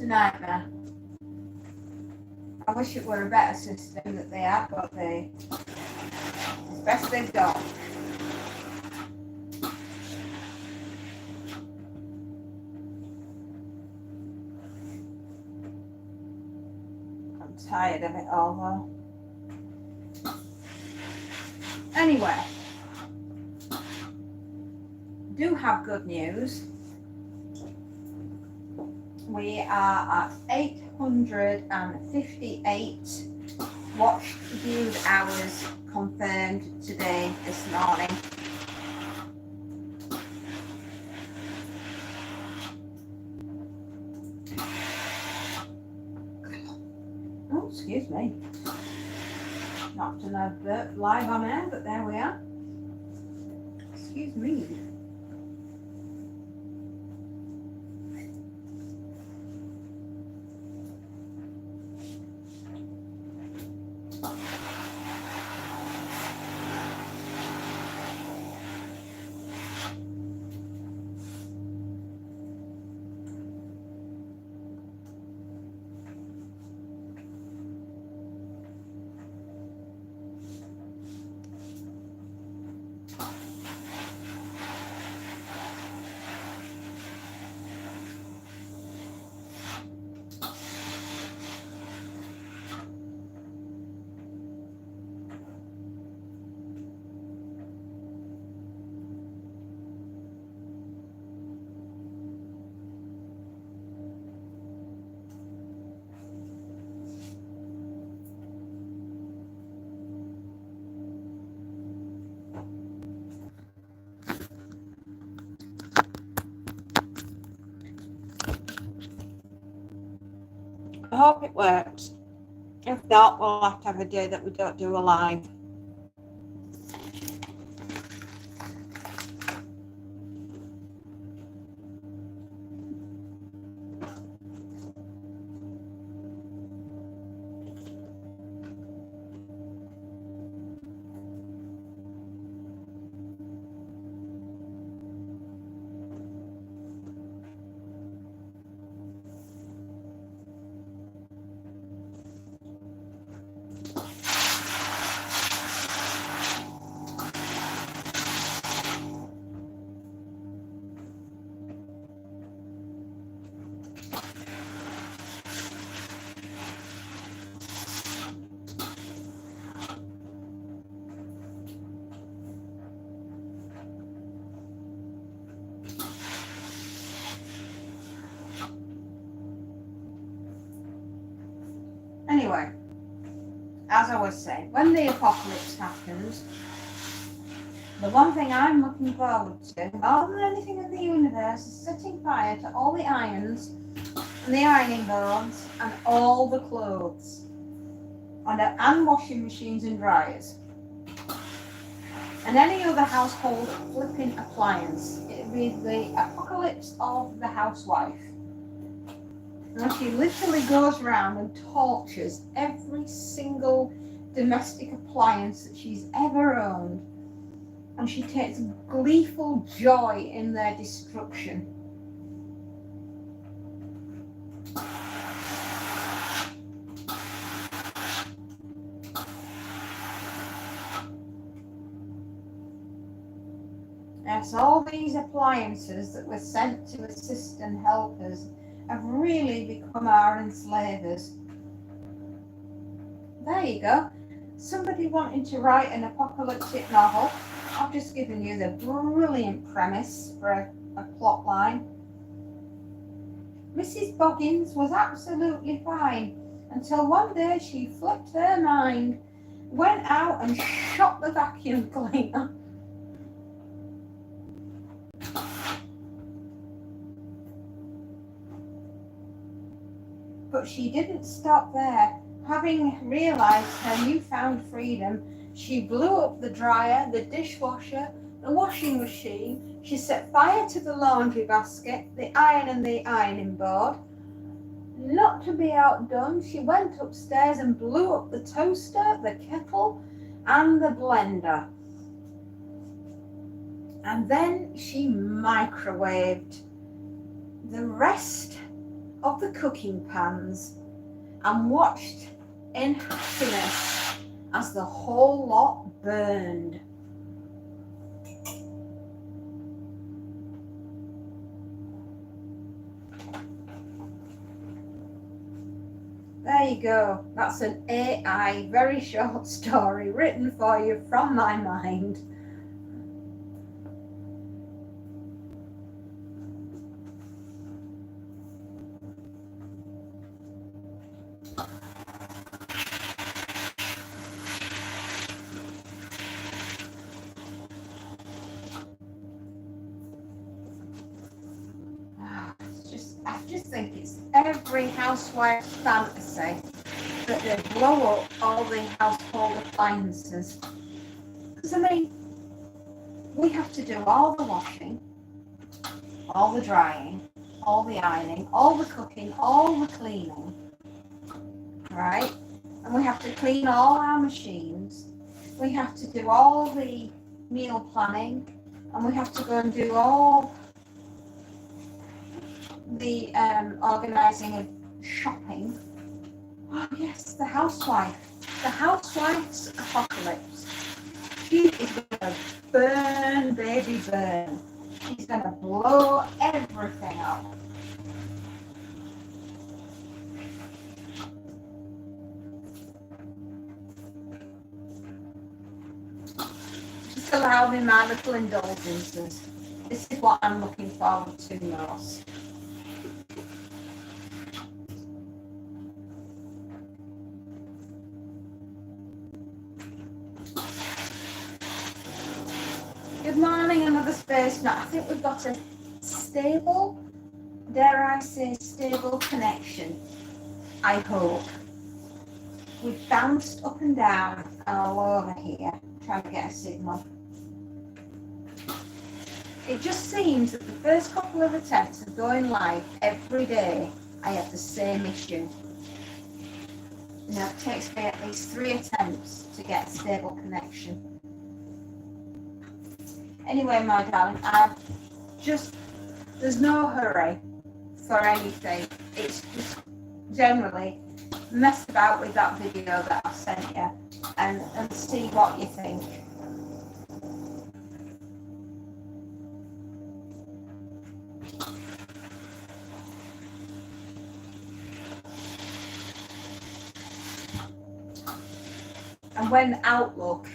a nightmare. I wish it were a better system that they have, but it's best they've got. I'm tired of it all though. Anyway, do have good news. We are at 858 watched viewed hours confirmed today, this morning. Oh, excuse me. Not to know live on air, but there we are. Excuse me. I hope it works. If not, we'll have to have a day that we don't do a live. Anyway, as I was saying, when the apocalypse happens, the one thing I'm looking forward to, more than anything in the universe, is setting fire to all the irons and the ironing boards and all the clothes and washing machines and dryers and any other household flipping appliance. It would be the apocalypse of the housewife. And she literally goes around and tortures every single domestic appliance that she's ever owned. And she takes gleeful joy in their destruction. Yes, all these appliances that were sent to assist and help us have really become our enslavers. There you go. Somebody wanting to write an apocalyptic novel. I've just given you the brilliant premise for a plot line. Mrs. Boggins was absolutely fine until one day she flipped her mind, went out and shot the vacuum cleaner. But she didn't stop there. Having realised her newfound freedom, she blew up the dryer, the dishwasher, the washing machine. She set fire to the laundry basket, the iron and the ironing board. Not to be outdone, she went upstairs and blew up the toaster, the kettle, and the blender. And then she microwaved. The rest of the cooking pans and watched in happiness as the whole lot burned. There you go. That's an AI, very short story written for you from my mind. I just think it's every housewife's fantasy that they blow up all the household appliances. Because I mean, we have to do all the washing, all the drying, all the ironing, all the cooking, all the cleaning, right? And we have to clean all our machines. We have to do all the meal planning, and we have to go and do all the organising of shopping. Oh yes, the housewife. The housewife's apocalypse. She is going to burn, baby, burn. She's going to blow everything up. Just allow me my little indulgences. This is what I'm looking forward to most. Good morning, another space. Now, I think we've got a stable, dare I say, stable connection. I hope. We've bounced up and down all over here, trying to get a signal. It just seems that the first couple of attempts of going live every day, I have the same issue. You know, it takes me at least 3 attempts to get a stable connection. Anyway, my darling, there's no hurry for anything. It's just generally mess about with that video that I sent you and see what you think. And when Outlook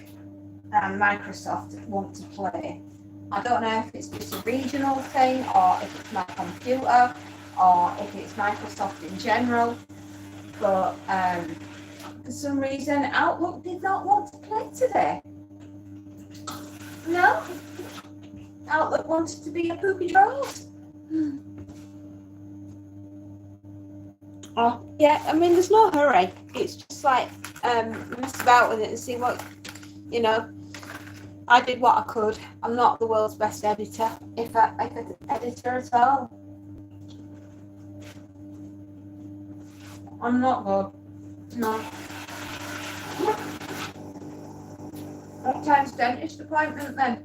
and Microsoft want to play, I don't know if it's just a regional thing or if it's my computer or if it's Microsoft in general, but for some reason Outlook did not want to play today. No, Outlook wanted to be a poopy drawers. Oh yeah, I mean there's no hurry. It's just like mess about with it and see what, you know. I did what I could. I'm not the world's best editor, if an editor at all. I'm not good. No. What time's dentist appointment then?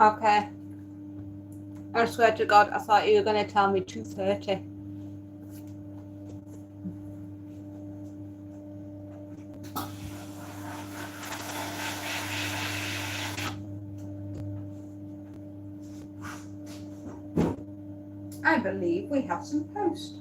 Okay. I swear to God, I thought you were going to tell me 2:30. I believe we have some post.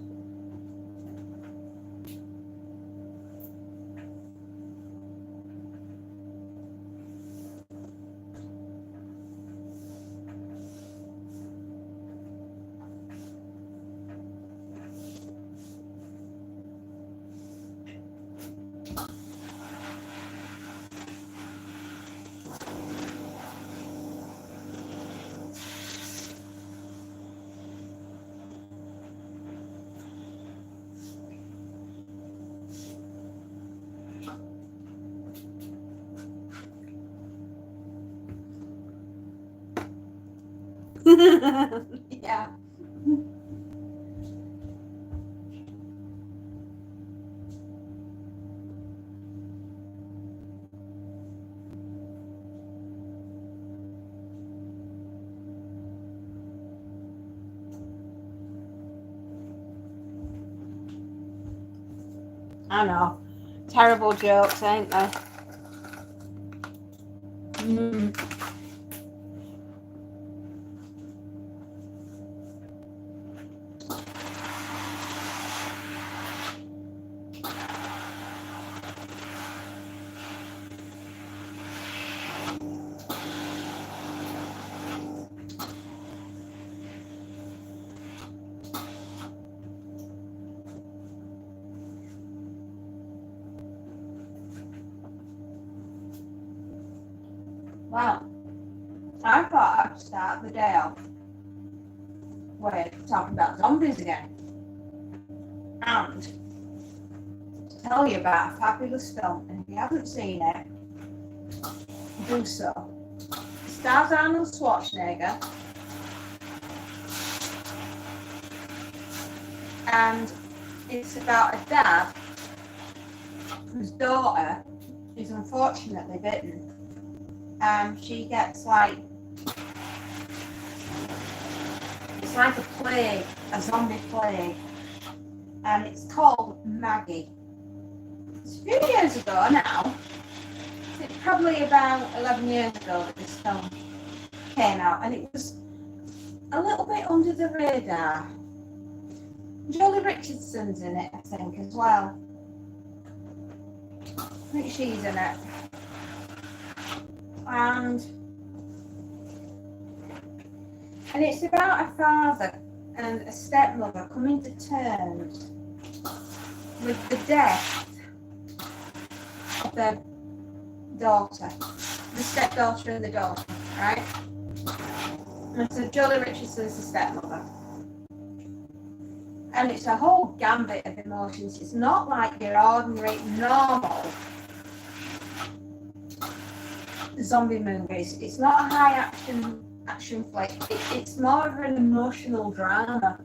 Yeah. I know. Terrible jokes, ain't they? Well, I thought I'd start the day off with talking about zombies again. And tell you about a fabulous film, and if you haven't seen it, do so. It stars Arnold Schwarzenegger, and it's about a dad whose daughter is unfortunately bitten, and she gets it's like a plague, a zombie plague, and it's called Maggie. It's a few years ago now. It's probably about 11 years ago that this film came out, and it was a little bit under the radar. Jolie Richardson's in it, I think, as well. I think she's in it. And it's about a father and a stepmother coming to terms with the death of their daughter, the stepdaughter and the daughter, right? And so Jolie Richardson's the stepmother. And it's a whole gambit of emotions. It's not like your ordinary, normal zombie movies. It's not a high action flick. It's more of an emotional drama.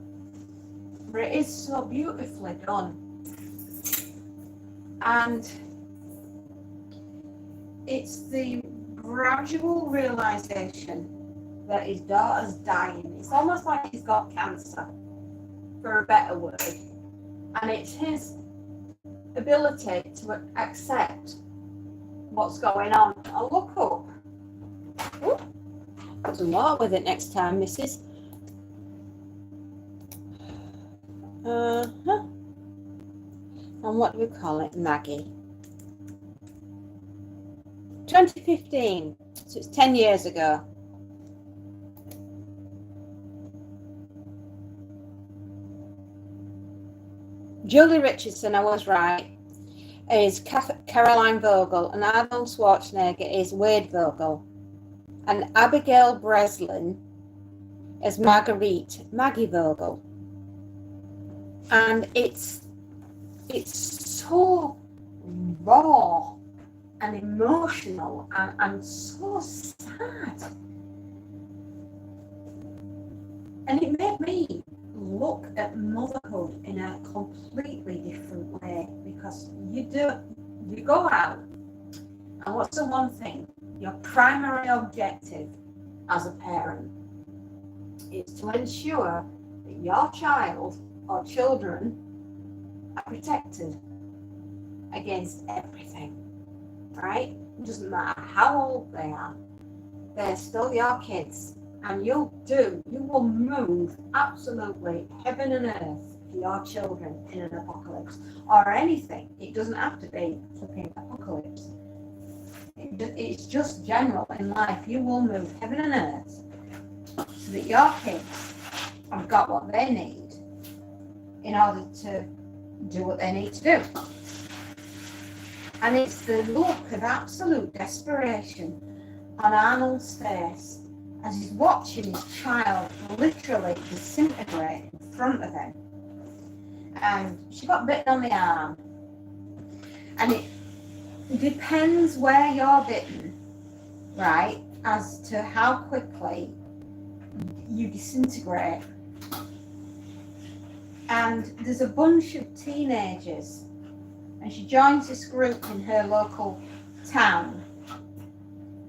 But it is so beautifully done. And it's the gradual realization that his daughter's dying. It's almost like he's got cancer, for a better word. And it's his ability to accept what's going on. I'll look up. Ooh, put some water with it next time, missus. And what do we call it? Maggie. 2015. So it's 10 years ago. Jolie Richardson, I was right, is Caroline Vogel, and Arnold Schwarzenegger is Wade Vogel, and Abigail Breslin is Maggie Vogel. And it's so raw and emotional and so sad. And it made me look at motherhood in a completely different way, because you go out, and what's the one thing, your primary objective as a parent is to ensure that your child or children are protected against everything, right? It doesn't matter how old they are, they're still your kids. And you will move absolutely heaven and earth for your children in an apocalypse or anything. It doesn't have to be flipping apocalypse. It's just general in life. You will move heaven and earth so that your kids have got what they need in order to do what they need to do. And it's the look of absolute desperation on Arnold's face as he's watching his child literally disintegrate in front of him. And she got bitten on the arm. And it depends where you're bitten, right, as to how quickly you disintegrate. And there's a bunch of teenagers, and she joins this group in her local town.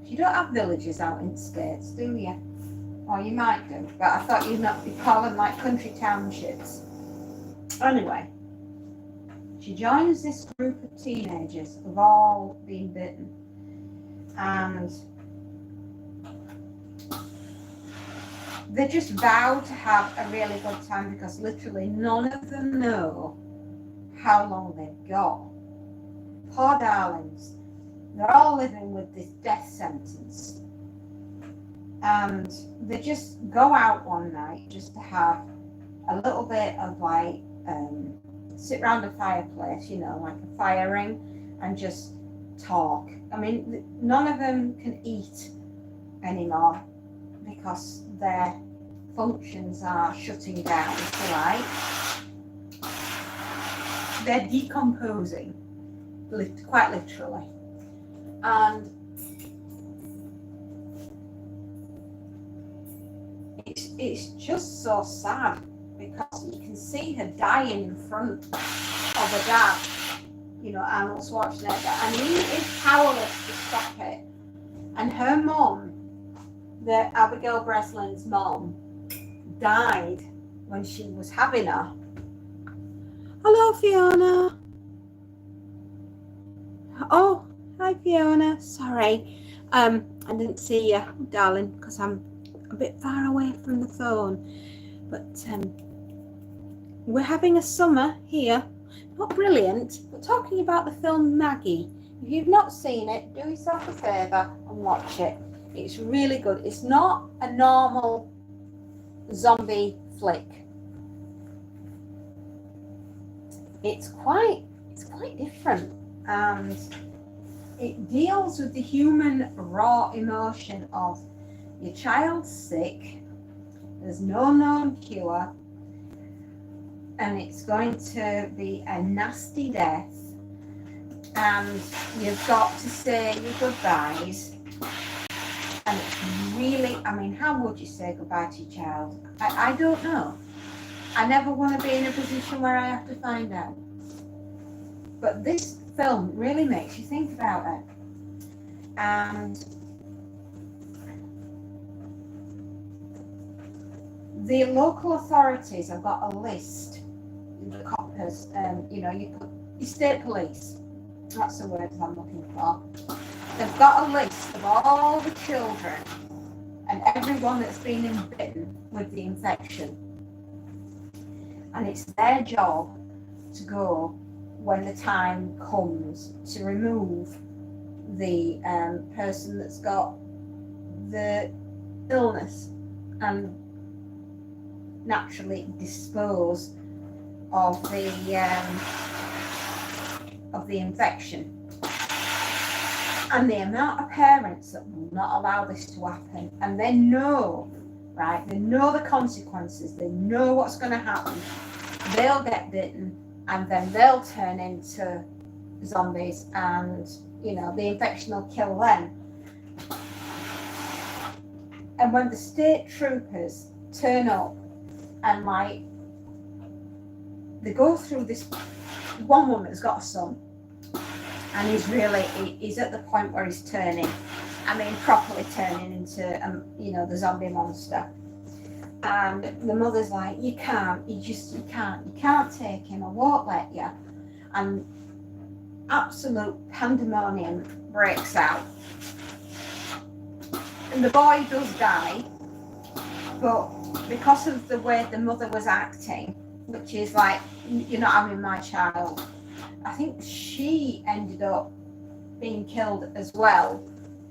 You don't have villages out in the States, do you? Or you might do, but I thought you'd not be calling like country townships. Anyway, she joins this group of teenagers who've all been bitten, and they just vow to have a really good time because literally none of them know how long they've got. Poor darlings. They're all living with this death sentence. And they just go out one night just to have a little bit of like, sit around a fireplace, you know, like a fire ring, and just talk. I mean, none of them can eat anymore because their functions are shutting down, if you like. They're decomposing, quite literally. And it's just so sad because you can see her dying in front of her dad, you know, Arnold Schwarzenegger, and he is powerless to stop it. And her mom, the Abigail Breslin's mom, died when she was having her. Hello, Fiona. Oh, hi, Fiona. Sorry, I didn't see you, darling, because I'm a bit far away from the phone. But we're having a summer here. Not brilliant, but talking about the film Maggie. If you've not seen it, do yourself a favour and watch it. It's really good. It's not a normal zombie flick. It's quite different, and it deals with the human raw emotion of your child's sick, there's no known cure, and it's going to be a nasty death, and you've got to say your goodbyes. And it's really, I mean, how would you say goodbye to your child? I don't know. I never want to be in a position where I have to find out. But this film really makes you think about it. And the local authorities have got a list, the coppers, you know, your state police, that's the word I'm looking for. They've got a list of all the children and everyone that's been bitten with the infection. And it's their job to go when the time comes to remove the person that's got the illness and naturally dispose of the infection. And the amount of parents that will not allow this to happen, and they know, right? They know the consequences. They know what's going to happen. They'll get bitten, and then they'll turn into zombies, and you know the infection will kill them. And when the state troopers turn up, and like they go through this, one woman has got a son. And he's at the point where he's turning, I mean, properly turning into, you know, the zombie monster. And the mother's like, you can't take him, I won't let you. And absolute pandemonium breaks out. And the boy does die, but because of the way the mother was acting, which is like, you're not having my child, I think she ended up being killed as well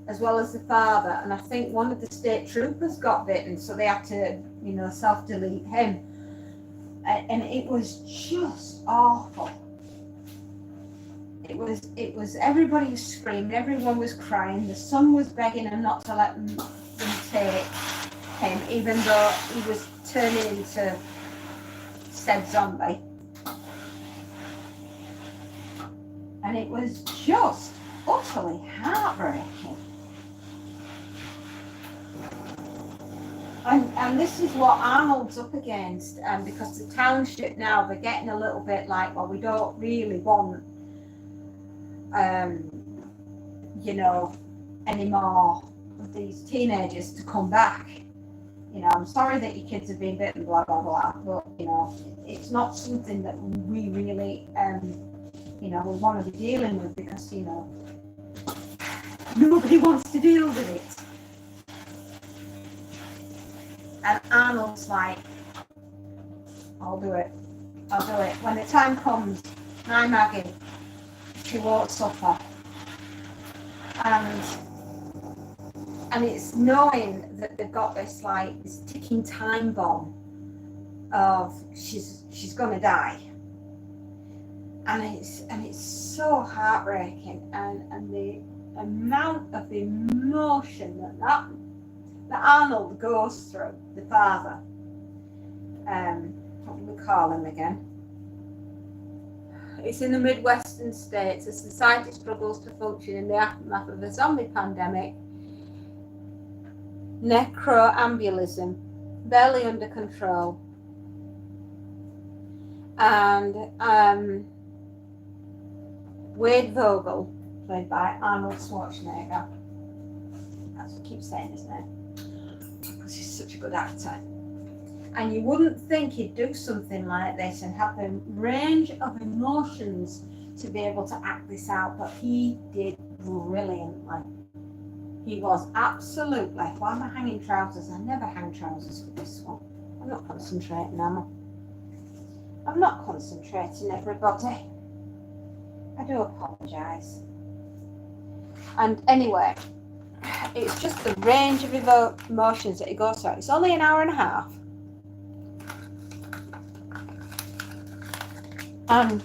as the father. And I think one of the state troopers got bitten, so they had to, you know, self-delete him. And it was just awful. It was everybody was screaming, everyone was crying. The son was begging him not to let them take him, even though he was turning into said zombie. And it was just utterly heartbreaking. And this is what Arnold's up against, because the township now, they're getting a little bit like, well, we don't really want, you know, any more of these teenagers to come back. You know, I'm sorry that your kids have been bitten, blah, blah, blah, but, you know, it's not something that we really, you know, we want to be dealing with, because, you know, nobody wants to deal with it. And Arnold's like, I'll do it. When the time comes, my Maggie, she won't suffer. And it's knowing that they've got this like this ticking time bomb of she's gonna die. And it's so heartbreaking, and the amount of emotion that Arnold goes through, the father. What do we call him again? It's in the Midwestern states. As society struggles to function in the aftermath of a zombie pandemic, necroambulism barely under control, and Wade Vogel, played by Arnold Schwarzenegger. That's what I keep saying his name, because he's such a good actor. And you wouldn't think he'd do something like this and have the range of emotions to be able to act this out, but he did brilliantly. He was absolutely, why am I hanging trousers? I never hang trousers for this one. I'm not concentrating, am I? I'm not concentrating, everybody. I do apologise. And anyway, it's just the range of emotions that he goes through. It's only an hour and a half. And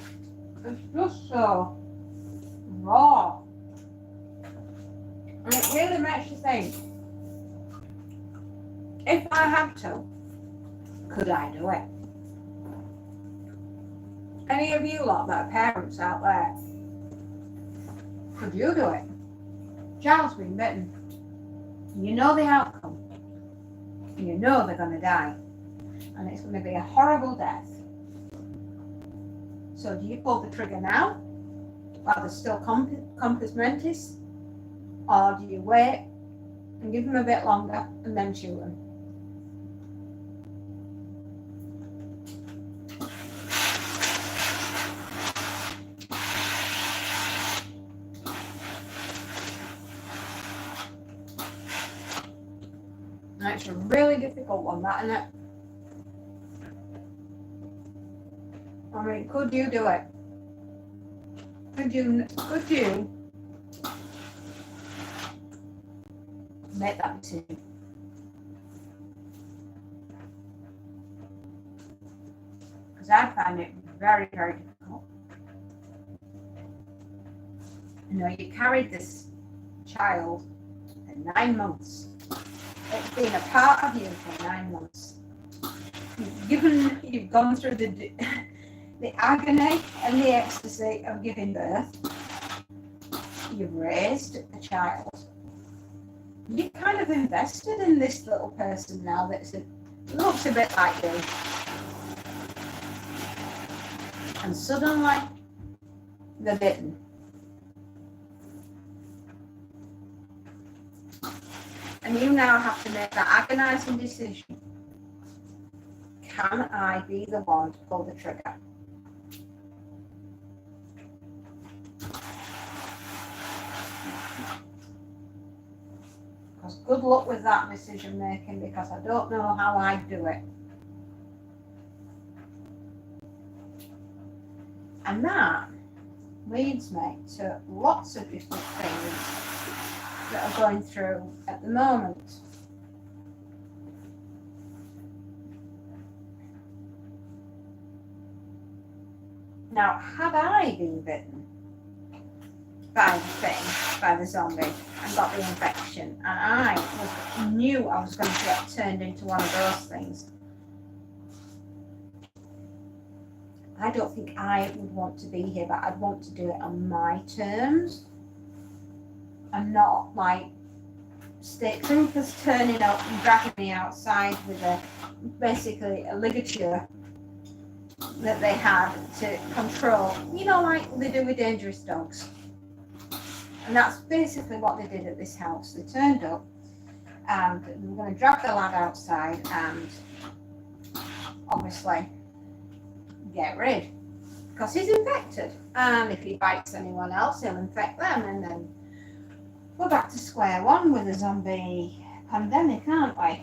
it's just so raw. And it really makes you think, if I had to, could I do it? Any of you lot that are parents out there, could you do it? Child's been bitten. You know the outcome. You know they're going to die. And it's going to be a horrible death. So do you pull the trigger now, while there's still compos mentis? Or do you wait and give them a bit longer and then shoot them? It's a really difficult one, that, isn't it? I mean, could you do it? Could you make that decision? Because I find it very, very difficult. You know, you carried this child for 9 months. It's been a part of you for 9 months. You've gone through the agony and the ecstasy of giving birth. You've raised a child. You've kind of invested in this little person now that looks a bit like you. And suddenly, they're bitten. And you now have to make that agonising decision. Can I be the one to pull the trigger? Because good luck with that decision making, because I don't know how I'd do it. And that leads me to lots of different things that are going through at the moment. Now, had I been bitten by the zombie, and got the infection, and I knew I was going to get turned into one of those things, I don't think I would want to be here, but I'd want to do it on my terms, and not like state troopers turning up and dragging me outside with basically a ligature that they had to control, like they do with dangerous dogs. And that's basically what they did at this house. They turned up and they were going to drag the lad outside and obviously get rid, because he's infected, and if he bites anyone else he'll infect them, and then we're back to square one with a zombie pandemic, aren't we?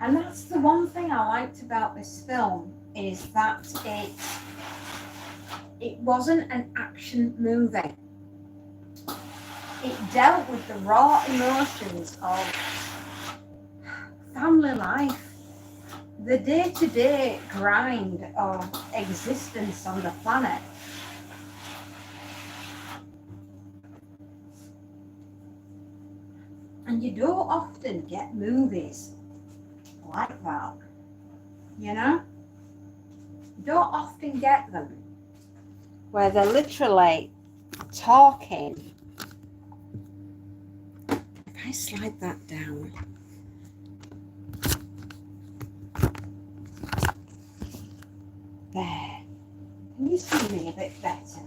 And that's the one thing I liked about this film, is that it wasn't an action movie. It dealt with the raw emotions of family life, the day-to-day grind of existence on the planet. And you don't often get movies like that, you don't often get them where they're literally talking. If I slide that down, there, can you see me a bit better?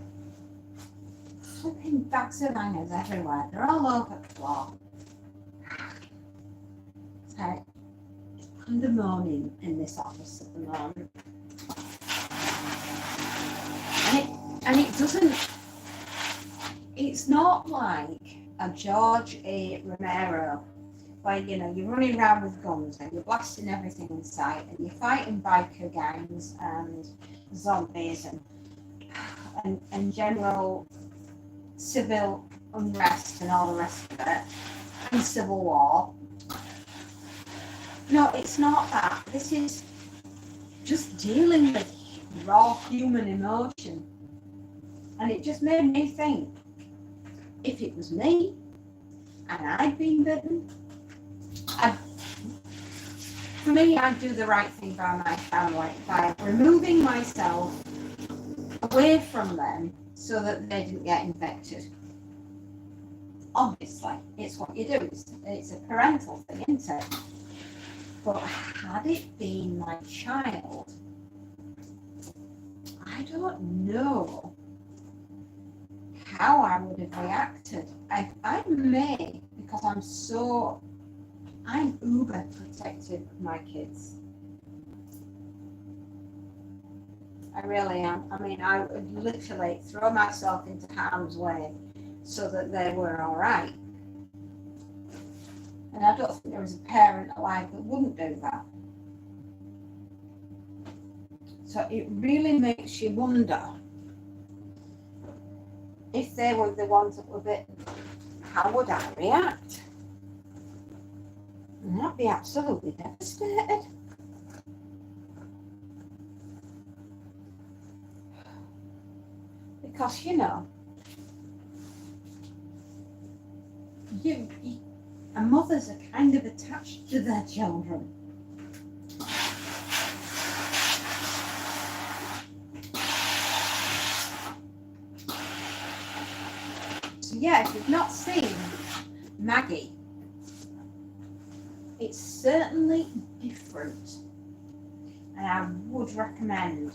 Flipping bags of hangers everywhere, they're all over the floor. So it's pandemonium in this office at the moment. And it doesn't, it's not like a George A. Romero, where, you're running around with guns and you're blasting everything in sight and you're fighting biker gangs and zombies and general civil unrest and all the rest of it, and civil war. No, it's not that. This is just dealing with raw human emotion. And it just made me think, if it was me and I'd been bitten, for me, I'd do the right thing by my family by removing myself away from them so that they didn't get infected. Obviously, it's what you do. It's a parental thing, isn't it? But had it been my child, I don't know how I would have reacted. I may, because I'm uber protective of my kids. I really am. I mean, I would literally throw myself into harm's way so that they were all right. And I don't think there was a parent alive that wouldn't do that. So it really makes you wonder, if they were the ones that were bitten, how would I react? And I'd be absolutely devastated. Because, and mothers are kind of attached to their children. So yeah, if you've not seen Maggie, it's certainly different, and I would recommend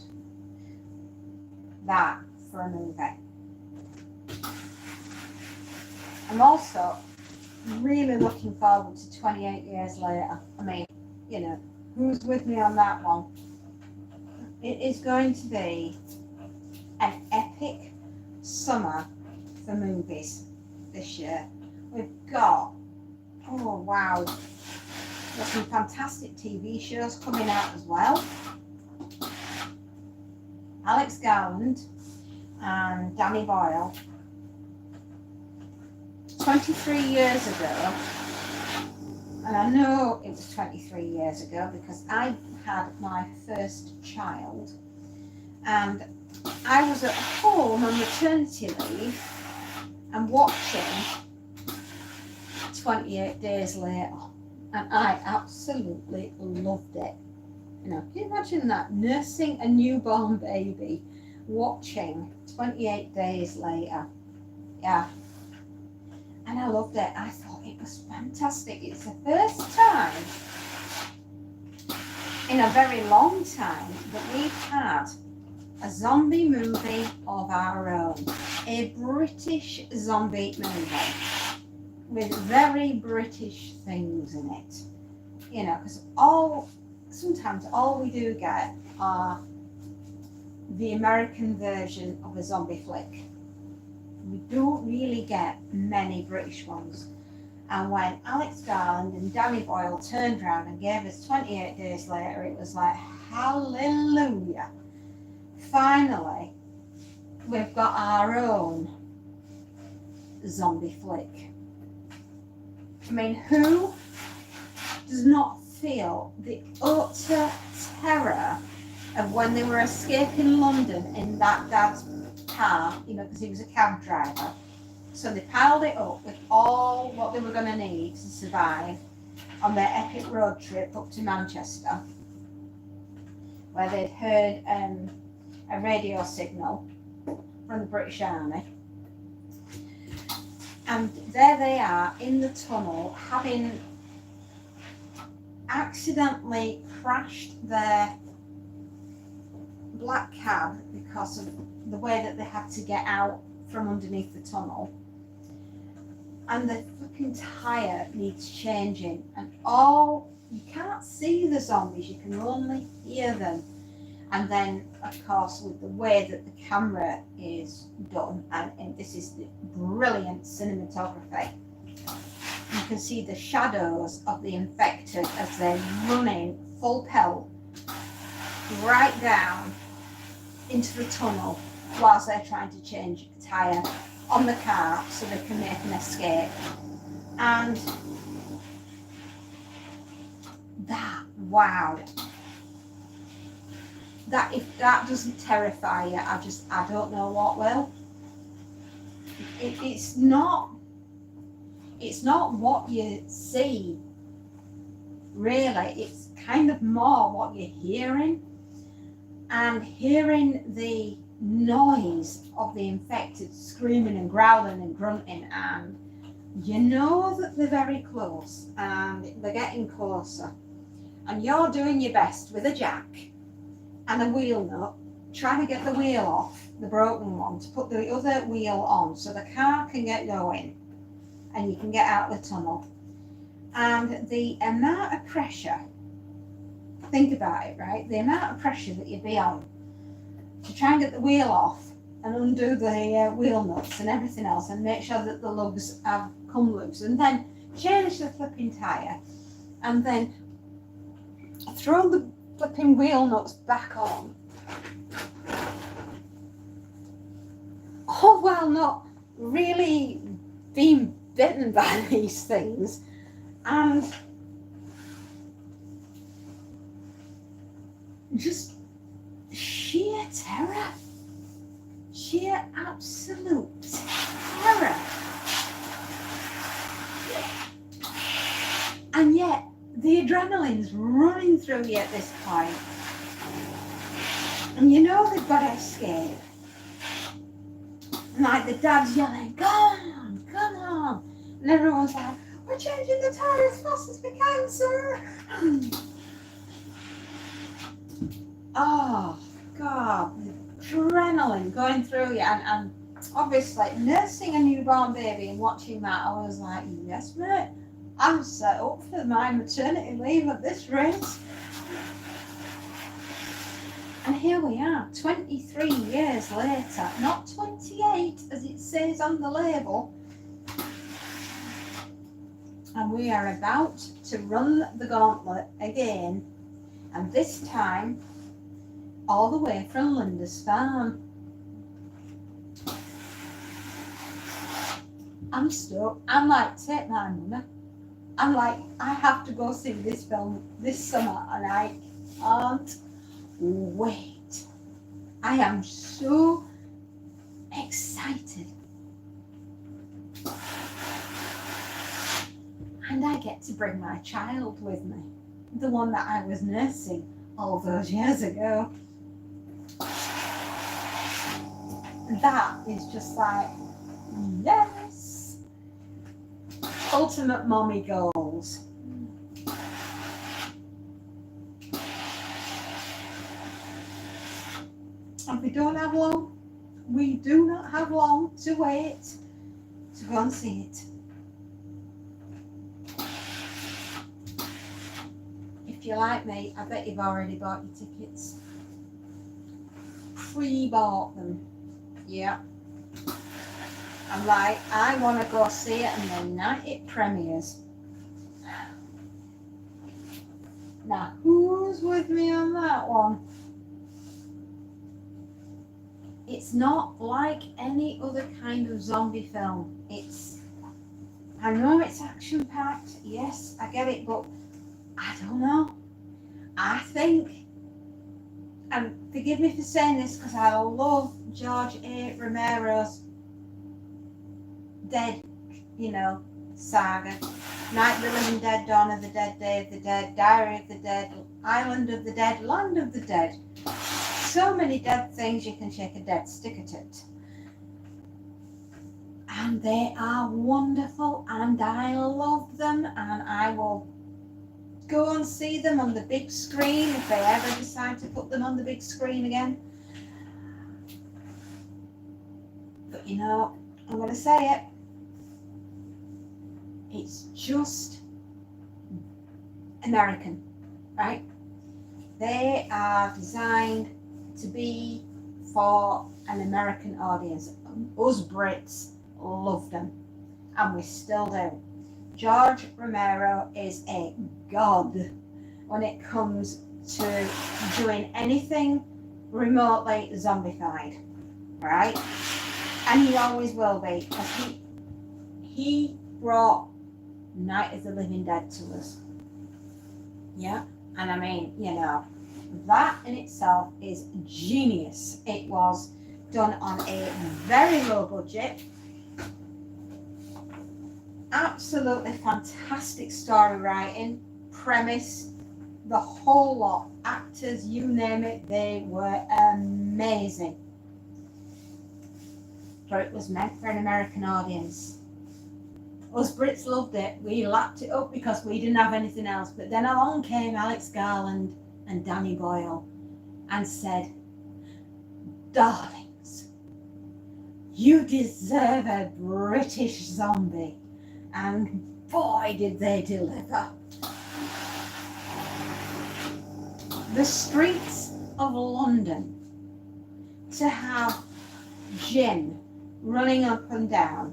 that for a movie. I'm also really looking forward to 28 Years Later. I mean, who's with me on that one? It is going to be an epic summer for movies this year. We've got, oh wow, there's some fantastic TV shows coming out as well. Alex Garland and Danny Boyle. 23 years ago, and I know it was 23 years ago because I had my first child, and I was at home on maternity leave and watching 28 Days Later, and I absolutely loved it. Can you imagine that? Nursing a newborn baby, watching 28 Days Later. Yeah. And I loved it. I thought it was fantastic. It's the first time in a very long time that we've had a zombie movie of our own. A British zombie movie with very British things in it. You know, because sometimes all we do get are the American version of a zombie flick. We don't really get many British ones. And when Alex Garland and Danny Boyle turned around and gave us 28 Days Later, it was like, hallelujah. Finally, we've got our own zombie flick. I mean, who does not feel the utter terror of when they were escaping London in that dad's car, you know, because he was a cab driver. So they piled it up with all what they were going to need to survive on their epic road trip up to Manchester, where they'd heard a radio signal from the British Army. And there they are in the tunnel, having accidentally crashed their black cab because of the way that they had to get out from underneath the tunnel. And the fucking tyre needs changing, and you can't see the zombies, you can only hear them. And then, of course, with the way that the camera is done, and this is the brilliant cinematography, you can see the shadows of the infected as they're running full pelt right down into the tunnel whilst they're trying to change a tyre on the car so they can make an escape. And wow, that if that doesn't terrify you, I don't know what will. It's not what you see, really. It's kind of more what you're hearing, and hearing the noise of the infected screaming and growling and grunting, and you know that they're very close and they're getting closer, and you're doing your best with a jack and a wheel nut, trying to get the wheel off, the broken one, to put the other wheel on so the car can get going and you can get out of the tunnel. And the amount of pressure, think about it, right? The amount of pressure that you'd be on to try and get the wheel off and undo the wheel nuts and everything else, and make sure that the lugs have come loose, and then change the flipping tyre, and then throw the flipping wheel nuts back on, all while not really being bitten by these things. And just sheer terror, sheer absolute terror. And yet the adrenaline's running through you at this point, and you know they've got to escape. And like the dad's yelling, come on, and everyone's like, we're changing the tyre as fast as we can, sir. Oh God, the adrenaline going through you, and obviously nursing a newborn baby and watching that, I was like, yes mate, I'm set up for my maternity leave at this rate. And here we are, 23 years later, not 28 as it says on the label, and we are about to run the gauntlet again, and this time all the way from Lindisfarne. I'm stoked. I'm like, take my money. I'm like, I have to go see this film this summer, and I can't wait. I am so excited. And I get to bring my child with me, the one that I was nursing all those years ago. That is just like, yes. ultimate mommy goals. And we do not have long to wait to go and see it. If you're like me, I bet you've already bought your tickets. Pre-bought them. Yeah. I'm like, I want to go see it and the night it premieres. Now, who's with me on that one? It's not like any other kind of zombie film. I know it's action-packed, yes, I get it, but I don't know. I think, and forgive me for saying this because I love George A. Romero's Dead, saga. Night of the Living Dead, Dawn of the Dead, Day of the Dead, Diary of the Dead, Island of the Dead, Land of the Dead. So many dead things you can shake a dead stick at it. And they are wonderful and I love them and I will go and see them on the big screen if they ever decide to put them on the big screen again. But I'm going to say it. It's just American, right? They are designed to be for an American audience. Us Brits love them, and we still do. George Romero is a god when it comes to doing anything remotely zombified, right? And he always will be, because he brought Night of the Living Dead to us. Yeah, and I mean, that in itself is genius. It was done on a very low budget. Absolutely fantastic story writing, premise, the whole lot. Actors, you name it, they were amazing. But it was meant for an American audience. Us Brits loved it. We lapped it up because we didn't have anything else. But then along came Alex Garland and Danny Boyle and said, "Darlings, you deserve a British zombie." And boy, did they deliver. The streets of London, to have Jim running up and down,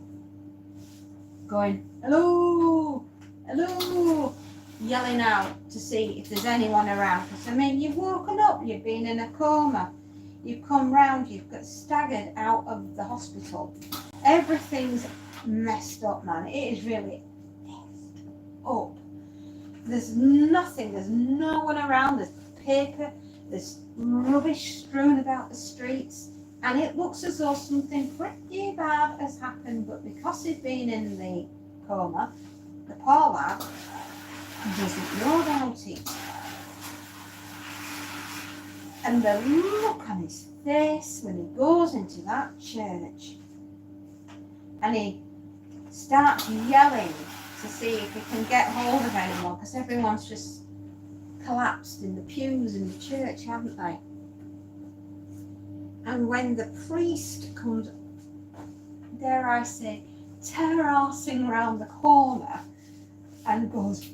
going, "Hello, hello," yelling out to see if there's anyone around. Because, I mean, you've woken up, you've been in a coma, you've come round, you've got staggered out of the hospital. Everything's messed up, man. It is really messed up. There's nothing, there's no one around, there's paper, there's rubbish strewn about the streets. And it looks as though something pretty bad has happened, but because he's been in the coma, the poor lad doesn't know about it. And the look on his face when he goes into that church and he starts yelling to see if he can get hold of anyone, because everyone's just collapsed in the pews in the church, haven't they? And when the priest comes, dare I say, terrorsing round the corner and goes,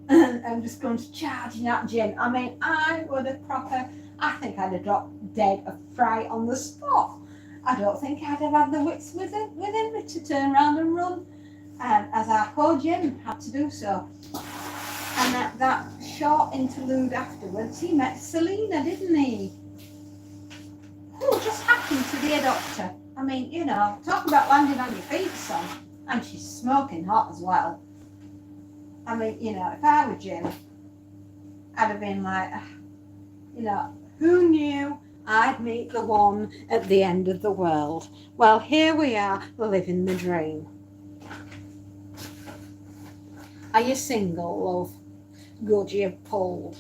and just comes charging at Jim. I mean, I think I'd have dropped dead of fright on the spot. I don't think I'd have had the wits within me to turn around and run. And as our poor Jim had to do so. And that short interlude afterwards, he met Selena, didn't he? Who just happened to be a doctor. I mean, talk about landing on your feet, son. And she's smoking hot as well. I mean, if I were Jim, I'd have been like, who knew I'd meet the one at the end of the world? Well, here we are, living the dream. Are you single, love? Good, you've pulled.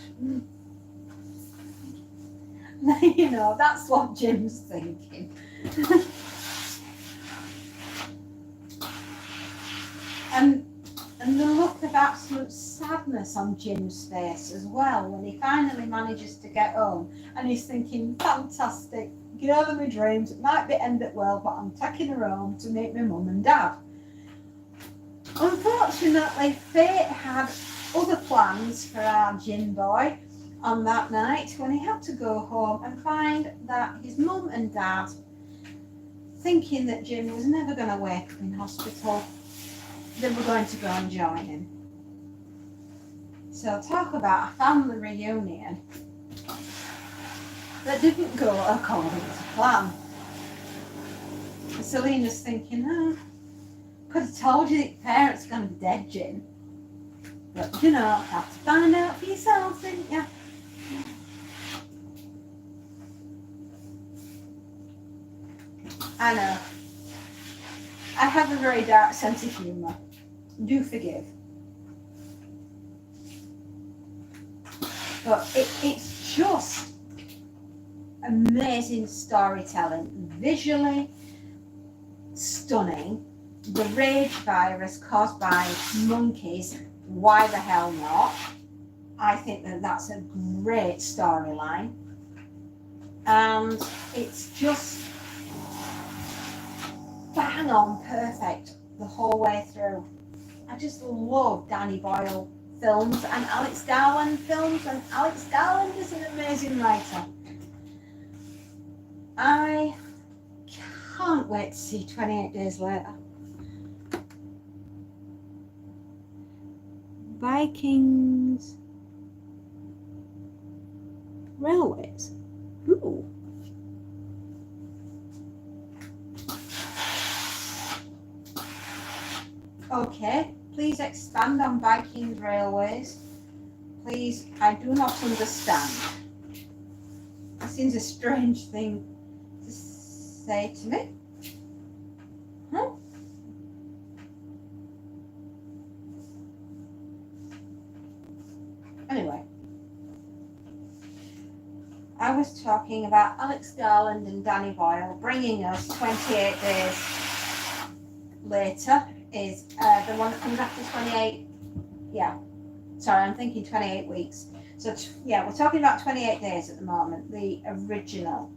That's what Jim's thinking. absolute sadness on Jim's face as well when he finally manages to get home and he's thinking, fantastic, girl of my dreams, it might be end it well, but I'm taking her home to meet my mum and dad. Unfortunately, fate had other plans for our Jim boy on that night when he had to go home and find that his mum and dad, thinking that Jim was never going to wake up in hospital, they were going to go and join him. So talk about a family reunion that didn't go according to plan. Selena's thinking, oh, could have told you that your parents are going to be dead, Jim. But you know, you have to find out for yourself, didn't you? I know. I have a very dark sense of humour. Do forgive. But it's just amazing storytelling. Visually stunning. The rage virus caused by monkeys, why the hell not? I think that that's a great storyline. And it's just bang on perfect the whole way through. I just love Danny Boyle films and Alex Garland films, and Alex Garland is an amazing writer. I can't wait to see 28 Days Later. Vikings Railways. Ooh. Okay, please expand on Vikings Railways. Please, I do not understand. It seems a strange thing to say to me. Huh? Anyway, I was talking about Alex Garland and Danny Boyle bringing us 28 Days Later is the one that comes after 28. Yeah, sorry, I'm thinking 28 weeks. So yeah, we're talking about 28 Days at the moment, the original.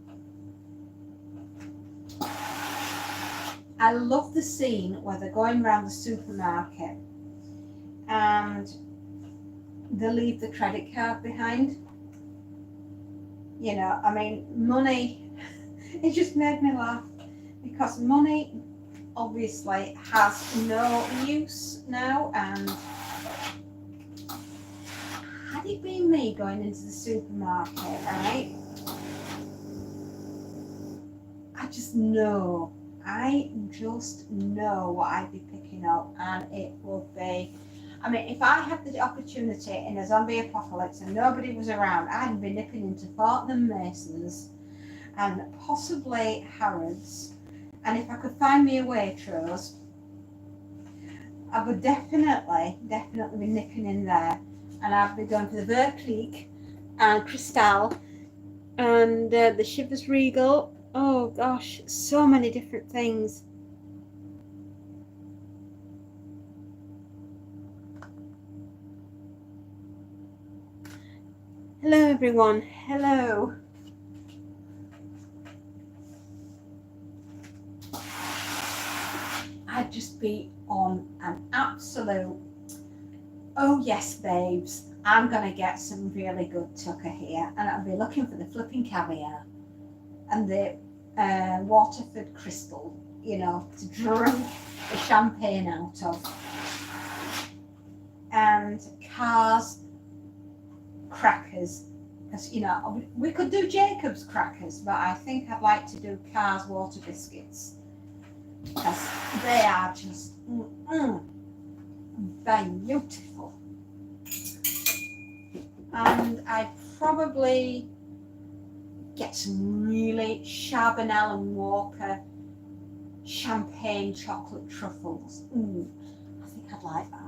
I love the scene where they're going around the supermarket and they leave the credit card behind. You know, I mean, money, it just made me laugh because money obviously has no use now, and had it been me going into the supermarket, right, I just know what I'd be picking up, and it would be, I mean, if I had the opportunity in a zombie apocalypse and nobody was around, I'd be nipping into Fortnum Masons and possibly Harrods. And if I could find me a Waitrose, I would definitely be nipping in there. And I'd be going for the Verkleek and Cristal and the Chivas Regal. Oh gosh, so many different things. Hello everyone, hello. I'd just be on an absolute, oh yes babes, I'm going to get some really good tucker here, and I'd be looking for the flipping caviar and the Waterford crystal, you know, to drink the champagne out of, and Cars crackers, because you know we could do Jacob's crackers, but I think I'd like to do Cars water biscuits because they are just beautiful. And I'd probably get some really Charbonnel and Walker champagne chocolate truffles. I think I'd like that.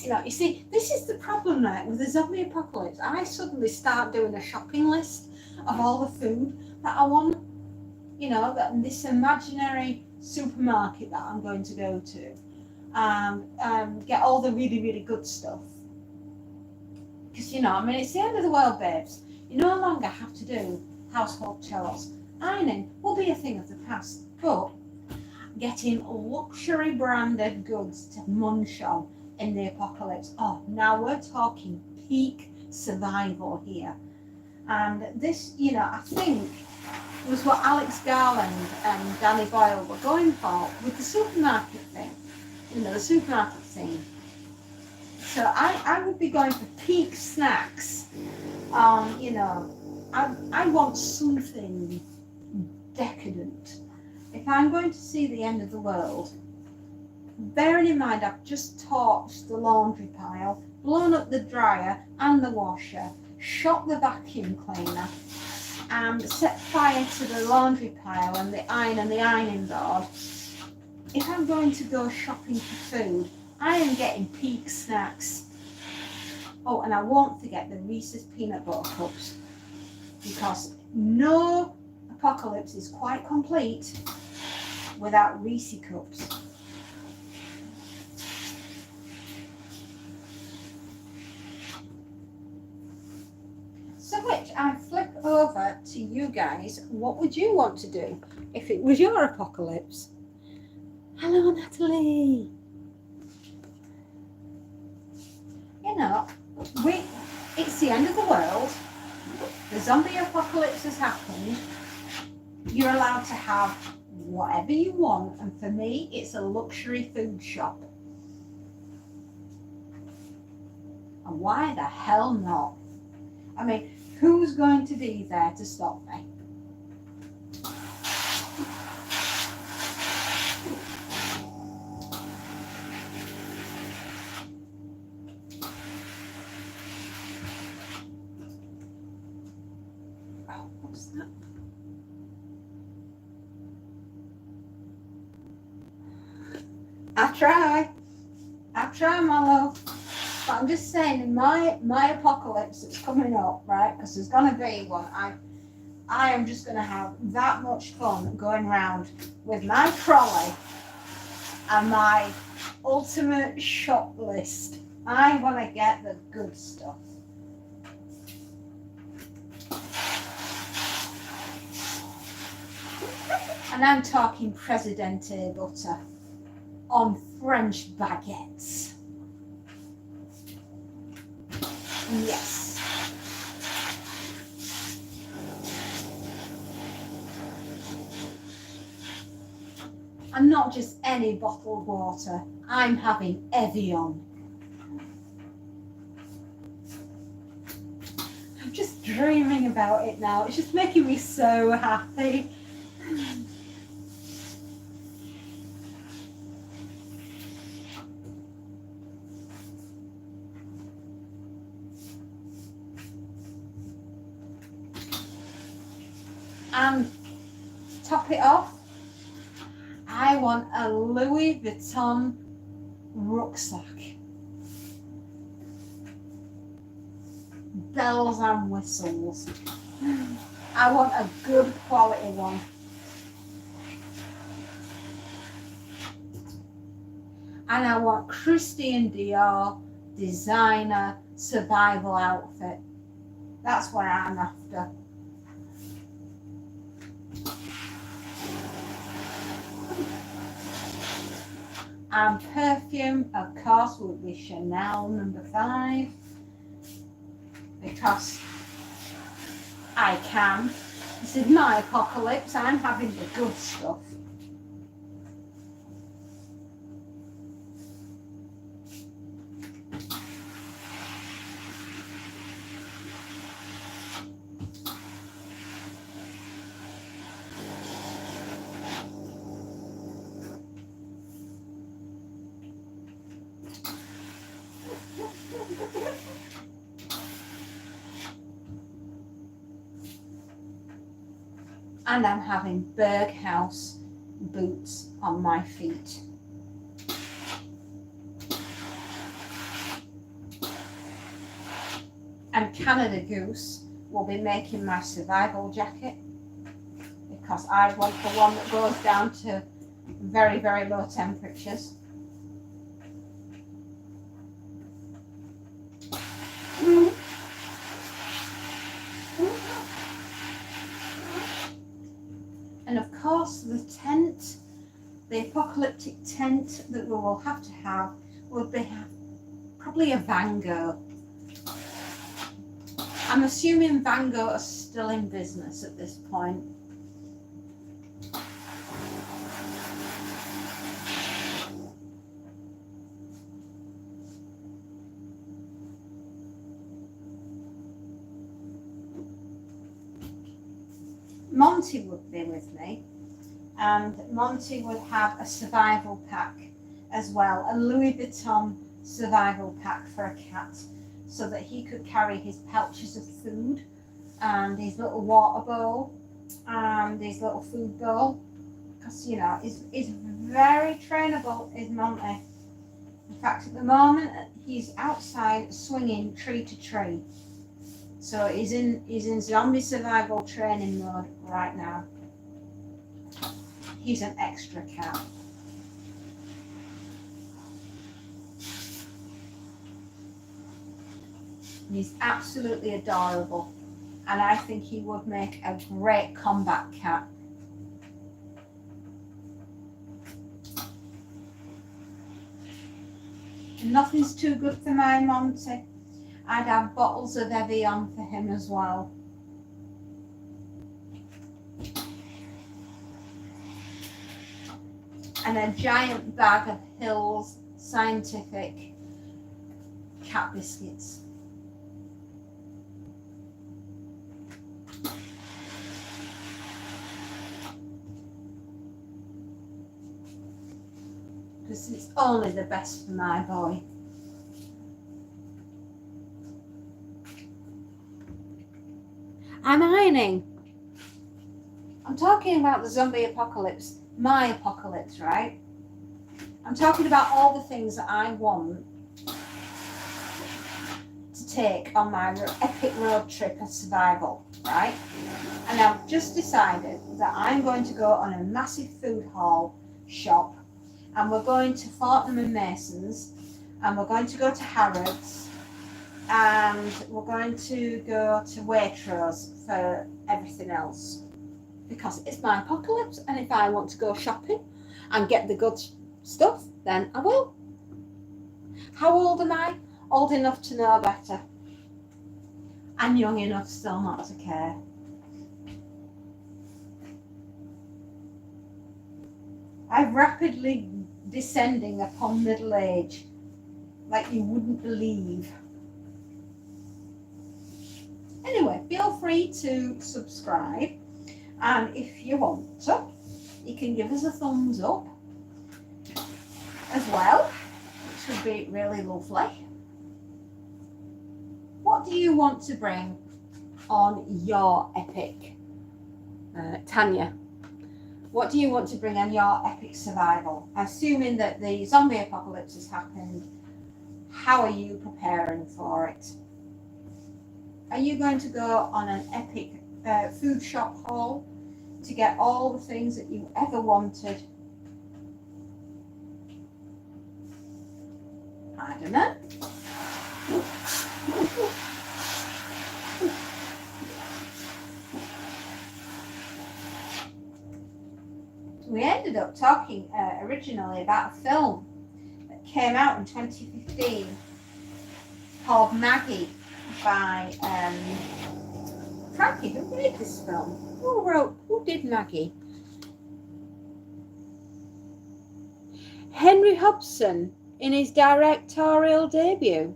You know, you see, this is the problem now with the zombie apocalypse. I suddenly start doing a shopping list of all the food that I want, you know, that in this imaginary supermarket that I'm going to go to. and get all the really, really good stuff. Because, you know, I mean, it's the end of the world, babes. You no longer have to do household chores. Ironing will be a thing of the past, but getting luxury branded goods to munch on in the apocalypse. Oh, now we're talking peak survival here. And this, you know, I think was what Alex Garland and Danny Boyle were going for with the supermarket thing, you know, the supermarket scene. So I would be going for peak snacks. You know, I want something decadent. If I'm going to see the end of the world, bearing in mind I've just torched the laundry pile, blown up the dryer and the washer, shot the vacuum cleaner, and set fire to the laundry pile and the iron and the ironing board. If I'm going to go shopping for food, I am getting peak snacks. Oh, and I won't forget the Reese's peanut butter cups, because no apocalypse is quite complete without Reese cups. So which I flip over to you guys. What would you want to do if it was your apocalypse? Hello, Natalie. You know, it's the end of the world. The zombie apocalypse has happened. You're allowed to have whatever you want, and for me, it's a luxury food shop. And why the hell not? I mean, who's going to be there to stop me? Oh, what's that? I try, my love. But I'm just saying, in my apocalypse that's coming up, right? Because there's gonna be one. I am just gonna have that much fun going around with my trolley and my ultimate shop list. I want to get the good stuff. And I'm talking Presidente butter on French baguettes. Yes. And not just any bottled water. I'm having Evian. I'm just dreaming about it now. It's just making me so happy. And top it off, I want a Louis Vuitton rucksack. Bells and whistles. I want a good quality one. And I want Christian Dior designer survival outfit. That's what I'm after. And perfume, of course, would be Chanel No. 5, because I can. This is my apocalypse. I'm having the good stuff. And I'm having Berghaus boots on my feet. And Canada Goose will be making my survival jacket, because I want the one that goes down to very, very low temperatures. The apocalyptic tent that we will have to have would be probably a Vango. I'm assuming Vango are still in business at this point. Monty would be with me, and Monty would have a survival pack as well, a Louis Vuitton survival pack for a cat, so that he could carry his pouches of food and his little water bowl and his little food bowl, because you know he's very trainable, is Monty. In fact, at the moment he's outside swinging tree to tree, so he's in zombie survival training mode right now. He's an extra cat. He's absolutely adorable, and I think he would make a great combat cat. Nothing's too good for my Monty. I'd have bottles of Evian for him as well. And a giant bag of Hill's Scientific cat biscuits. Because it's only the best for my boy. I'm ironing. I'm talking about the zombie apocalypse, my apocalypse, right? I'm talking about all the things that I want to take on my epic road trip of survival, right? And I've just decided that I'm going to go on a massive food haul shop, and we're going to Fortnum and Mason's, and we're going to go to Harrods, and we're going to go to Waitrose for everything else, because it's my apocalypse, and if I want to go shopping and get the good stuff, then I will. How old am I? Old enough to know better. I'm young enough still not to care. I'm rapidly descending upon middle age, like you wouldn't believe. Anyway, feel free to subscribe, and if you want to, you can give us a thumbs up as well, which would be really lovely. What do you want to bring on your epic? Tanya, what do you want to bring on your epic survival? Assuming that the zombie apocalypse has happened, how are you preparing for it? Are you going to go on an epic food shop haul to get all the things that you ever wanted? I don't know. We ended up talking originally about a film that came out in 2015 called Maggie by Frankie. Who made this film? Who did Maggie? Henry Hobson in his directorial debut,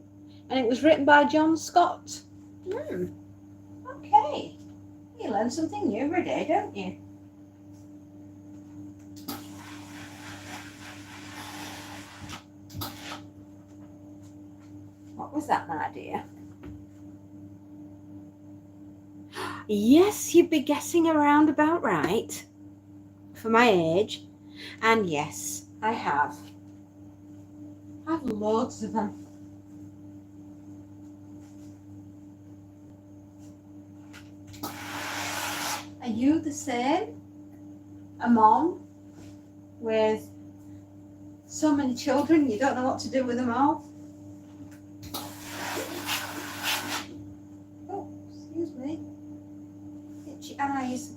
and it was written by John Scott. Okay, you learn something new every day, don't you? What was that, my dear? Yes, you'd be guessing around about right for my age. And yes, I have. I have loads of them. Are you the same? A mom with so many children, you don't know what to do with them all? Oh, excuse me. Itchy eyes.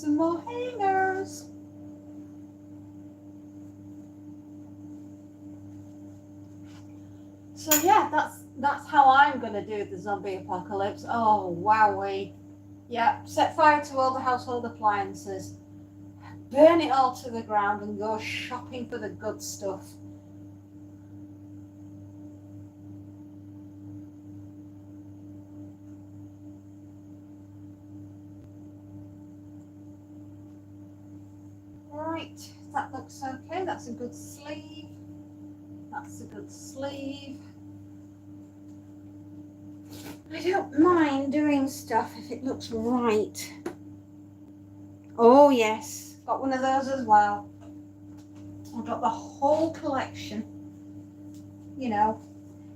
some more hangers. So yeah, that's how I'm gonna do the zombie apocalypse. Oh wowee. Yeah, set fire to all the household appliances, burn it all to the ground and go shopping for the good stuff. Right, that looks okay. That's a good sleeve. That's a good sleeve. I don't mind doing stuff if it looks right. Oh yes, got one of those as well. I've got the whole collection. You know,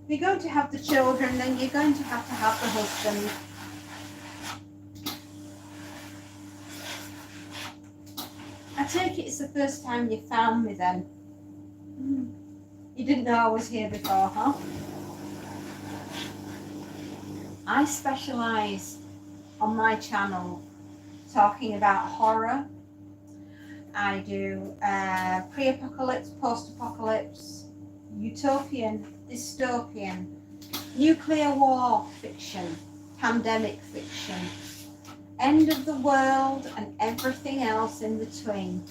if you're going to have the children, then you're going to have the husband. I take it it's the first time you found me then. You didn't know I was here before, huh? I specialise on my channel talking about horror. I do pre-apocalypse, post-apocalypse, utopian, dystopian, nuclear war fiction, pandemic fiction, end of the world and everything else in between.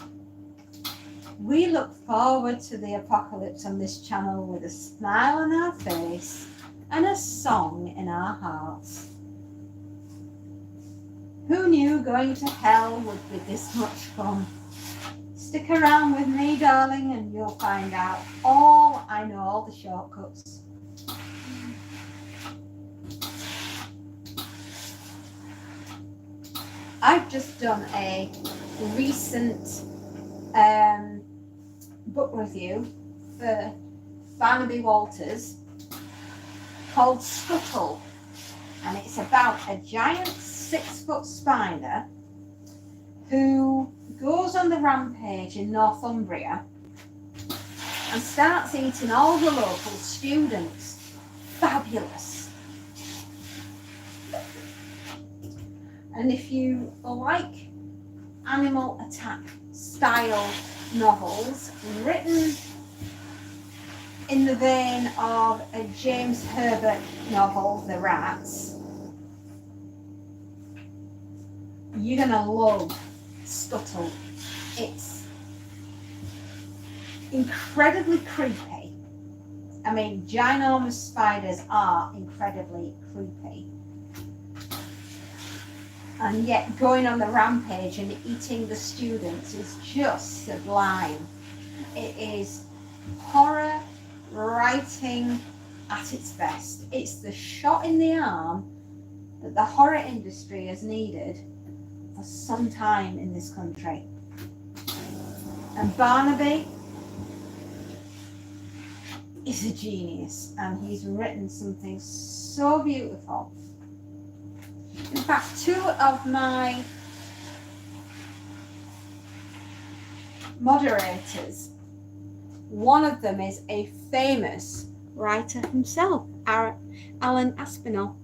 We look forward to the apocalypse on this channel with a smile on our face and a song in our hearts. Who knew going to hell would be this much fun? Stick around with me, darling, and you'll find out all I know, all the shortcuts. I've just done a recent book review for Barnaby Walters called Scuttle, and it's about a giant 6-foot spider who goes on the rampage in Northumbria and starts eating all the local students. Fabulous. And if you like animal attack style novels written in the vein of a James Herbert novel, The Rats, you're gonna love Scuttle. It's incredibly creepy. I mean, ginormous spiders are incredibly creepy. And yet going on the rampage and eating the students is just sublime. It is horror writing at its best. It's the shot in the arm that the horror industry has needed for some time in this country. And Barnaby is a genius, and he's written something so beautiful. In fact, 2 of my moderators, one of them is a famous writer himself, Alan Aspinall.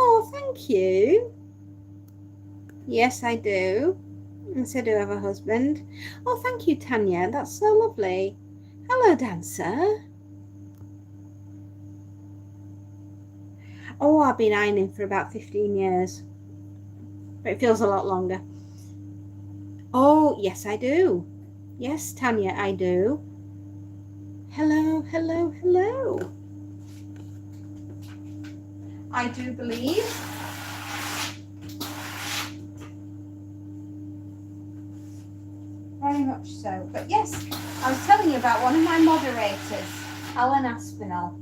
Oh, thank you. Yes, I do. Yes, I do have a husband. Oh, thank you, Tanya. That's so lovely. Hello, Dancer. Oh, I've been ironing for about 15 years. But it feels a lot longer. Oh, yes, I do. Yes, Tanya, I do. Hello, hello, hello. I do believe very much so. But yes, I was telling you about one of my moderators, Alan Aspinall.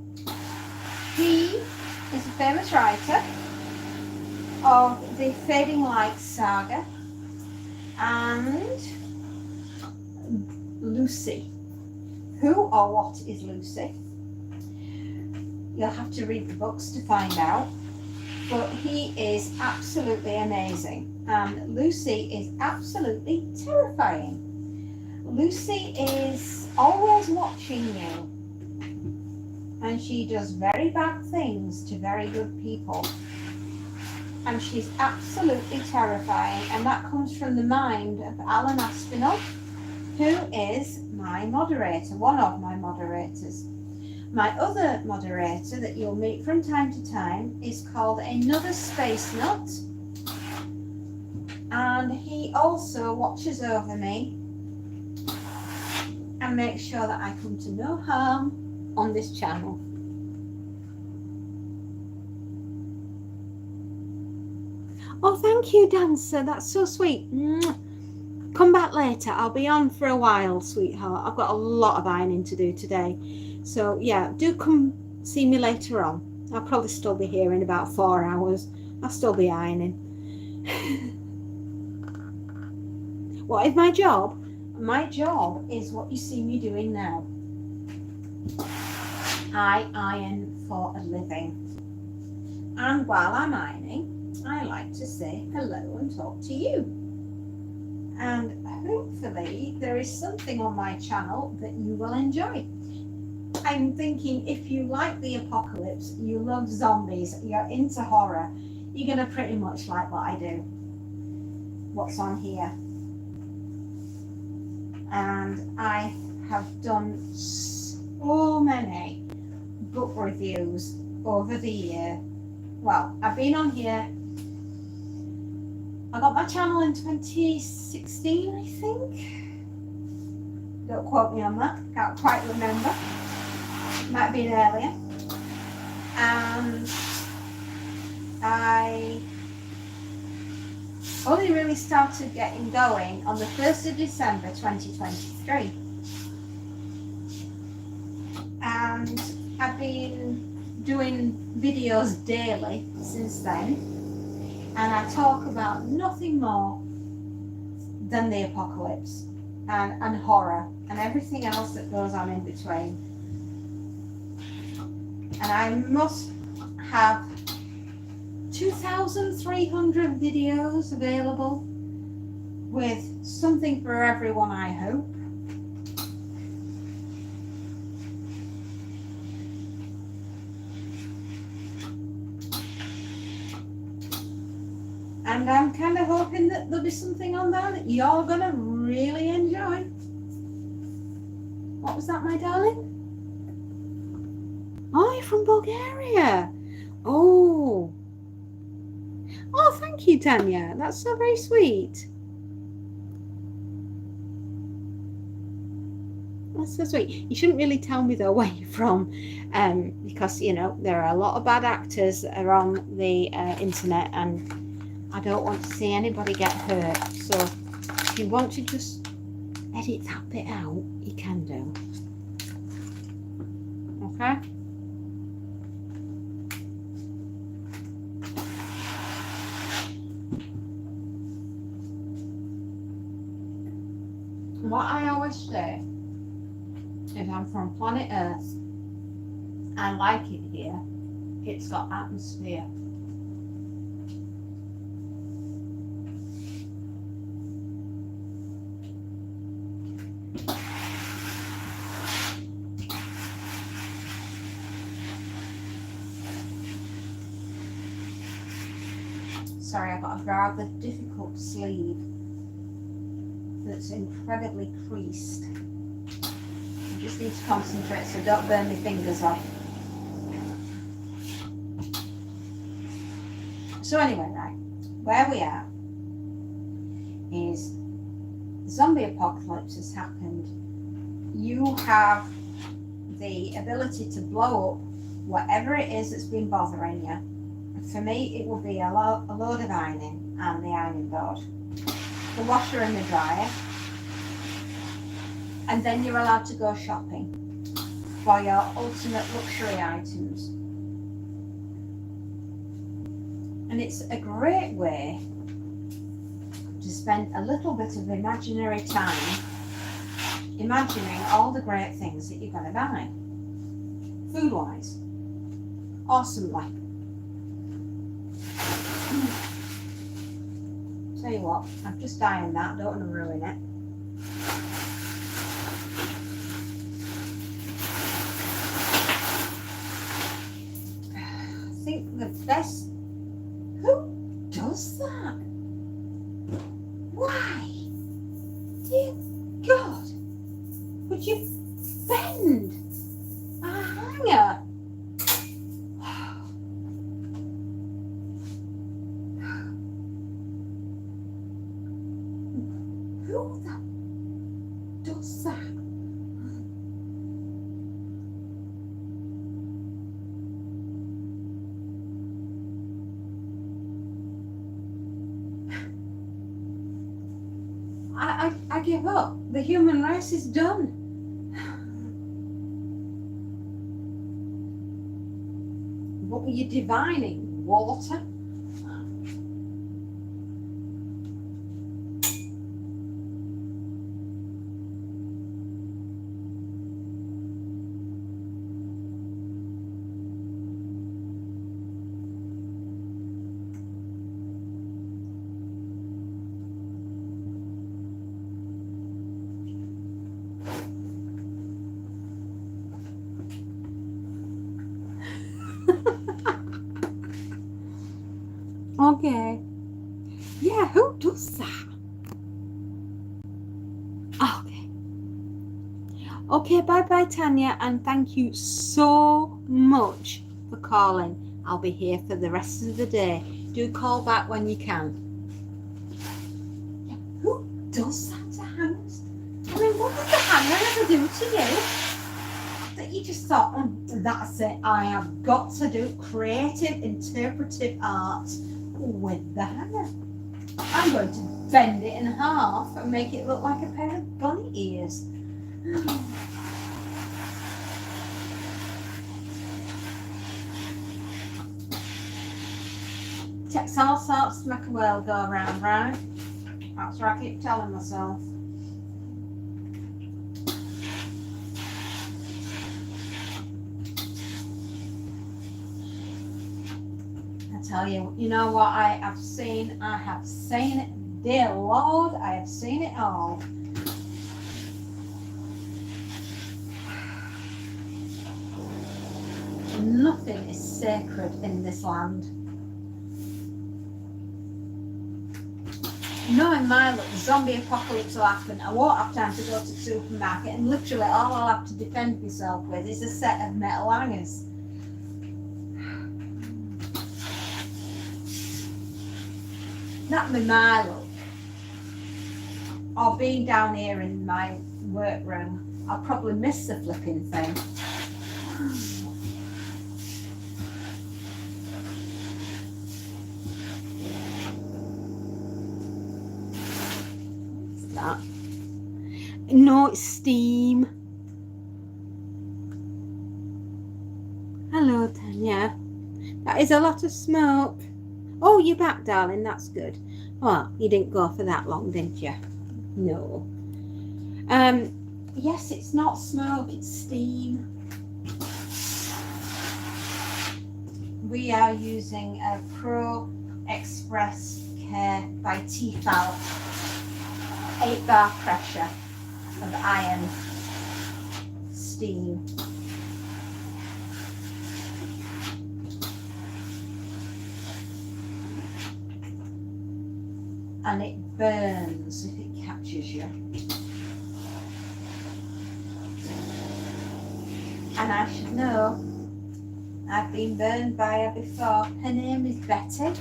He is a famous writer of the Fading Light saga and Lucy. Who or what is Lucy? You'll have to read the books to find out. But he is absolutely amazing. And Lucy is absolutely terrifying. Lucy is always watching you. and she does very bad things to very good people. And she's absolutely terrifying, and that comes from the mind of Alan Aspinall, who is my moderator, one of my moderators. My other moderator that you'll meet from time to time is called Another Space Nut, and he also watches over me and makes sure that I come to no harm on this channel. Oh, thank you, Dancer. That's so sweet. Come back later. I'll be on for a while, sweetheart. I've got a lot of ironing to do today. So, yeah, do come see me later on. I'll probably still be here in about 4 hours. I'll still be ironing. What is my job? My job is what you see me doing now. I iron for a living. And while I'm ironing, I like to say hello and talk to you. And hopefully there is something on my channel that you will enjoy. I'm thinking if you like the apocalypse, you love zombies, you're into horror, you're going to pretty much like what I do. What's on here. And I have done so many book reviews over the year. Well, I've been on here. I got my channel in 2016, I think. Don't quote me on that. Can't quite remember. Might have been earlier. And I only really started getting going on the 1st of December 2023. And I've been doing videos daily since then. And I talk about nothing more than the apocalypse and horror and everything else that goes on in between. And I must have 2,300 videos available with something for everyone, I hope. And I'm kind of hoping that there'll be something on there that you're going to really enjoy. What was that, my darling? Oh, you're from Bulgaria. Oh. Oh, thank you, Tanya. That's so very sweet. That's so sweet. You shouldn't really tell me though where you're from, because, you know, there are a lot of bad actors around the internet, and I don't want to see anybody get hurt. So if you want to just edit that bit out, you can do. Okay? What I always say is I'm from planet Earth. I like it here. It's got atmosphere. Sorry, I've got a rather difficult sleeve that's incredibly creased. I just need to concentrate so don't burn my fingers off. So anyway, right, where we are is the zombie apocalypse has happened. You have the ability to blow up whatever it is that's been bothering you. For me, it will be a load of ironing and the ironing board, the washer and the dryer, and then you're allowed to go shopping for your ultimate luxury items. And it's a great way to spend a little bit of imaginary time imagining all the great things that you're going to buy, food-wise, awesomely. Tell you what, I've just ironed that, don't want to ruin it. This, who does that? Why? Dear God, would you bend a hanger? Who does that? I give up. The human race is done. What were you divining? Water? Okay. Yeah, who does that? Okay. Okay, bye-bye, Tanya, and thank you so much for calling. I'll be here for the rest of the day. Do call back when you can. Yeah, who does that to hangers? I mean, what did the hanger ever do to you? That you just thought, that's it, I have got to do creative, interpretive art with the hanger. I'm going to bend it in half and make it look like a pair of bunny ears. Takes all sorts to make a world go round, right? That's what I keep telling myself. Tell you, you know what I have seen it, dear Lord, I have seen it all. Nothing is sacred in this land. Knowing my luck, the zombie apocalypse will happen, I won't have time to go to the supermarket, and literally all I'll have to defend myself with is a set of metal hangers. That'd be my luck. Or being down here in my workroom, I'll probably miss the flipping thing. What's that? No, it's steam. Hello, Tanya. That is a lot of smoke. Oh, you're back, darling. That's good. Oh, you didn't go for that long, didn't you? No. Yes, it's not smoke, it's steam. We are using a Pro Express Care by Tefal 8-bar pressure of iron steam. And it burns if it catches you. And I should know, I've been burned by her before. Her name is Betty.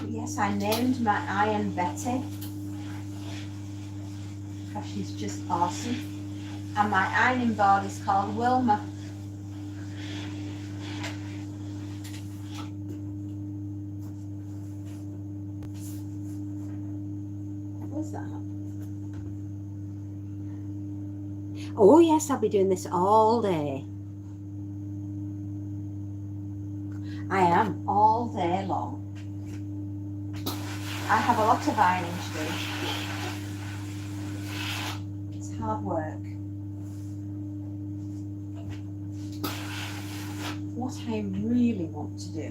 Yes, I named my iron Betty, because she's just awesome. And my ironing board is called Wilma. What's that? Oh yes, I'll be doing this all day. I am, all day long. I have a lot of ironing to do. It's hard work. What I really want to do,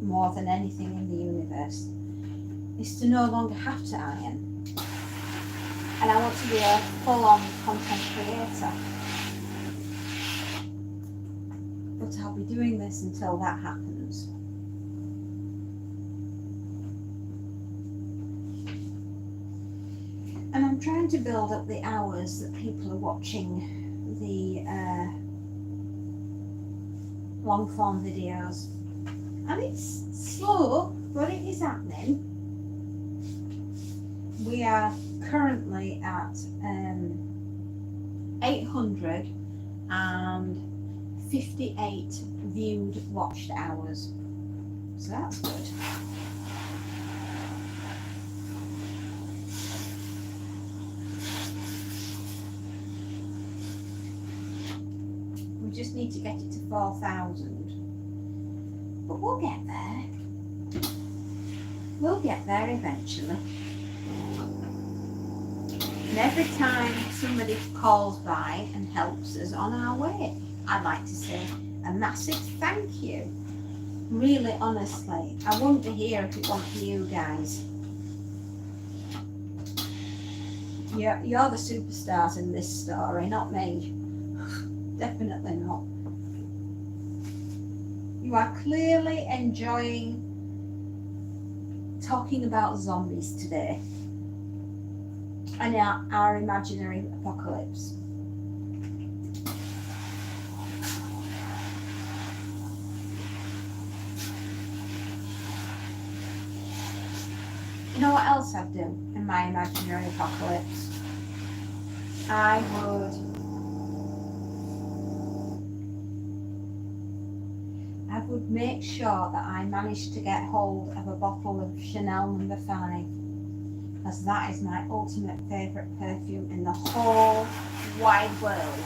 more than anything in the universe, is to no longer have to iron. And I want to be a full-on content creator. But but I'll be doing this until that happens. And I'm trying to build up the hours that people are watching the long form videos. And it's slow, but it is happening. We are currently at 858 viewed watched hours. So that's good. We just need to get it to 4,000. But we'll get there. We'll get there eventually. And every time somebody calls by and helps us on our way, I'd like to say a massive thank you. Really, honestly, I wouldn't be here if it wasn't for you guys. You're the superstars in this story, not me. Definitely not. You are clearly enjoying talking about zombies today and our imaginary apocalypse. You know what else I'd do in my imaginary apocalypse? I would make sure that I managed to get hold of a bottle of Chanel No. 5, because that is my ultimate favourite perfume in the whole wide world.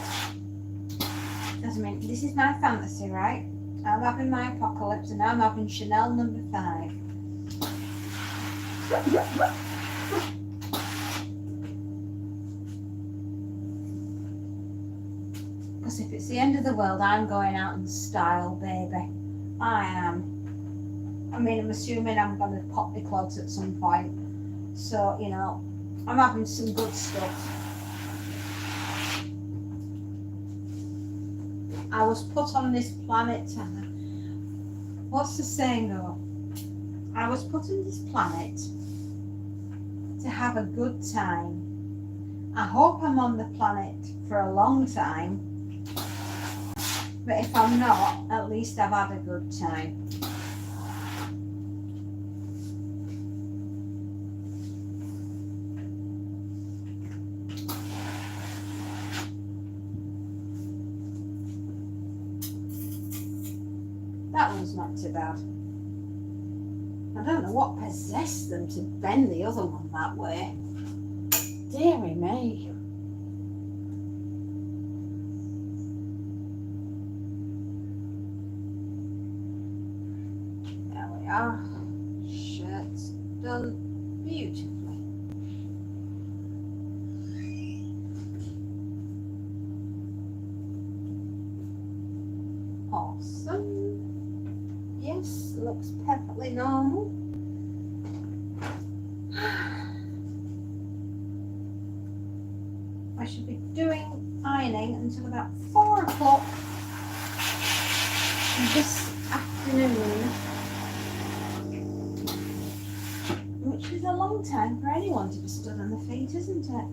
Because I mean, this is my fantasy, right? I'm having my apocalypse and I'm having Chanel No. 5. Because if it's the end of the world, I'm going out in style, baby. I am. I mean, I'm assuming I'm going to pop the clogs at some point. So, you know, I'm having some good stuff. I was put on this planet to... What's the saying though? I was put on this planet to have a good time. I hope I'm on the planet for a long time. But if I'm not, at least I've had a good time. That one's not too bad. I don't know what possessed them to bend the other one that way. Deary me. Shirt's done beautifully. Awesome. Yes, looks perfectly normal. I should be doing ironing until about 4 o'clock this afternoon. Which is a long time for anyone to be stood on the feet, isn't it?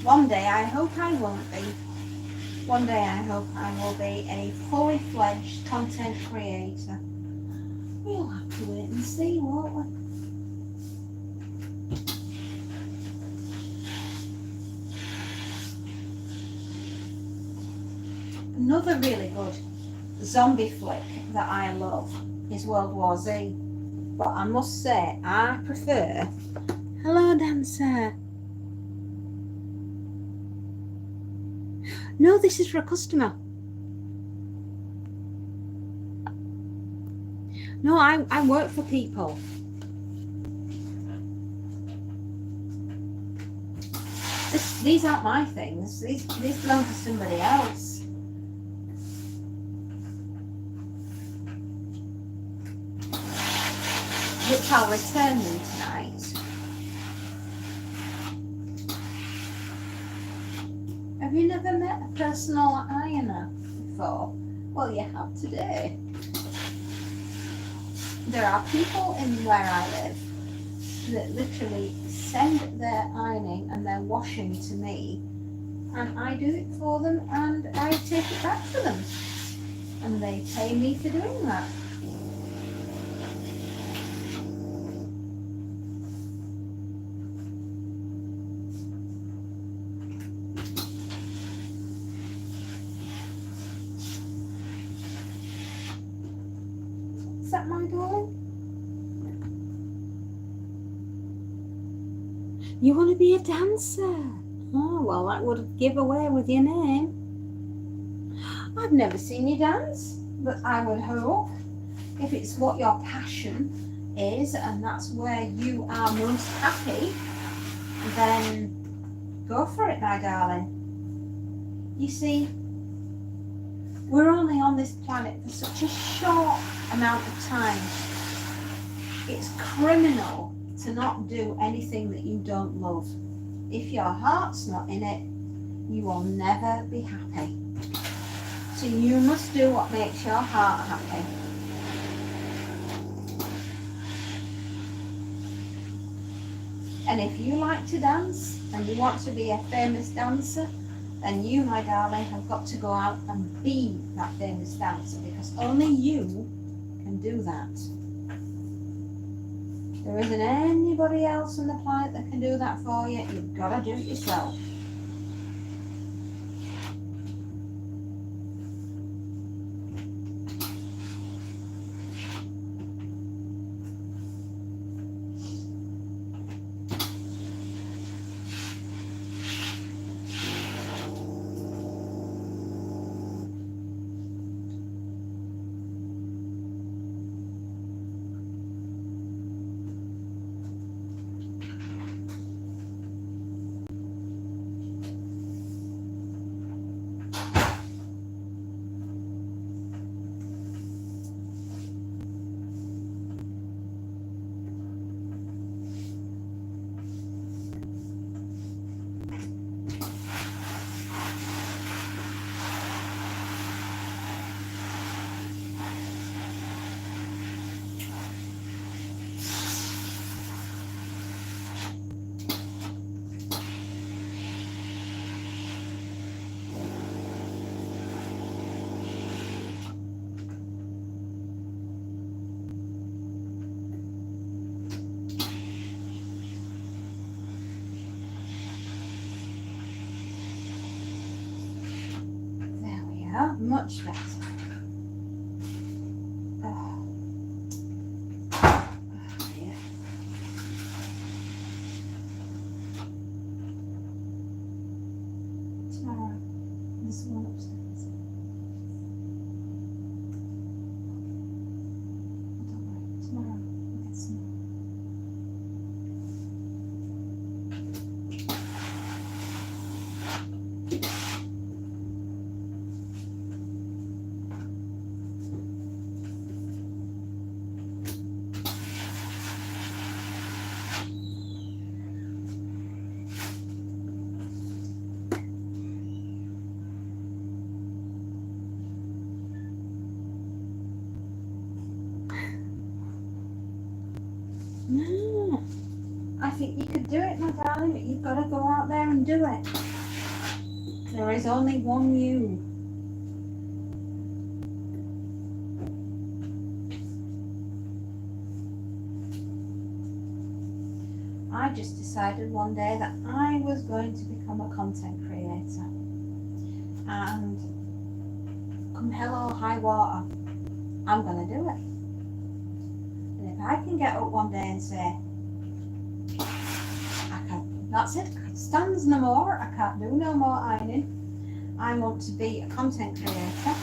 One day I hope I won't be. One day I hope I will be a fully fledged content creator. We'll have to wait and see, won't we? Another really good zombie flick that I love is World War Z. But I must say, I prefer... Hello, dancer. No, this is for a customer. No, I work for people. These aren't my things. These belong to somebody else. Which I'll return them tonight. Have you never met a personal ironer before? Well, you have today. There are people in where I live that literally send their ironing and their washing to me, and I do it for them and I take it back to them, and they pay me for doing that. Is that my darling? You want to be a dancer? Oh, well, that would give away with your name. I've never seen you dance, but I would hope if it's what your passion is and that's where you are most happy, then go for it, my darling. You see, we're only on this planet for such a short amount of time. It's criminal to not do anything that you don't love. If your heart's not in it, you will never be happy. So you must do what makes your heart happy. And if you like to dance and you want to be a famous dancer, then you, my darling, have got to go out and be that famous dancer, because only you can do that. There isn't anybody else on the planet that can do that for you. You've got to do it yourself. Much better. Oh. Oh, yeah. Tomorrow, there's one upstairs. Don't worry, tomorrow we'll get some more. No, I think you could do it, my darling, but you've got to go out there and do it. There is only one you. I just decided one day that I was going to become a content creator. And come hell or high water, I'm going to do it. If I can get up one day and say, that's it, I can't stand no more, I can't do no more ironing, I want to be a content creator,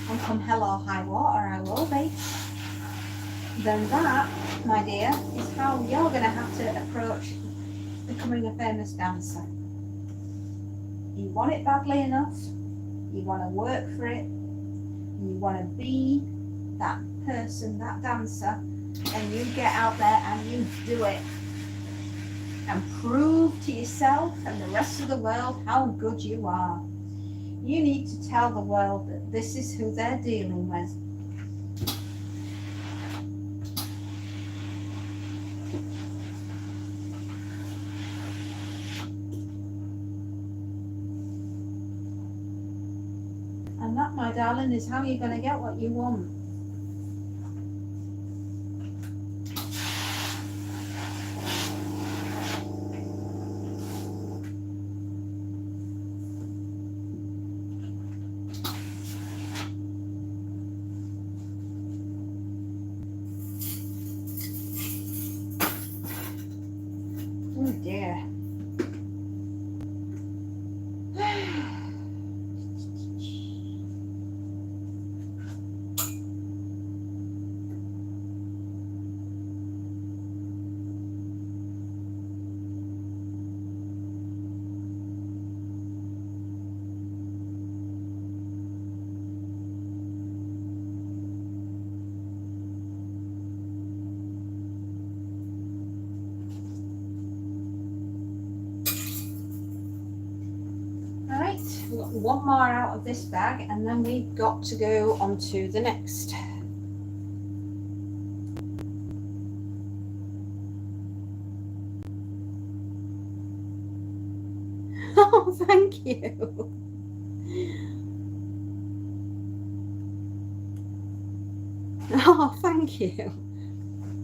and come hell or high water, I will be, then that, my dear, is how you're going to have to approach becoming a famous dancer. You want it badly enough, you want to work for it, you want to be that person, that dancer, and you get out there and you do it and prove to yourself and the rest of the world how good you are. You need to tell the world that this is who they're dealing with. And that, my darling, is how you're going to get what you want. Oh dear. Right, we've got one more out of this bag and then we've got to go on to the next. Oh, thank you. Oh, thank you.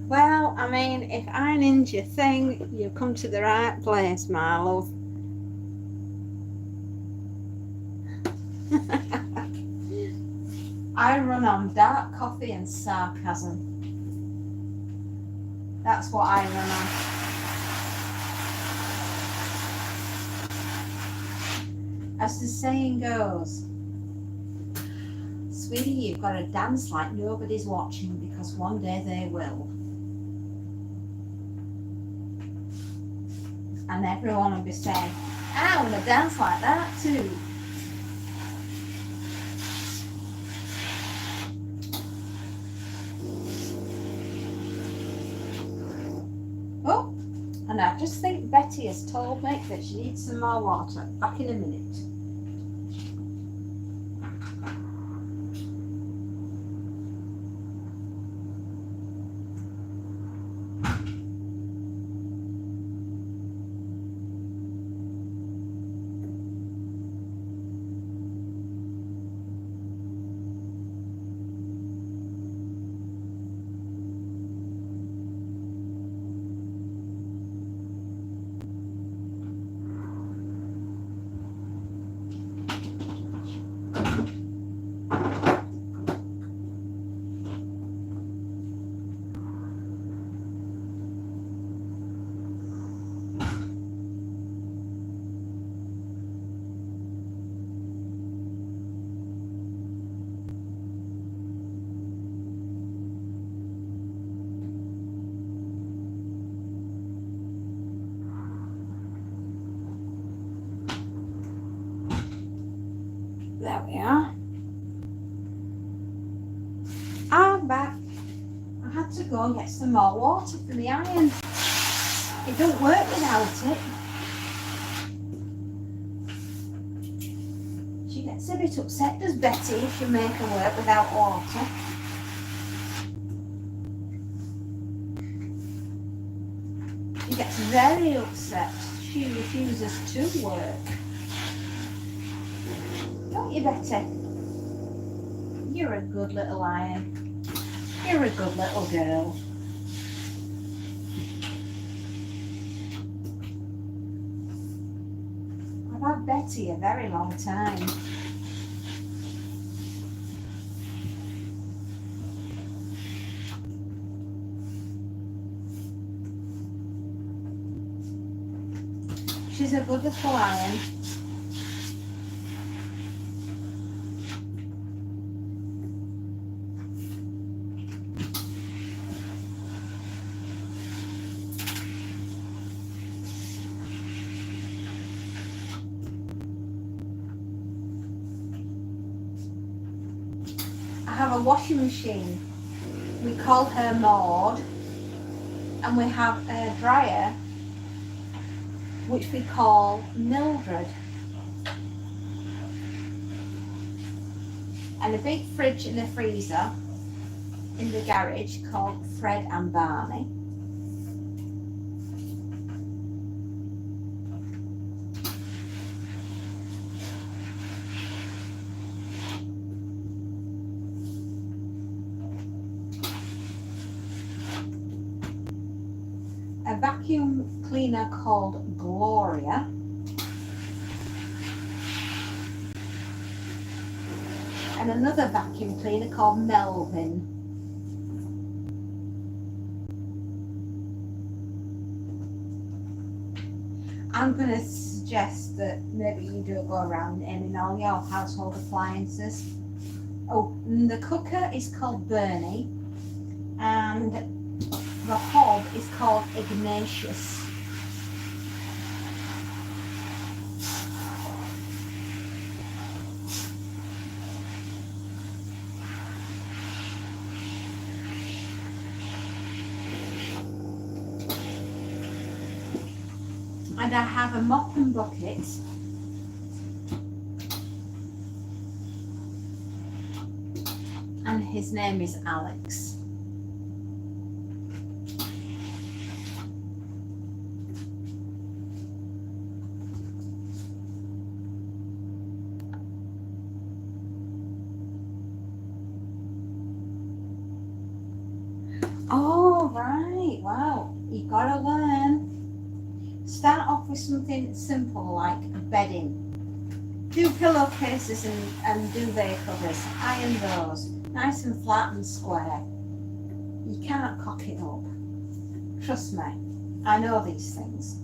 Well, I mean, if ironing's your thing, you've come to the right place, my love. I run on dark coffee and sarcasm. That's what I run on. As the saying goes, sweetie, you've got to dance like nobody's watching because one day they will. And everyone will be saying, I want to dance like that too. Oh, and I just think Betty has told me that she needs some more water. Back in a minute. There we are. I'm back. I had to go and get some more water for the iron. It don't work without it. She gets a bit upset, does Betty, if you make her work without water. She gets very upset. She refuses to work. Don't you, Betty? You're a good little iron. You're a good little girl. I've had Betty a very long time. She's a good little iron. I have a washing machine. We call her Maud, and we have a dryer which we call Mildred. and a big fridge and a freezer in the garage called Fred and Barney. A vacuum cleaner called Gloria. And another vacuum cleaner called Melvin. I'm going to suggest that maybe you do go around naming all your household appliances. Oh, and the cooker is called Bernie, and the hob is called Ignatius. And I have a mop and bucket. And his name is Alex. Oh, right. Wow. You gotta learn. Start off with something simple like bedding. Do pillowcases and duvet covers. Iron those. Nice and flat and square. You can't cock it up. Trust me. I know these things.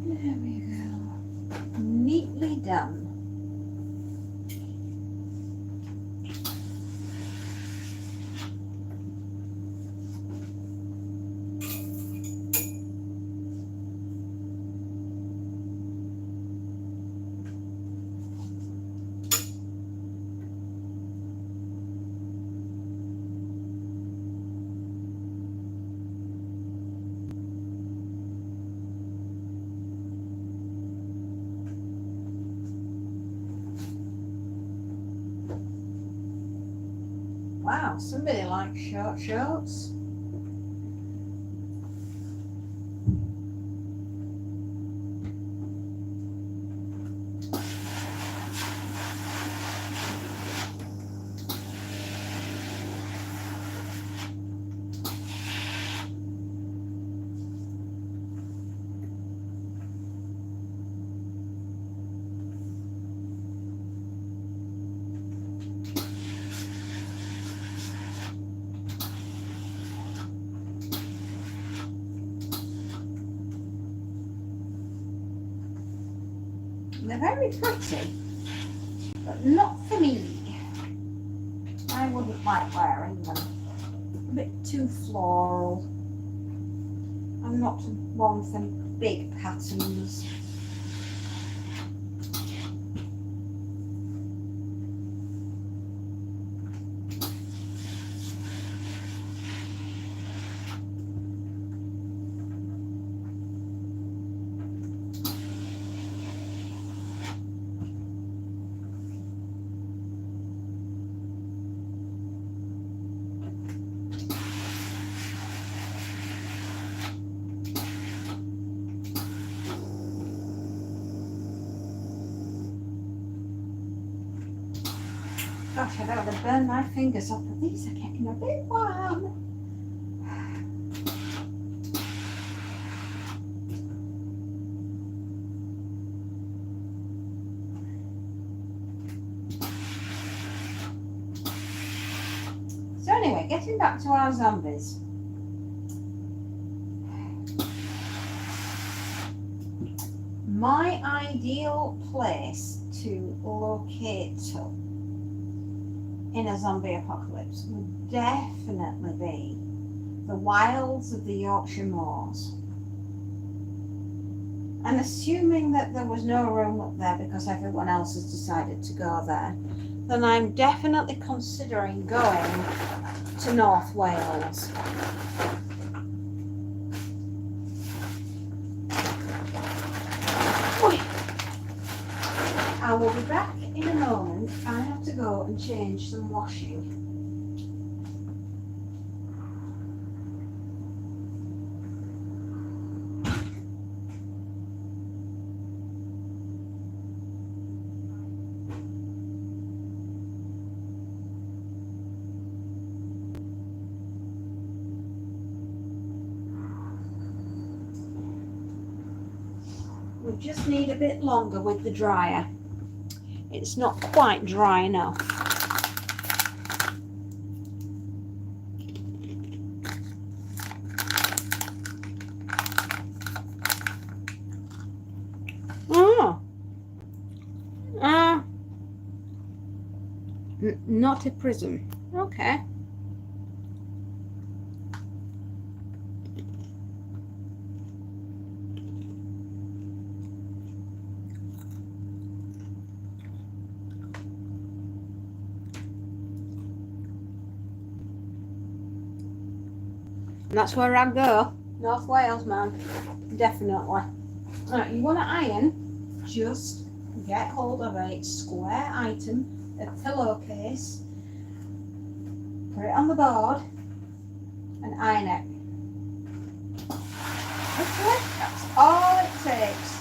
There we go. Neatly done. Wow, somebody likes short shorts. They're very pretty, but not for me. I wouldn't like wearing them. A bit too floral. I'm not one for big patterns. Gosh, I don't want to burn my fingers off, but these are getting a bit warm. Anyway, getting back to our zombies. My ideal place to locate in a zombie apocalypse would definitely be the wilds of the Yorkshire moors. And assuming that there was no room up there because everyone else has decided to go there, then I'm definitely considering going to North Wales. I will be back in a moment. I have to go and change some washing. We just need a bit longer with the dryer. It's not quite dry enough. Not a prism. Okay. And that's where I go. North Wales, man. Definitely. Right, you want to iron? Just get hold of a square item, a pillowcase, put it on the board, and iron it. Okay, that's all it takes.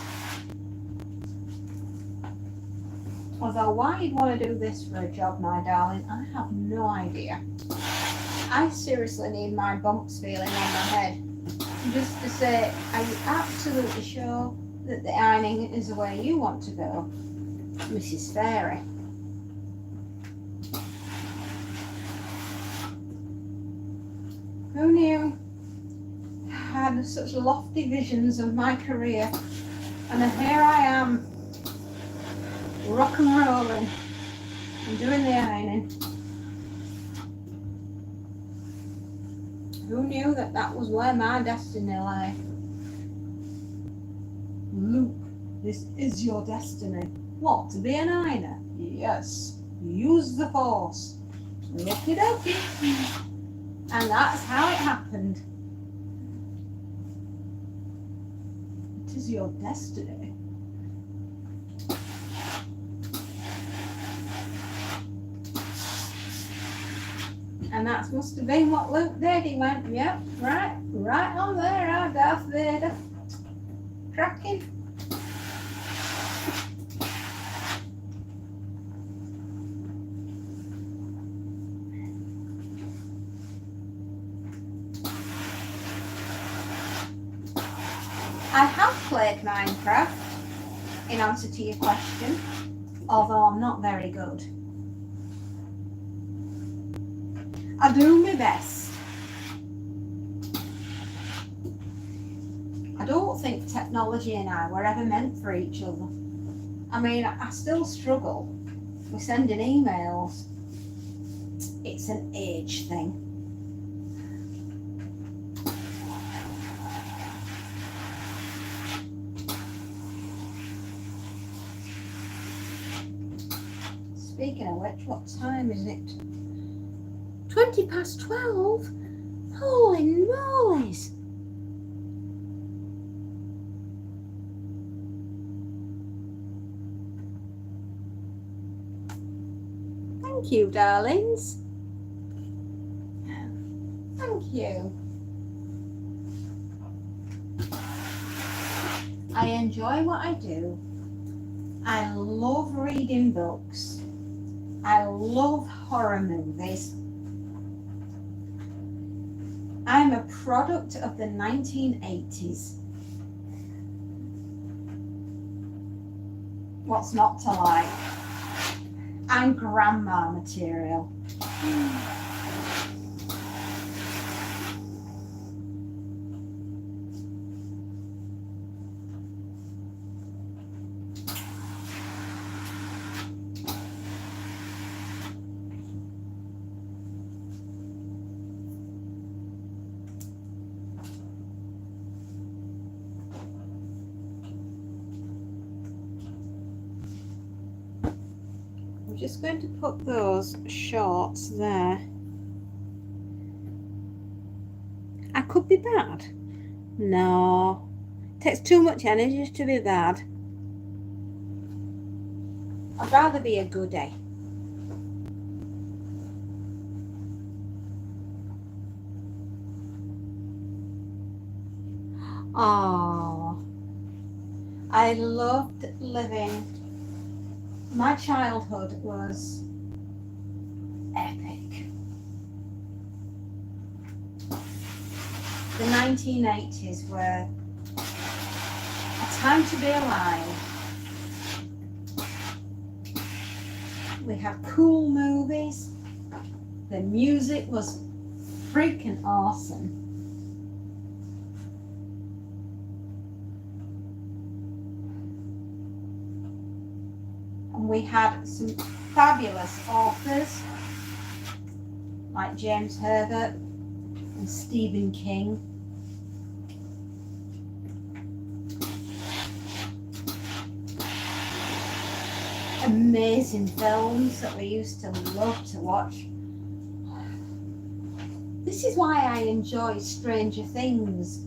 Although why you'd want to do this for a job, my darling, I have no idea. I seriously need my bumps feeling on my head. Just to say, are you absolutely sure that the ironing is the way you want to go, Mrs. Fairy? Who knew I had such lofty visions of my career, and here I am, rock and rolling and doing the ironing. Who knew that that was where my destiny lay? Luke, this is your destiny. What, to be an ironer? Yes. Use the force. Okie dokie. And that's how it happened. It is your destiny. And that must have been what Luke did. He went, yep, right on there, our Darth Vader. Cracking. I have played Minecraft, in answer to your question, although I'm not very good. I do my best. I don't think technology and I were ever meant for each other. I mean, I still struggle with sending emails. It's an age thing. Speaking of which, what time is it? 20 past 12? Holy mollies! Thank you, darlings. Thank you. I enjoy what I do. I love reading books. I love horror movies. I'm a product of the 1980s. What's not to like? I'm grandma material. just going to put those shorts there. I could be bad. No. It takes too much energy to be bad. I'd rather be a goodie. Oh, I loved living. My childhood was epic. The 1980s were a time to be alive. We had cool movies. The music was freaking awesome. And we had some fabulous authors like James Herbert and Stephen King. Amazing films that we used to love to watch. This is why I enjoy Stranger Things,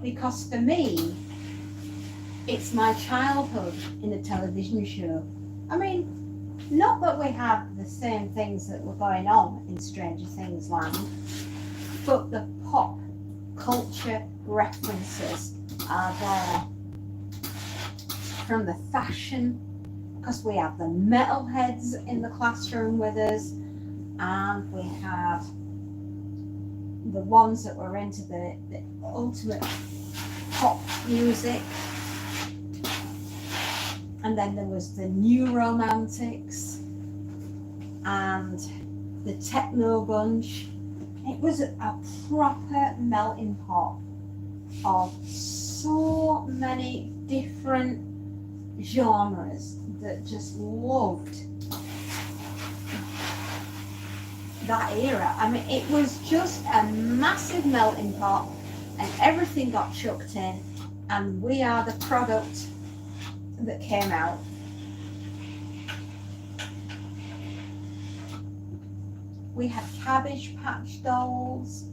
because for me, it's my childhood in a television show. I mean, not that we have the same things that were going on in Stranger Things land, but the pop culture references are there. From the fashion, because we have the metalheads in the classroom with us, and we have the ones that were into the ultimate pop music. And then there was the new romantics and the techno bunch. It was a proper melting pot of so many different genres that just loved that era. I mean, it was just a massive melting pot, and everything got chucked in, and we are the product that came out. We had Cabbage Patch Dolls,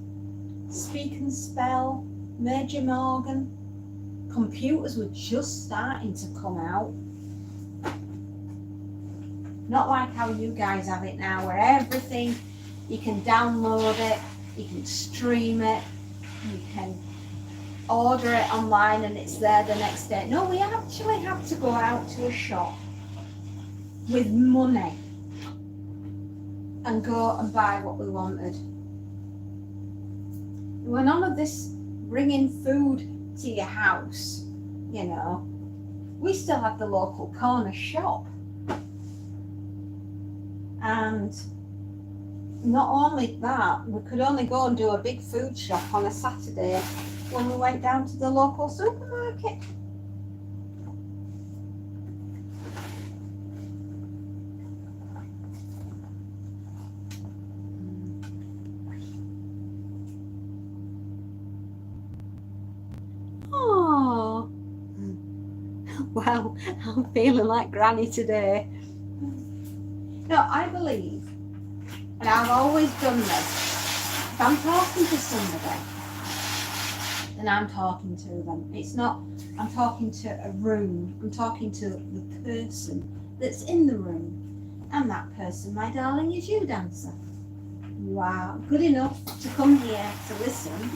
Speak and Spell, Major Morgan. Computers were just starting to come out. Not like how you guys have it now, where everything, you can download it, you can stream it, you can order it online and it's there the next day. No, we actually have to go out to a shop with money and go and buy what we wanted. Well, none of this bringing food to your house, you know. We still had the local corner shop. And not only that, we could only go and do a big food shop on a Saturday when we went down to the local supermarket. Oh, well, I'm feeling like Granny today. No, I believe, and I've always done this, if I'm talking to somebody, then I'm talking to them. It's not, I'm talking to a room, I'm talking to the person that's in the room. And that person, my darling, is you, dancer. You are good enough to come here to listen.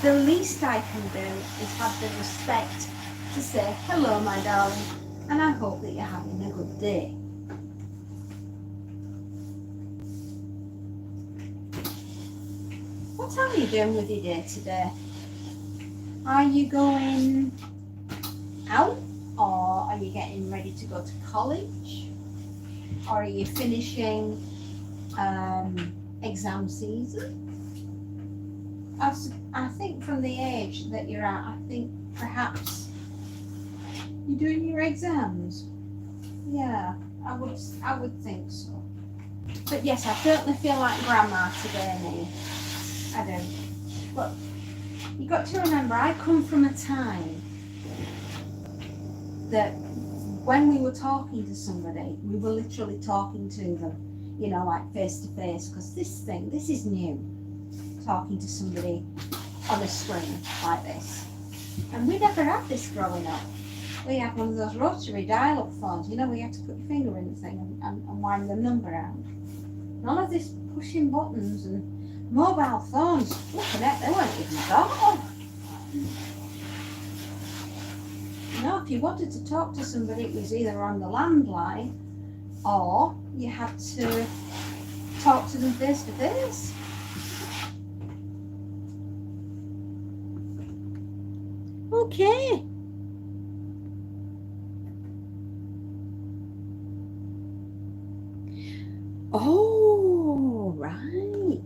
The least I can do is have the respect to say, hello, my darling, and I hope that you're having a good day. What are you doing with your day today? Are you going out, or are you getting ready to go to college, or are you finishing exam season? I think from the age that you're at, I think perhaps you're doing your exams. Yeah, I would think so. But yes, I certainly feel like grandma today, me. I do. But you got to remember, I come from a time that when we were talking to somebody, we were literally talking to them, you know, like face to face, because this is new, talking to somebody on a screen like this. And we never had this growing up. We had one of those rotary dial-up phones, you know, where you have to put your finger in the thing and wind the number out. None of this pushing buttons and mobile phones. Look at it, they weren't even thought of. You know, if you wanted to talk to somebody, it was either on the landline or you had to talk to them face to face. Okay. Oh, right.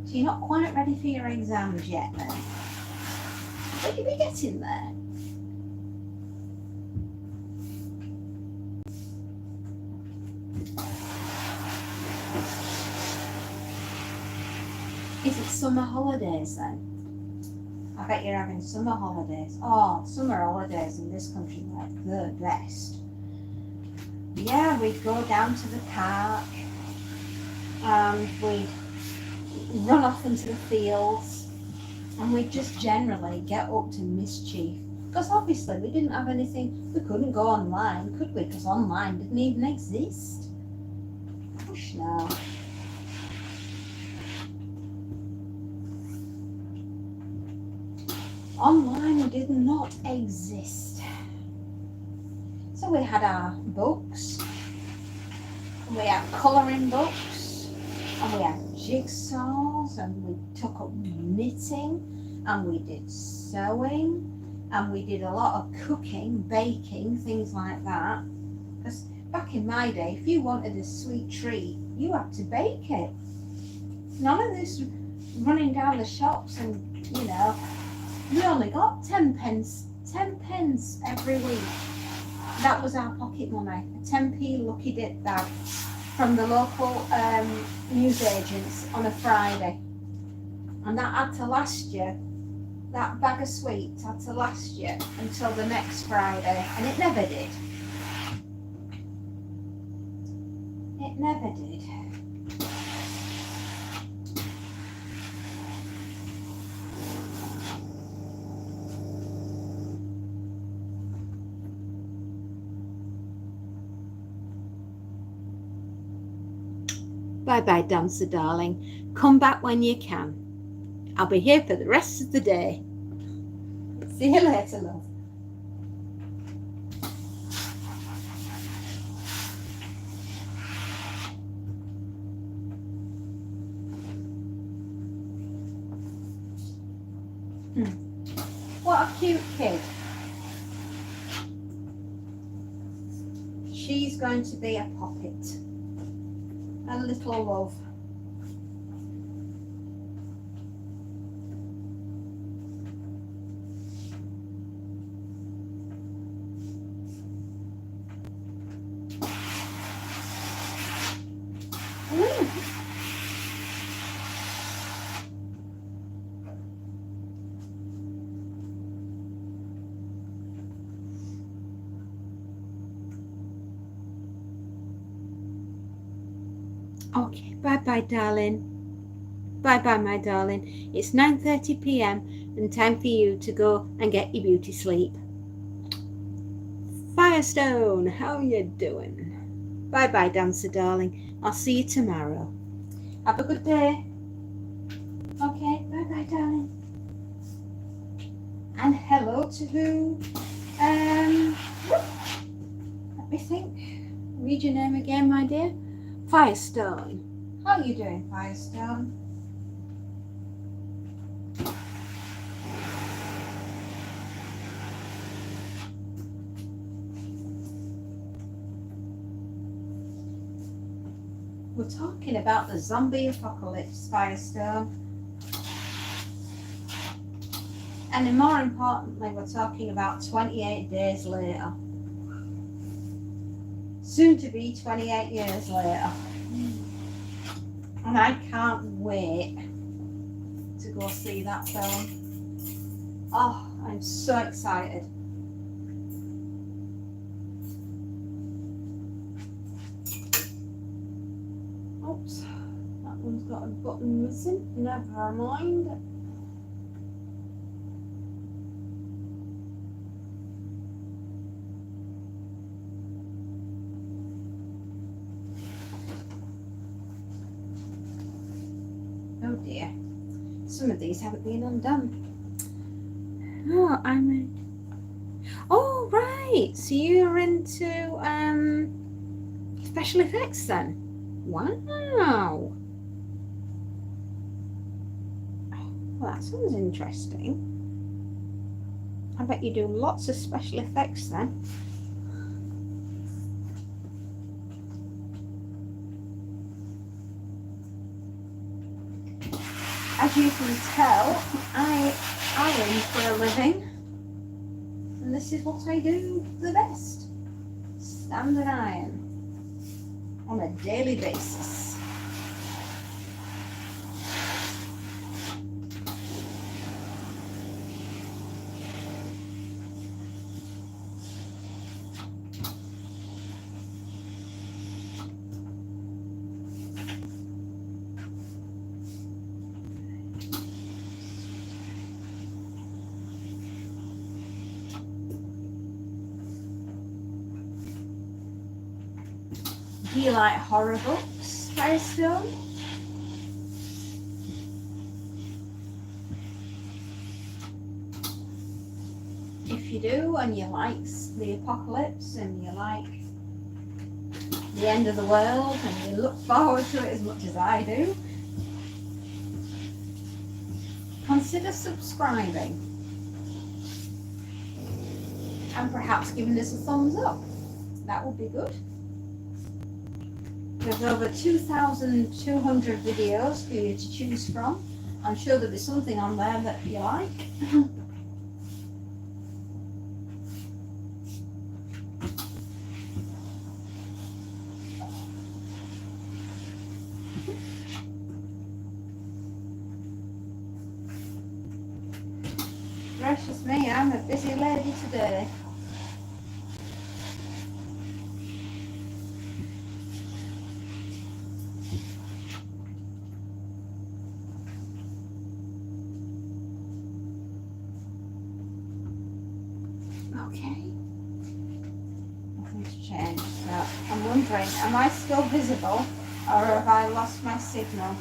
So you're not quite ready for your exams yet then? Will you be getting there? Is it summer holidays then? I bet you're having summer holidays. Oh, summer holidays in this country are like the best. Yeah, we'd go down to the park and we'd run off into the fields and we'd just generally get up to mischief. Because obviously we didn't have anything, we couldn't go online, could we? Because online didn't even exist. Gosh, no. Online did not exist. So we had our books, and we had colouring books, and we had jigsaws, and we took up knitting, and we did sewing, and we did a lot of cooking, baking, things like that. Because back in my day, if you wanted a sweet treat, you had to bake it. None of this running down the shops and, you know, we only got 10 pence every week. That was our pocket money, a 10p lucky dip bag from the local newsagents on a Friday. And that had to last you, that bag of sweets had to last you until the next Friday, and it never did. It never did. Bye-bye, dancer darling. Come back when you can. I'll be here for the rest of the day. See you later, love. What a cute kid. She's going to be a puppet. A little love. Okay, bye-bye, darling. Bye-bye, my darling. It's 9:30 p.m. and time for you to go and get your beauty sleep. Firestone, how you doing? Bye-bye, dancer darling. I'll see you tomorrow. Have a good day. Okay, bye-bye, darling. And hello to who? Let me think. Read your name again, my dear. Firestone. How are you doing, Firestone? We're talking about the zombie apocalypse, Firestone. And then more importantly, we're talking about 28 days later. Soon to be 28 years later. And I can't wait to go see that film. Oh, I'm so excited. Oops, that one's got a button missing. Never mind. Oh dear. Some of these haven't been undone. Oh, oh, right. So you're into special effects then? Wow. Well, that sounds interesting. I bet you do lots of special effects then. As you can tell, I iron for a living, and this is what I do the best. Stand and iron on a daily basis. Do you like horror books, Firestone? If you do, and you like the apocalypse, and you like the end of the world, and you look forward to it as much as I do, consider subscribing. And perhaps giving us a thumbs up. That would be good. There's over 2,200 videos for you to choose from. I'm sure there'll be something on there that you like. Gracious me, I'm a busy lady today. Okay. Nothing's changed. So I'm wondering, am I still visible or have I lost my signal?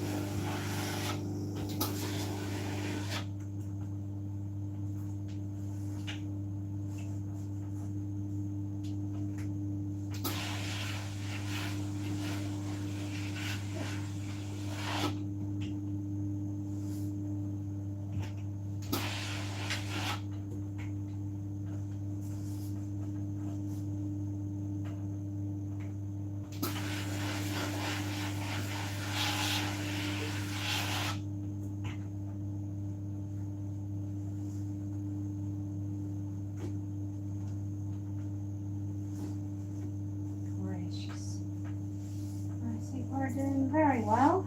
We're doing very well.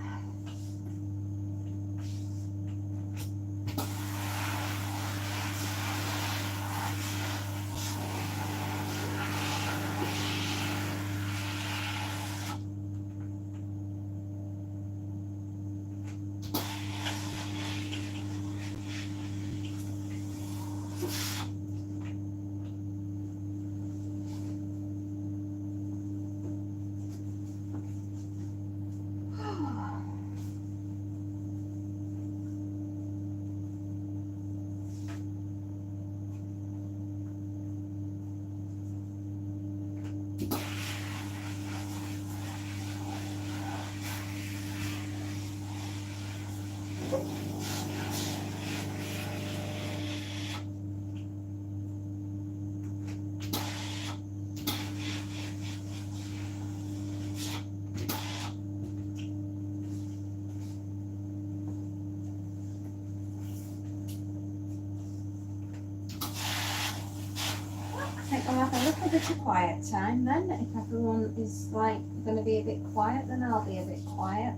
I think I'll have a little bit of quiet time then. If everyone is like going to be a bit quiet, then I'll be a bit quiet.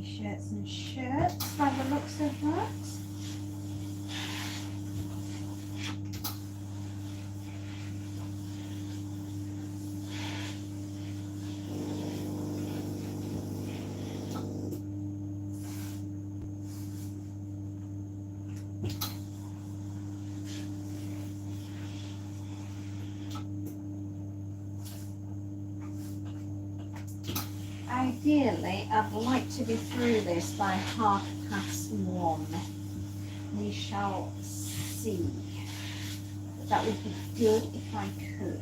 t-shirts and shirts by the looks of that. Ideally, I'd like to be through this by 1:30. We shall see. But that would be good if I could.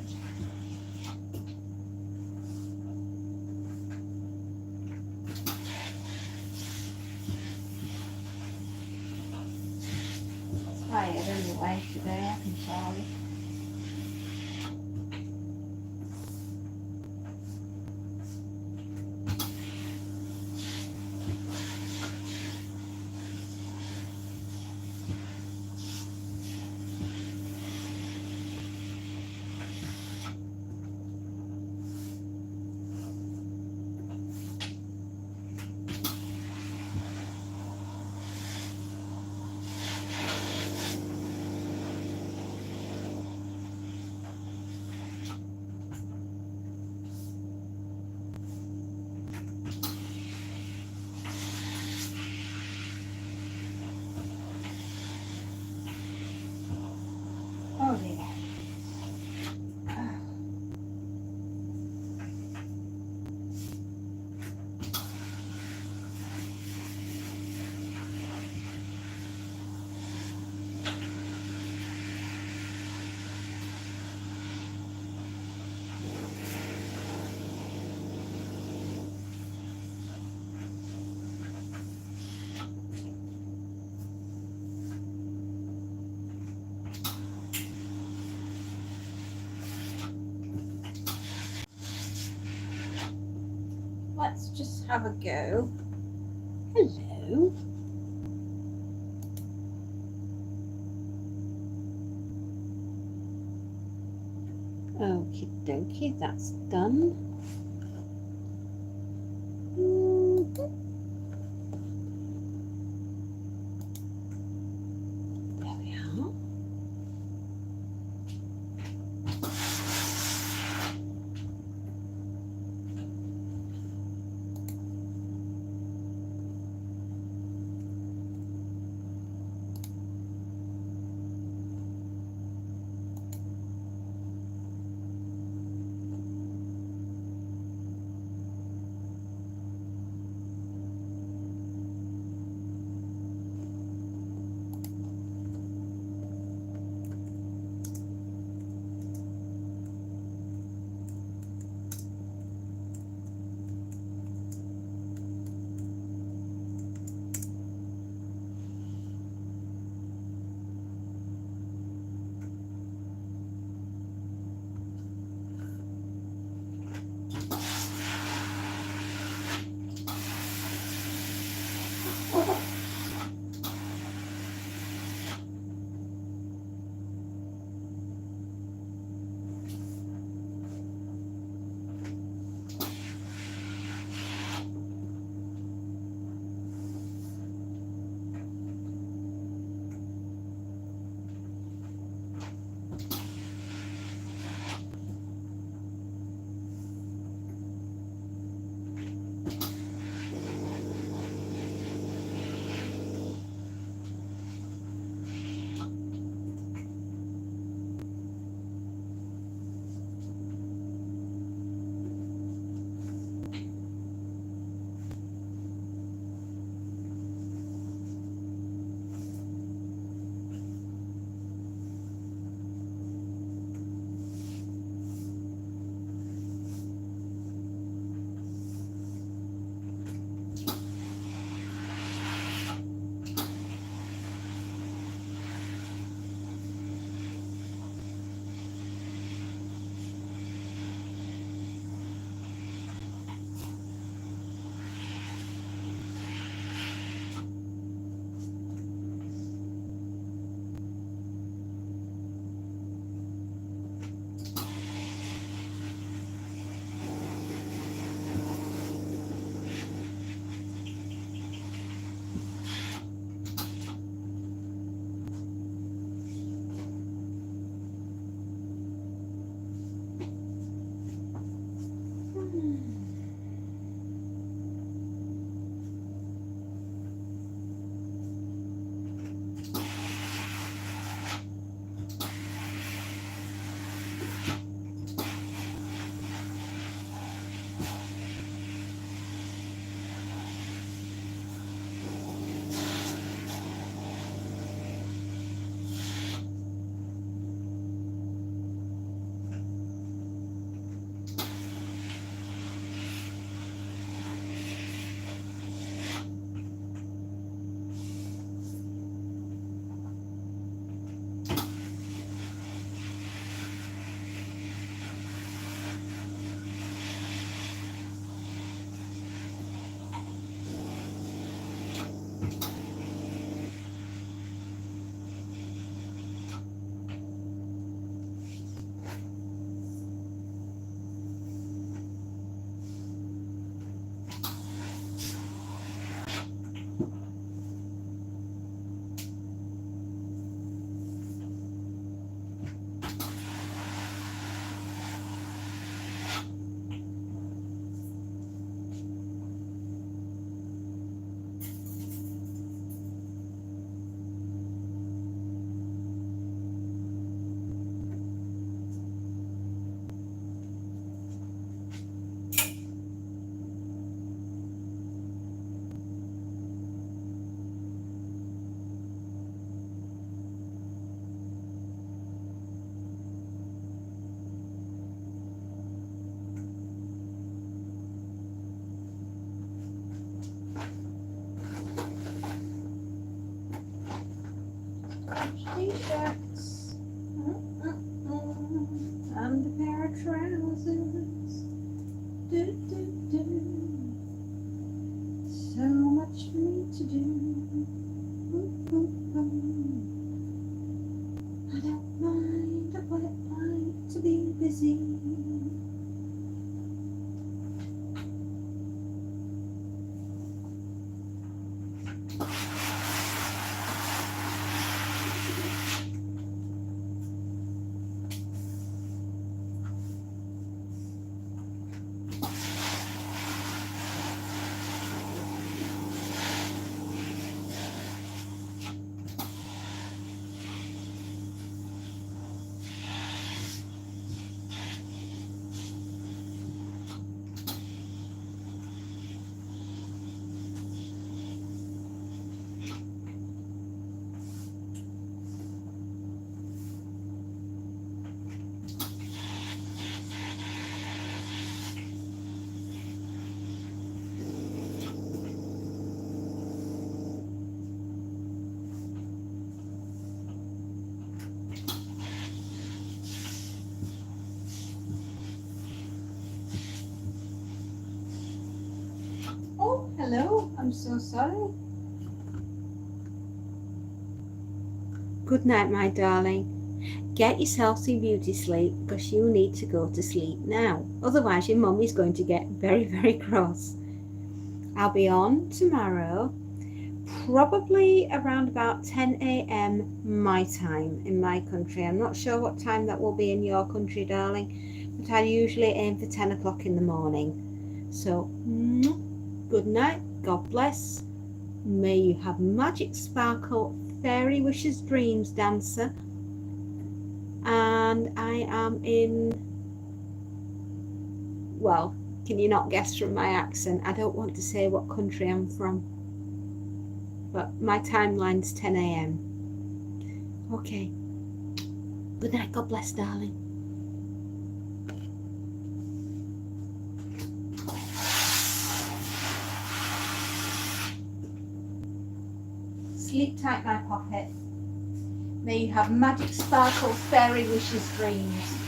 Tired anyway today, I can tell you. Oh dear. Let's just have a go. Hello. Okie dokie, that's done. There we are. much for me to do. I don't mind what it like to be busy. Oh, hello. I'm so sorry. Good night, my darling. Get yourself some beauty sleep because you need to go to sleep now. Otherwise, your mummy's going to get very, very cross. I'll be on tomorrow, probably around about 10 a.m. my time in my country. I'm not sure what time that will be in your country, darling, but I usually aim for 10 o'clock in the morning. So, good night. God bless. May you have magic, sparkle, fairy wishes, dreams, dancer. And I am in, well, can you not guess from my accent? I don't want to say what country I'm from, but my timeline's 10 a.m. Okay. Good night. God bless, darling. Sleep tight, my pocket. May you have magic, sparkle, fairy wishes, dreams.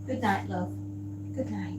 Good night, love. Good night.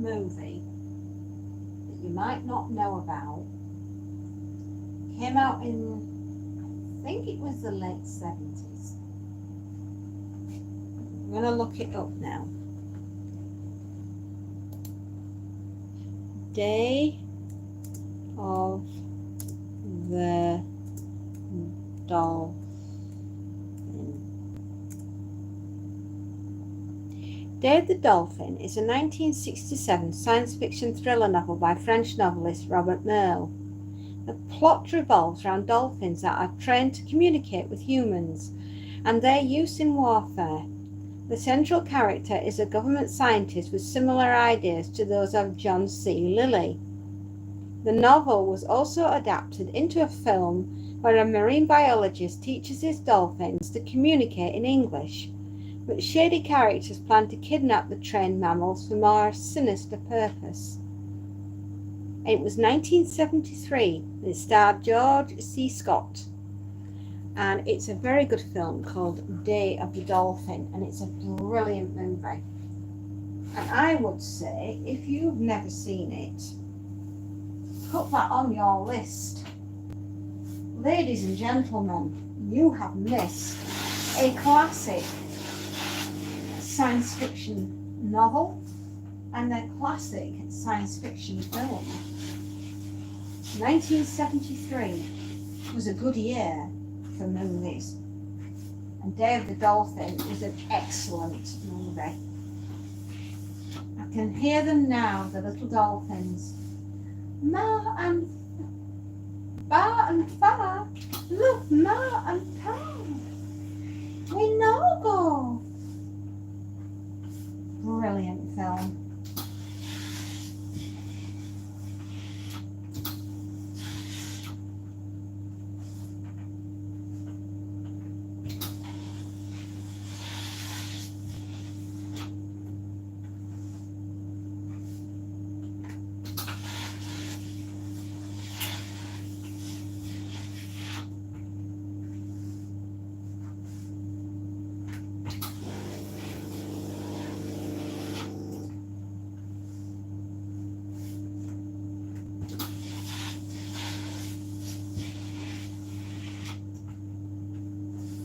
movie that you might not know about. Came out in, I think it was the late 70s. I'm going to look it up now. Day of the Dolphin. Day of the Dolphin is a 1967 science fiction thriller novel by French novelist Robert Merle. The plot revolves around dolphins that are trained to communicate with humans and their use in warfare. The central character is a government scientist with similar ideas to those of John C. Lilly. The novel was also adapted into a film where a marine biologist teaches his dolphins to communicate in English, but shady characters plan to kidnap the trained mammals for more sinister purpose. It was 1973. It starred George C. Scott, and it's a very good film called Day of the Dolphin, and it's a brilliant movie. And I would say, if you've never seen it, put that on your list. Ladies and gentlemen, you have missed a classic science fiction novel and a classic science fiction film. 1973 was a good year for movies, and Day of the Dolphin is an excellent movie. I can hear them now, the little dolphins. Ma and Ba and Fa, look, Ma and Pa, we no go. Brilliant film.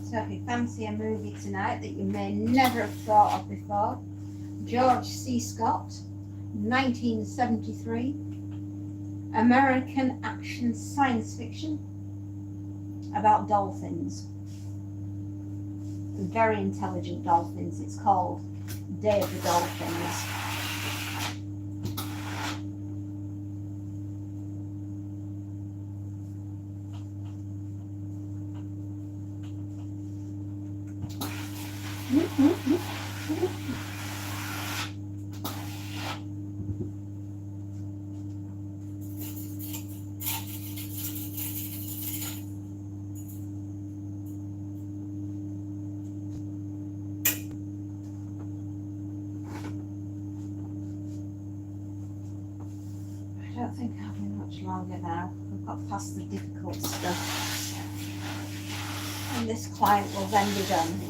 So if you fancy a movie tonight that you may never have thought of before, George C. Scott, 1973, American action science fiction about dolphins, very intelligent dolphins. It's called Day of the Dolphins. I don't think I'll be much longer now. We've got past the difficult stuff, and this client will then be done.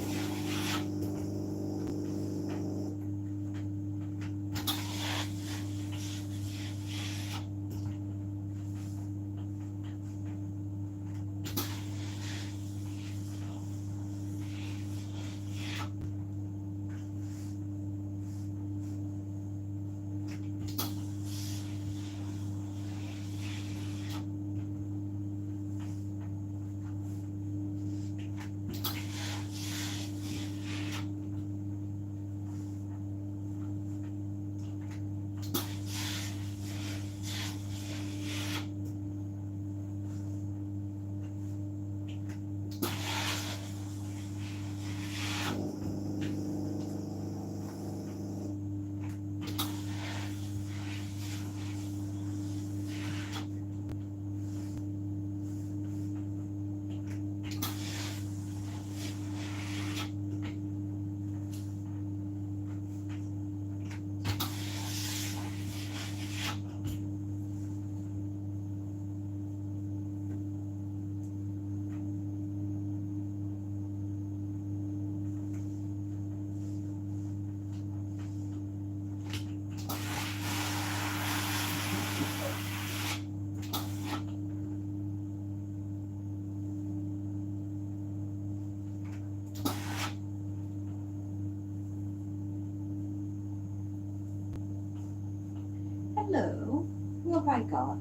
I got?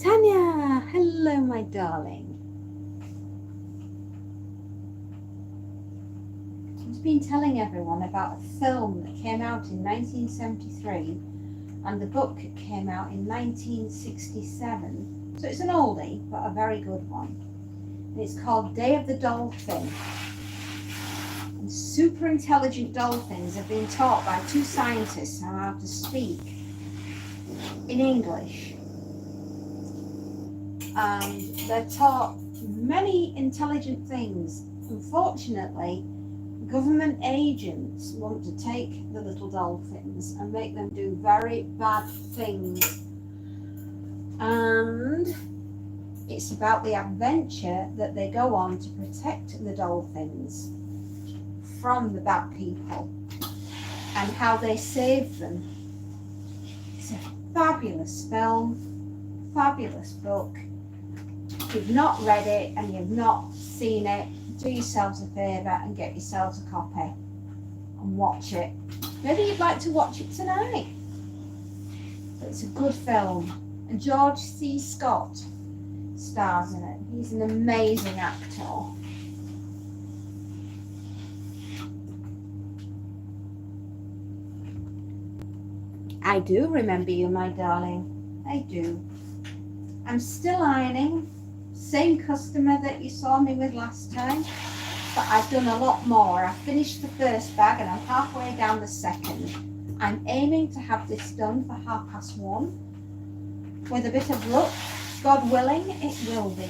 Tanya, hello, my darling. I've been telling everyone about a film that came out in 1973 and the book came out in 1967. So it's an oldie, but a very good one. And it's called Day of the Dolphin. And super intelligent dolphins have been taught by two scientists how to speak in English. And they're taught many intelligent things. Unfortunately, government agents want to take the little dolphins and make them do very bad things. And it's about the adventure that they go on to protect the dolphins from the bad people and how they save them. It's a fabulous film, fabulous book. If you've not read it and you've not seen it, do yourselves a favour and get yourselves a copy and watch it. Maybe you'd like to watch it tonight. But it's a good film. And George C. Scott stars in it. He's an amazing actor. I do remember you, my darling. I do. I'm still ironing. Same customer that you saw me with last time, but I've done a lot more. I finished the first bag and I'm halfway down the second. I'm aiming to have this done for 1:30. With a bit of luck, God willing, it will be.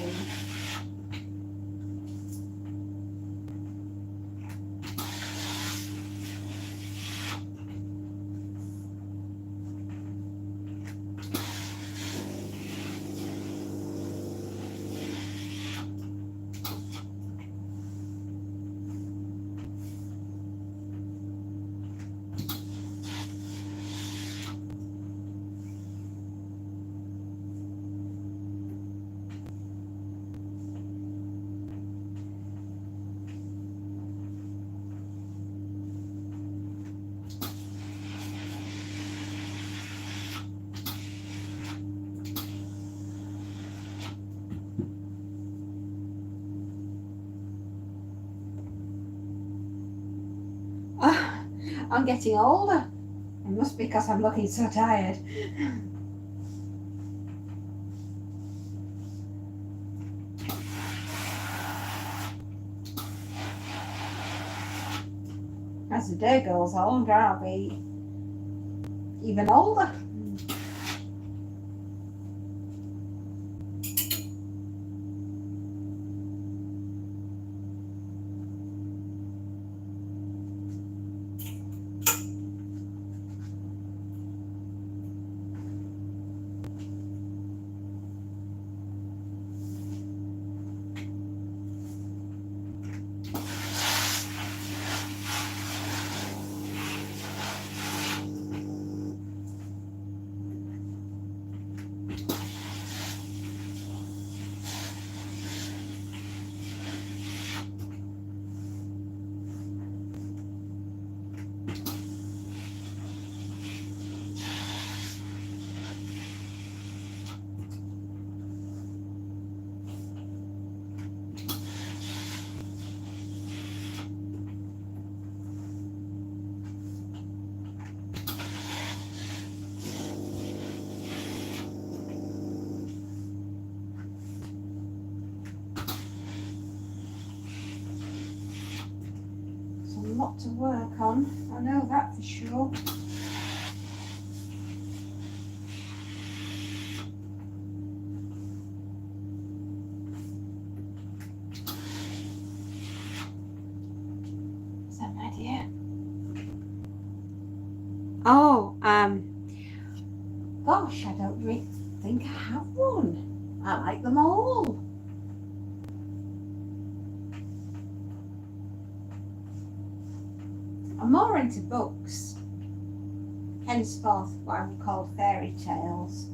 I'm getting older. It must be because I'm looking so tired. As the day goes on, I'll be even older. Lot to work on, I know that for sure. Is that my dear? Oh, gosh, I don't really think I have one. I like them all. I'm more into books, henceforth what I've called fairy tales.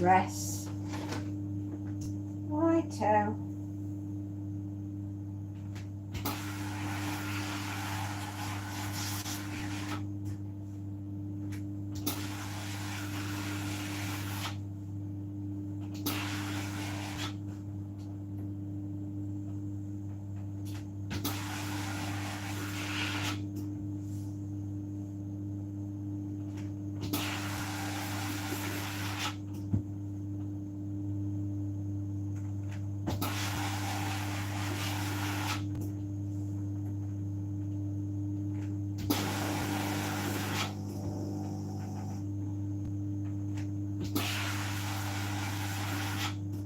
dress. Righto.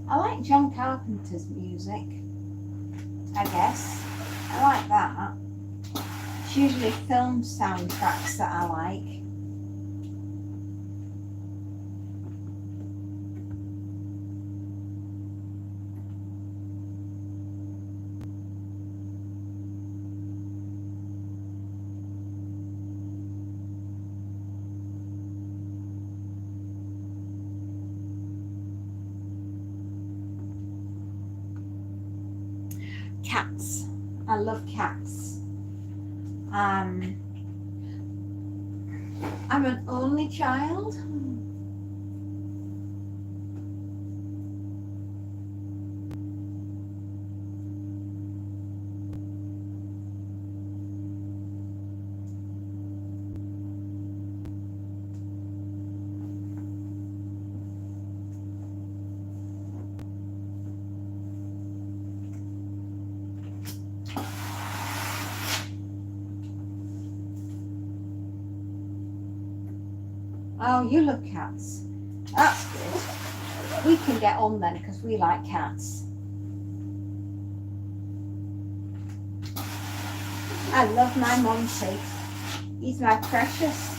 I like John Carpenter's music, I guess. I like that. It's usually film soundtracks that I like. Cats. I love cats. I'm an only child. Oh, you love cats. That's good. We can get on then because we like cats. I love my Monty. He's my precious.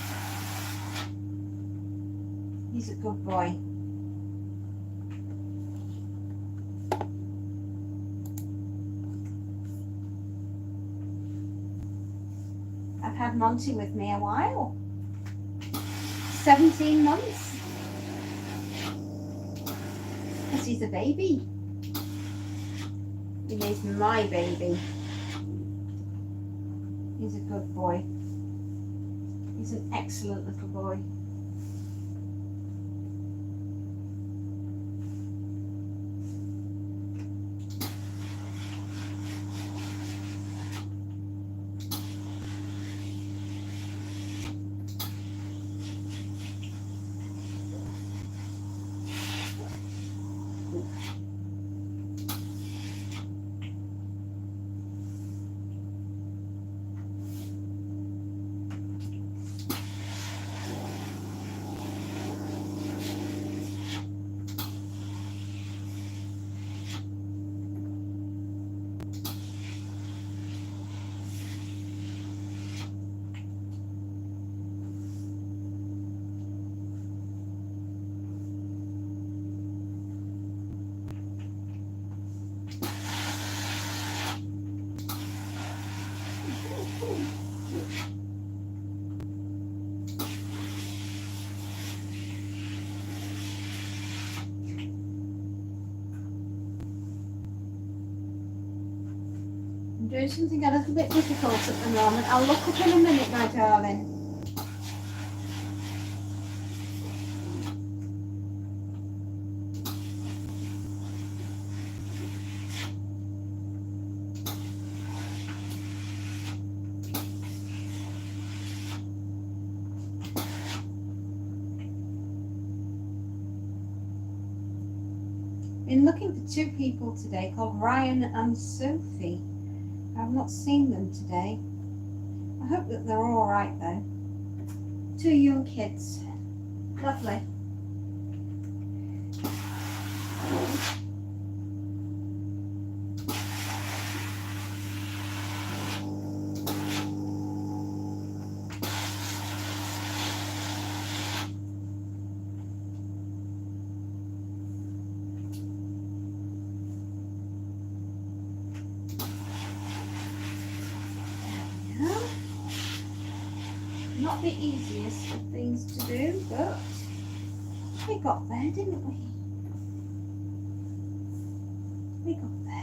He's a good boy. I've had Monty with me a while. 17 months. Because he's a baby. He is my baby. He's a good boy. He's an excellent little boy. I'm doing something a little bit difficult at the moment. I'll look up in a minute, my darling. Been looking for two people today called Ryan and Sophie. I've not seen them today. I hope that they're all right though. Two young kids. Lovely. Not the easiest of things to do, but We got there, didn't we? We got there.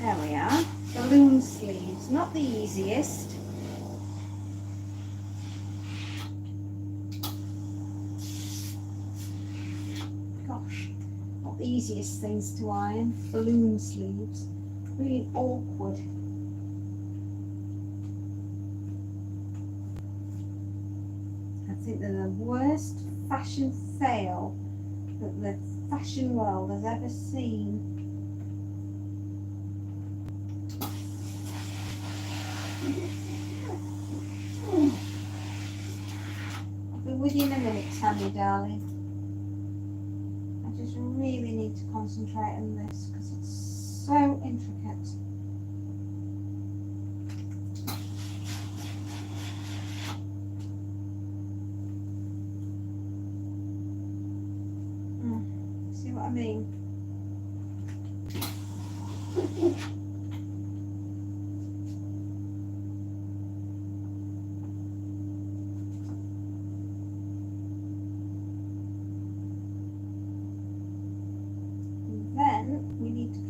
There we are. Balloon sleeves, not the easiest. Gosh, not the easiest things to iron. Balloon sleeves, really awkward. I think they're the worst fashion fail that the fashion world has ever seen. I'll be with you in a minute, Tammy, darling. I just really need to concentrate on this because it's so intricate. See what I mean?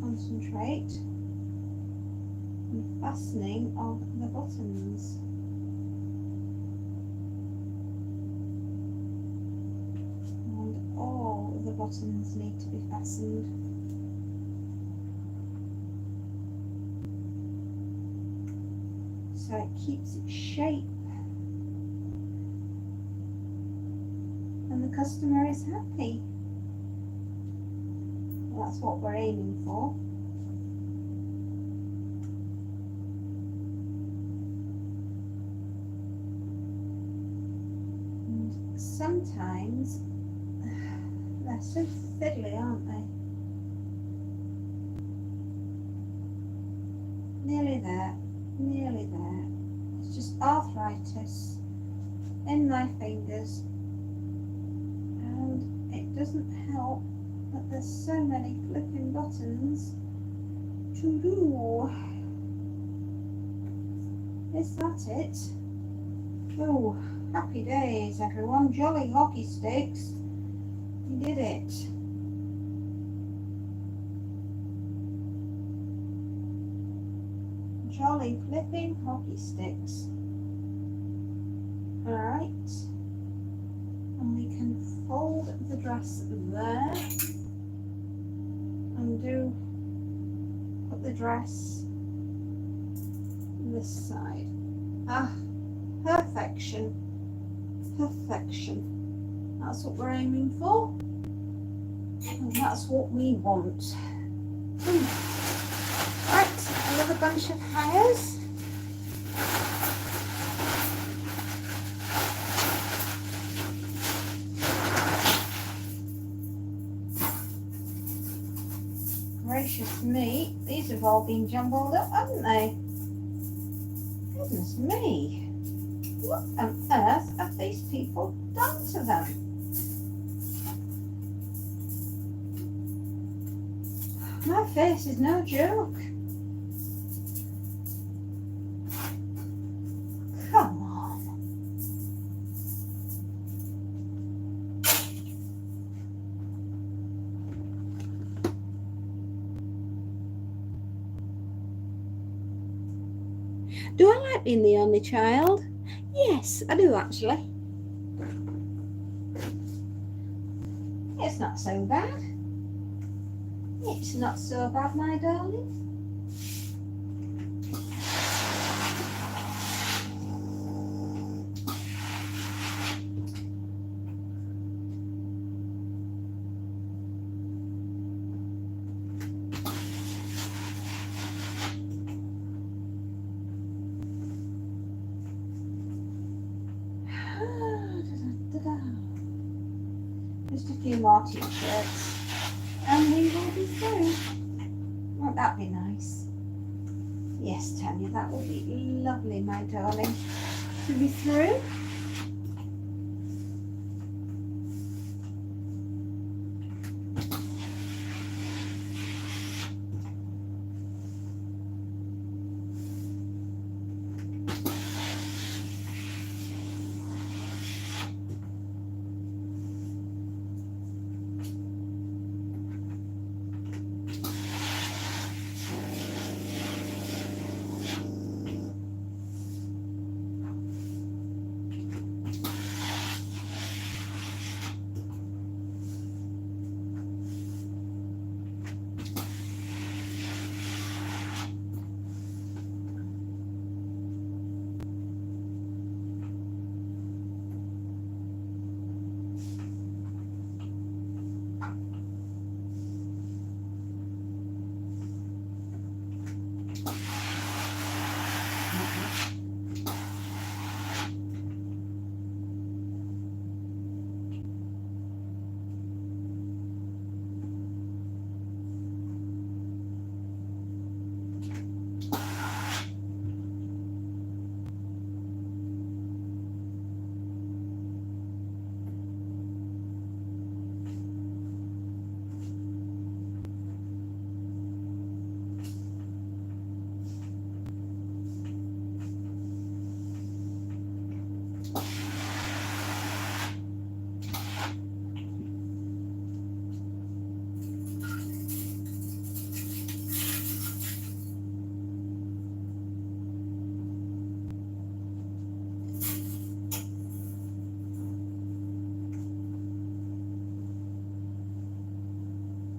Concentrate on fastening of the buttons. And all of the buttons need to be fastened. So it keeps its shape. And the customer is happy. That's what we're aiming for. And sometimes they're so fiddly, aren't they? Nearly there, nearly there. It's just arthritis in my fingers, and it doesn't help that there's so many flipping buttons to do. Is that it? Oh, happy days, everyone. Jolly hockey sticks. We did it. Jolly flipping hockey sticks. Alright. And we can fold the dress there. And put the dress this side. Ah, perfection. Perfection. That's what we're aiming for. And that's what we want. Right, another bunch of hires. Gracious me, these have all been jumbled up, haven't they? Goodness me. What on earth have these people done to them? My face is no joke. Come on. Do I like being the only child? Yes, I do actually. It's not so bad. It's not so bad, my darling. more t-shirts and we will be through. Won't that be nice? Yes, Tanya, that will be lovely, my darling, to be through.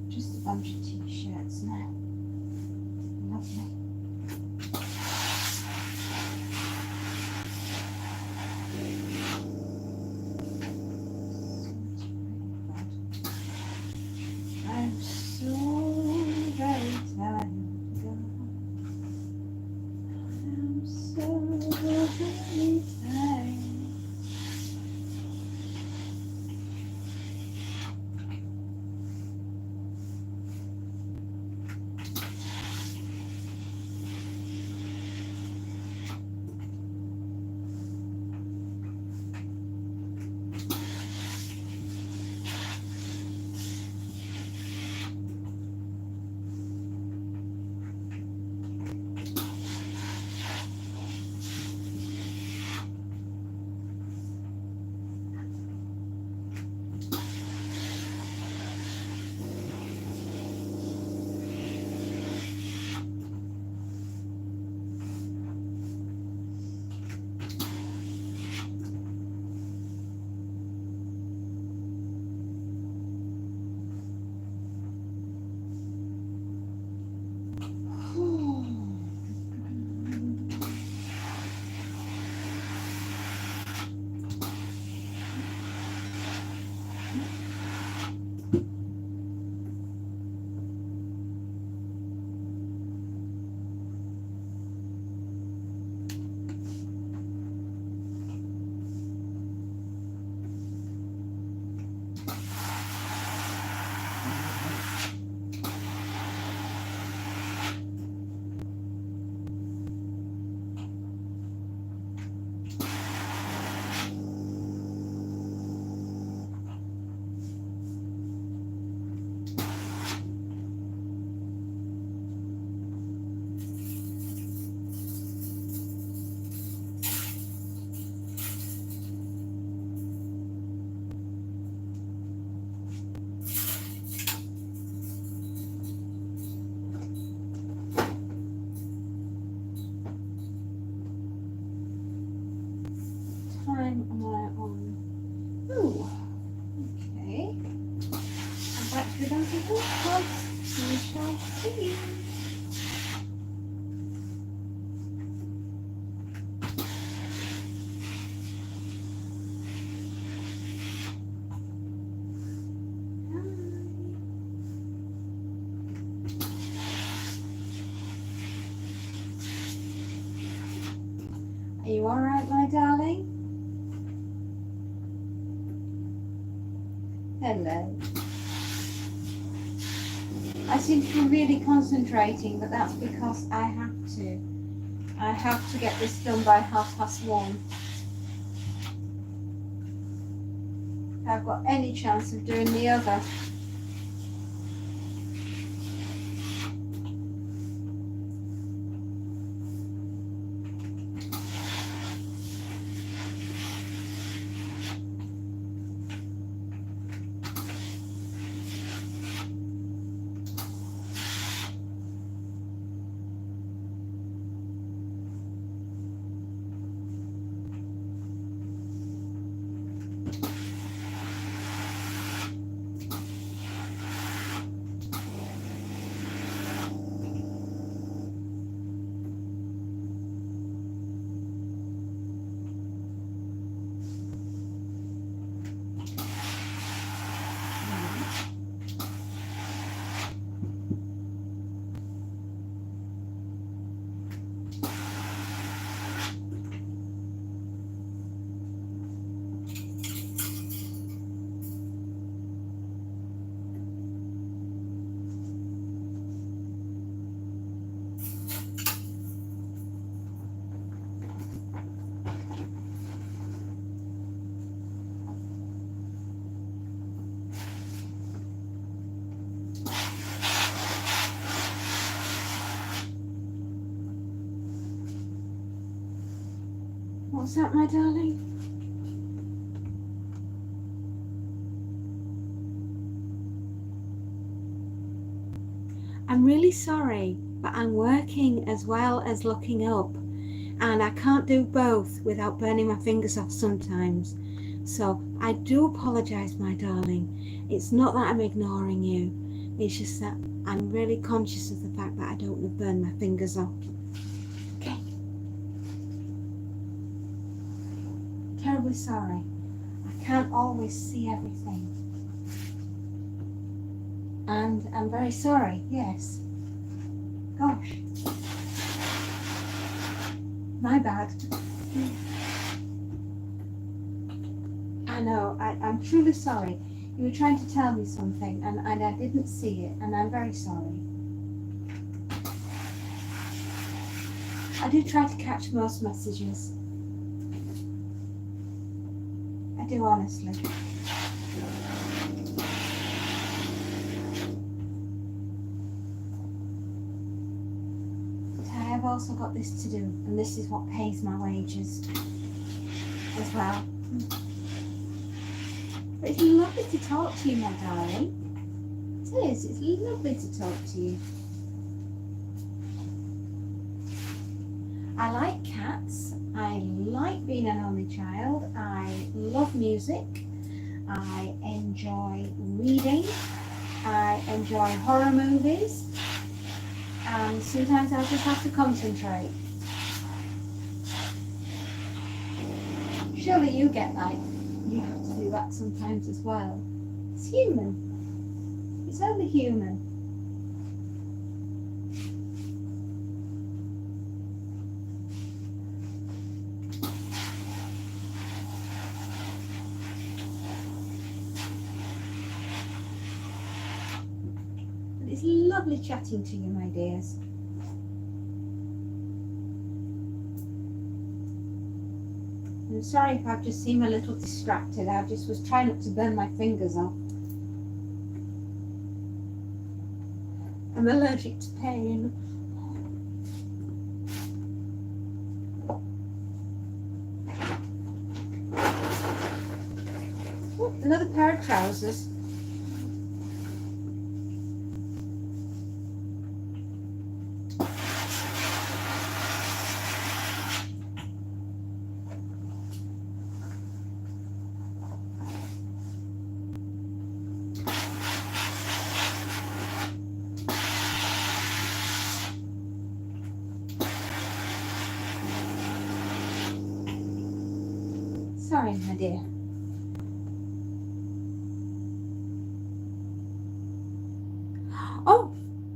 Just a bunch of t-shirts now. Lovely. I'm so very tired. I'm so very tired. Time am I on? Ooh, okay. I'm back to the dancing horse. We shall see. Are you alright, my darling? Hello. I seem to be really concentrating, but that's because I have to. I have to get this done by 1:30. If I've got any chance of doing the other. What's that, my darling? I'm really sorry, but I'm working as well as looking up, and I can't do both without burning my fingers off sometimes. So I do apologize, my darling. It's not that I'm ignoring you. It's just that I'm really conscious of the fact that I don't want to burn my fingers off. Okay. Terribly sorry. I can't always see everything. And I'm very sorry, yes. Gosh. My bad. I know, I'm truly sorry. You were trying to tell me something and I didn't see it, and I'm very sorry. I do try to catch most messages. I do, honestly. But I have also got this to do, and this is what pays my wages as well. But it's lovely to talk to you, my darling. It is. It's lovely to talk to you. I like cats. I like being an only child. I love music. I enjoy reading. I enjoy horror movies. And sometimes I just have to concentrate. Surely you get like, you have to do that sometimes as well. It's human. It's only human. But it's lovely chatting to you, my dears. I'm sorry if I've just seemed a little distracted. I just was trying not to burn my fingers off. I'm allergic to pain. Oh, another pair of trousers. Sorry, my dear. Oh,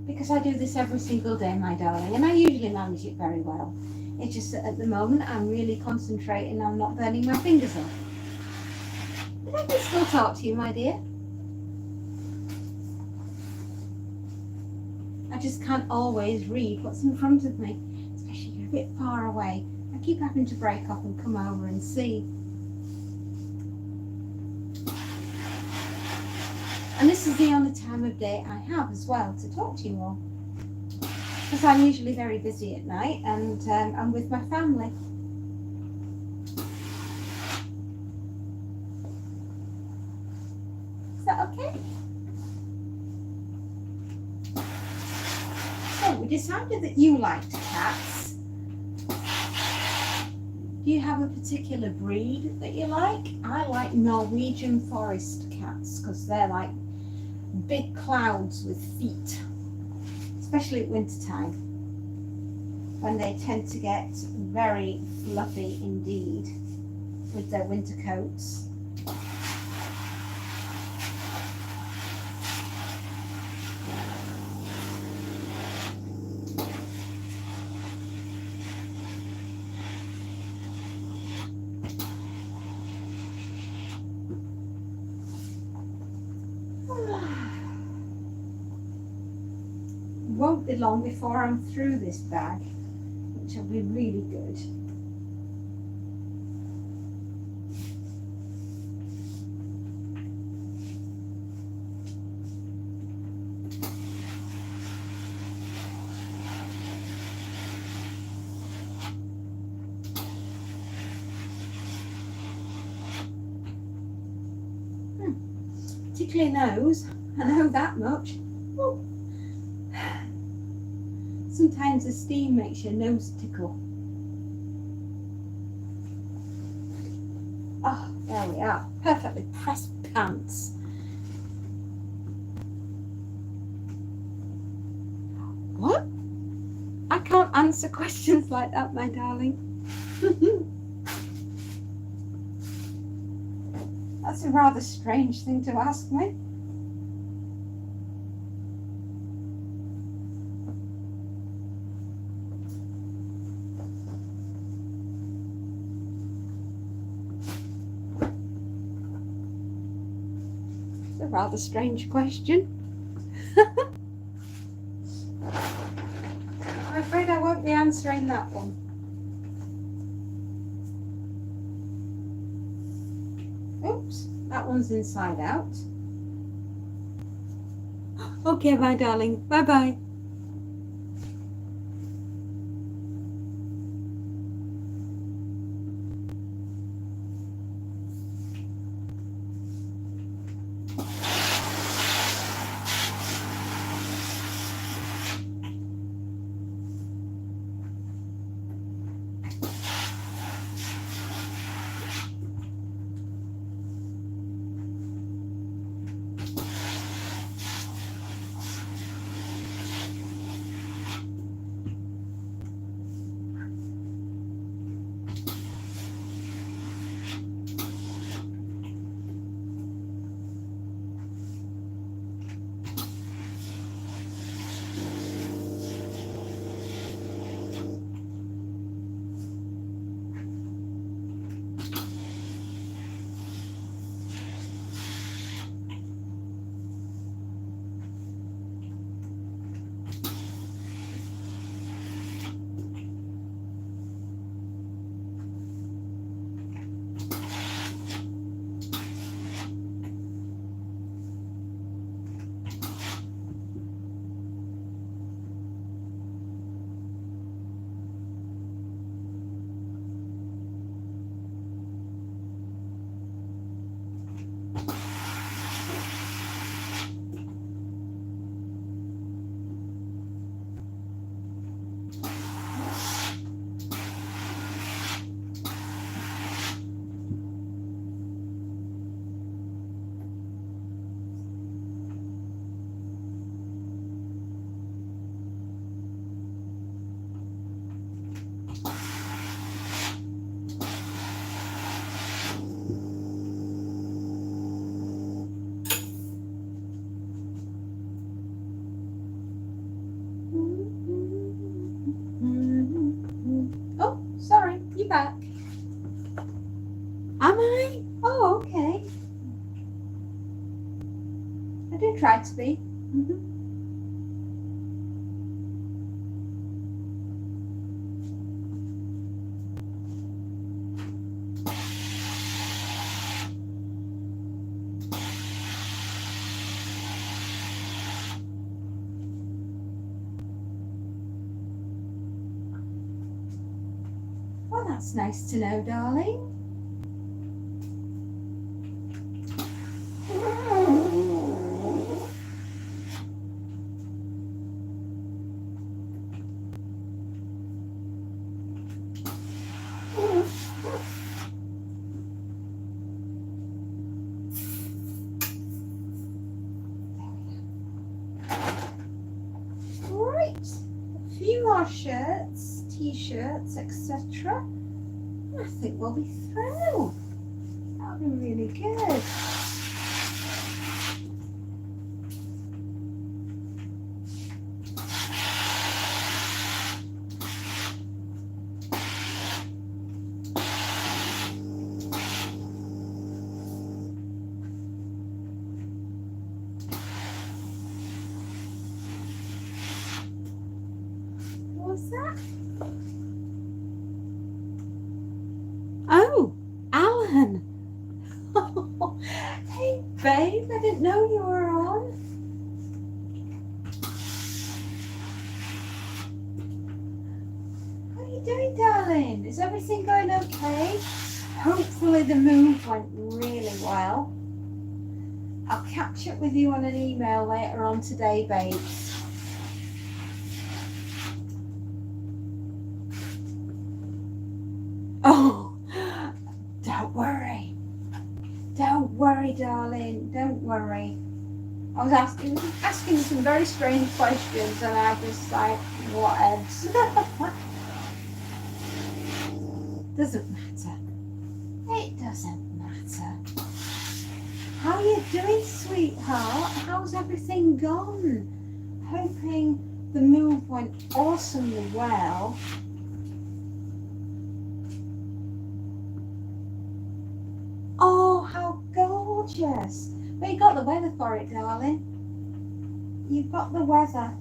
because I do this every single day, my darling, and I usually manage it very well. It's just that at the moment I'm really concentrating on not burning my fingers off. But I can still talk to you, my dear. I just can't always read what's in front of me, especially if you're a bit far away. I keep having to break off and come over and see. And this is the only time of day I have as well to talk to you all, because I'm usually very busy at night and I'm with my family. Is that okay? So we decided that you liked cats. Do you have a particular breed that you like? I like Norwegian forest cats because they're like big clouds with feet, especially at winter time when they tend to get very fluffy indeed with their winter coats. Won't be long before I'm through this bag, which will be really good. Tickly nose, I know that much. Ooh. Sometimes the steam makes your nose tickle. Oh, there we are. Perfectly pressed pants. What? I can't answer questions like that, my darling. That's a rather strange thing to ask me. A rather strange question. I'm afraid I won't be answering that one. Oops, that one's inside out. Okay, my darling. Bye-bye. you back? Am I? Oh, okay. I do try to be. That's nice to know, darling. Right, a few more shirts, t-shirts, etc. I think we'll be through. That'll be really good. What's that? Oh, Alan. Hey, babe, I didn't know you were on. How are you doing, darling? Is everything going okay? Hopefully the move went really well. I'll catch up with you on an email later on today, babes. Oh, don't worry. Don't worry, darling. Don't worry. I was asking some very strange questions, and I just like, what else? Doesn't matter. It doesn't matter. How are you doing, sweetheart? How's everything gone? Hoping the move went awesomely well. Oh, how gorgeous. Well, you got the weather for it, darling. You've got the weather.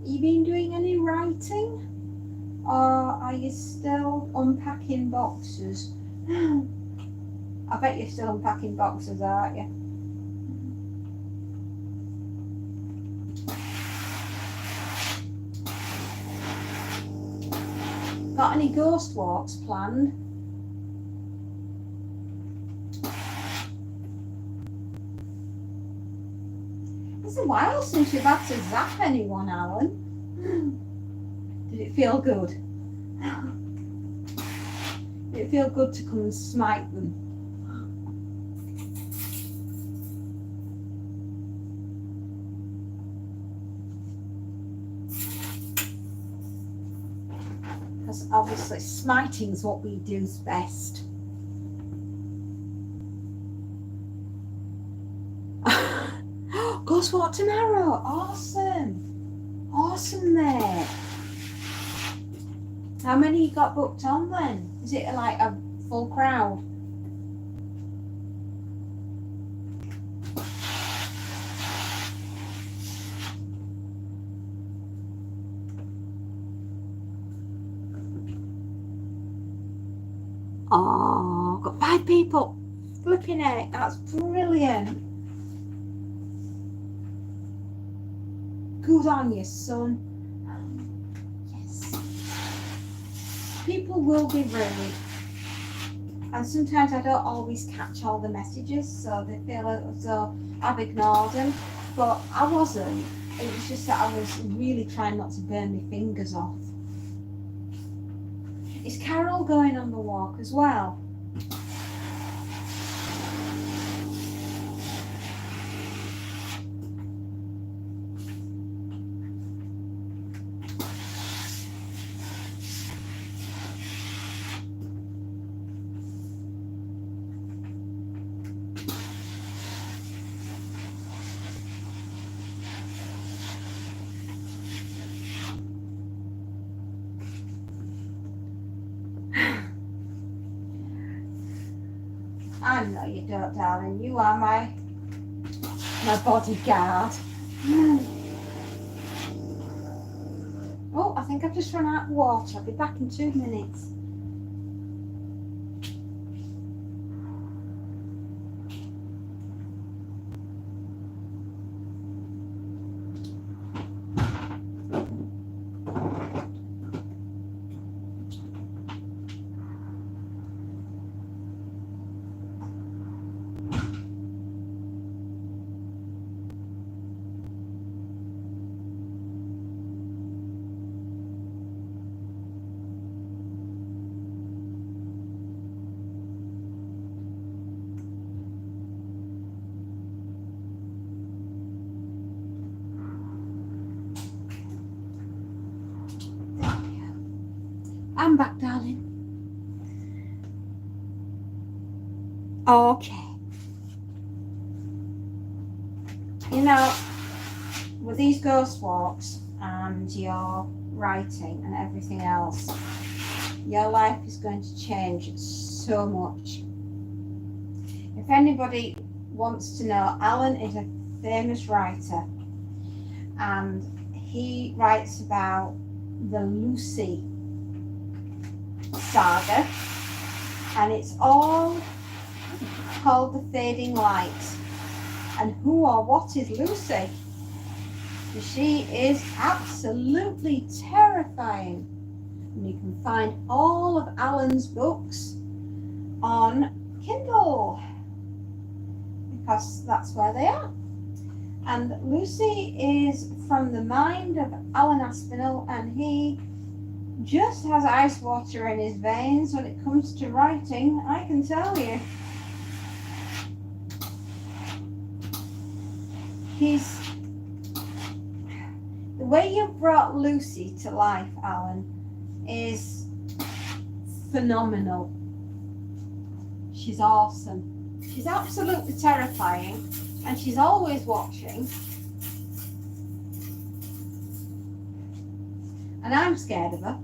You been doing any writing? Or are you still unpacking boxes? I bet you're still unpacking boxes, aren't you? Got any ghost walks planned? It's a while since you've had to zap anyone, Alan. Did it feel good? Did it feel good to come and smite them? Because obviously smiting's what we do's best. Ghost walk tomorrow. Awesome. Awesome, mate. How many you got booked on then? Is it like a full crowd? Oh, got 5 people. Flipping it. That's brilliant. Good on you, son. Yes. People will be rude. And sometimes I don't always catch all the messages, so they feel as though I've ignored them. But I wasn't. It was just that I was really trying not to burn my fingers off. Is Carol going on the walk as well? I know you don't, darling. You are my bodyguard. Oh, I think I've just run out of water. I'll be back in 2 minutes. I'm back, darling. Okay. You know, with these ghost walks and your writing and everything else, your life is going to change so much. If anybody wants to know, Alan is a famous writer, and he writes about the Lucy saga, and it's all called The Fading Light. And who or what is Lucy? She is absolutely terrifying. And you can find all of Alan's books on Kindle, because that's where they are. And Lucy is from the mind of Alan Aspinall, and he just has ice water in his veins when it comes to writing, I can tell you. The way you brought Lucy to life, Alan, is phenomenal. She's awesome. She's absolutely terrifying, and she's always watching. And I'm scared of her.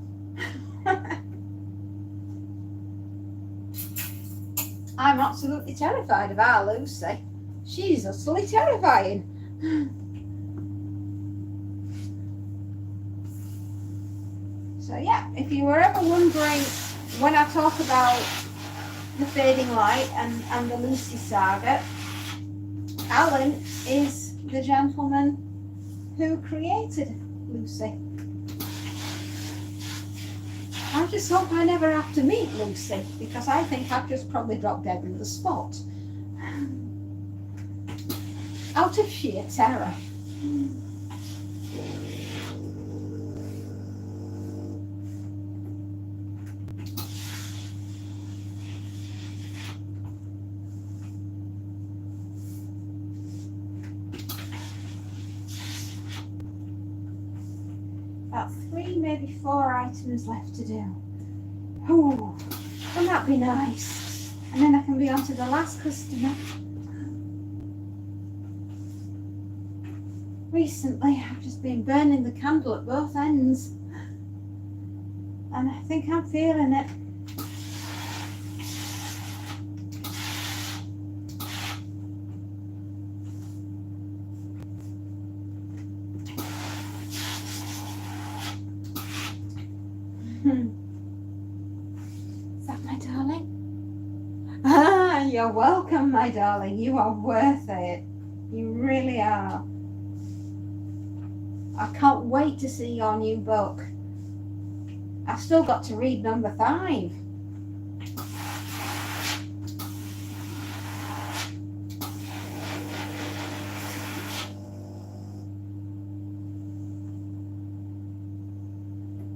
I'm absolutely terrified of our Lucy. She's utterly terrifying. So yeah, if you were ever wondering, when I talk about The Fading Light and the Lucy saga, Alan is the gentleman who created Lucy. I just hope I never have to meet Lucy, because I think I've just probably dropped dead in the spot. Out of sheer terror. About 3, maybe 4 items left to do. Oh, wouldn't that be nice? And then I can be on to the last customer. Recently, I've just been burning the candle at both ends, and I think I'm feeling it. Is that my darling? Ah, you're welcome, my darling. You are worth it. You really are. I can't wait to see your new book. I've still got to read number 5.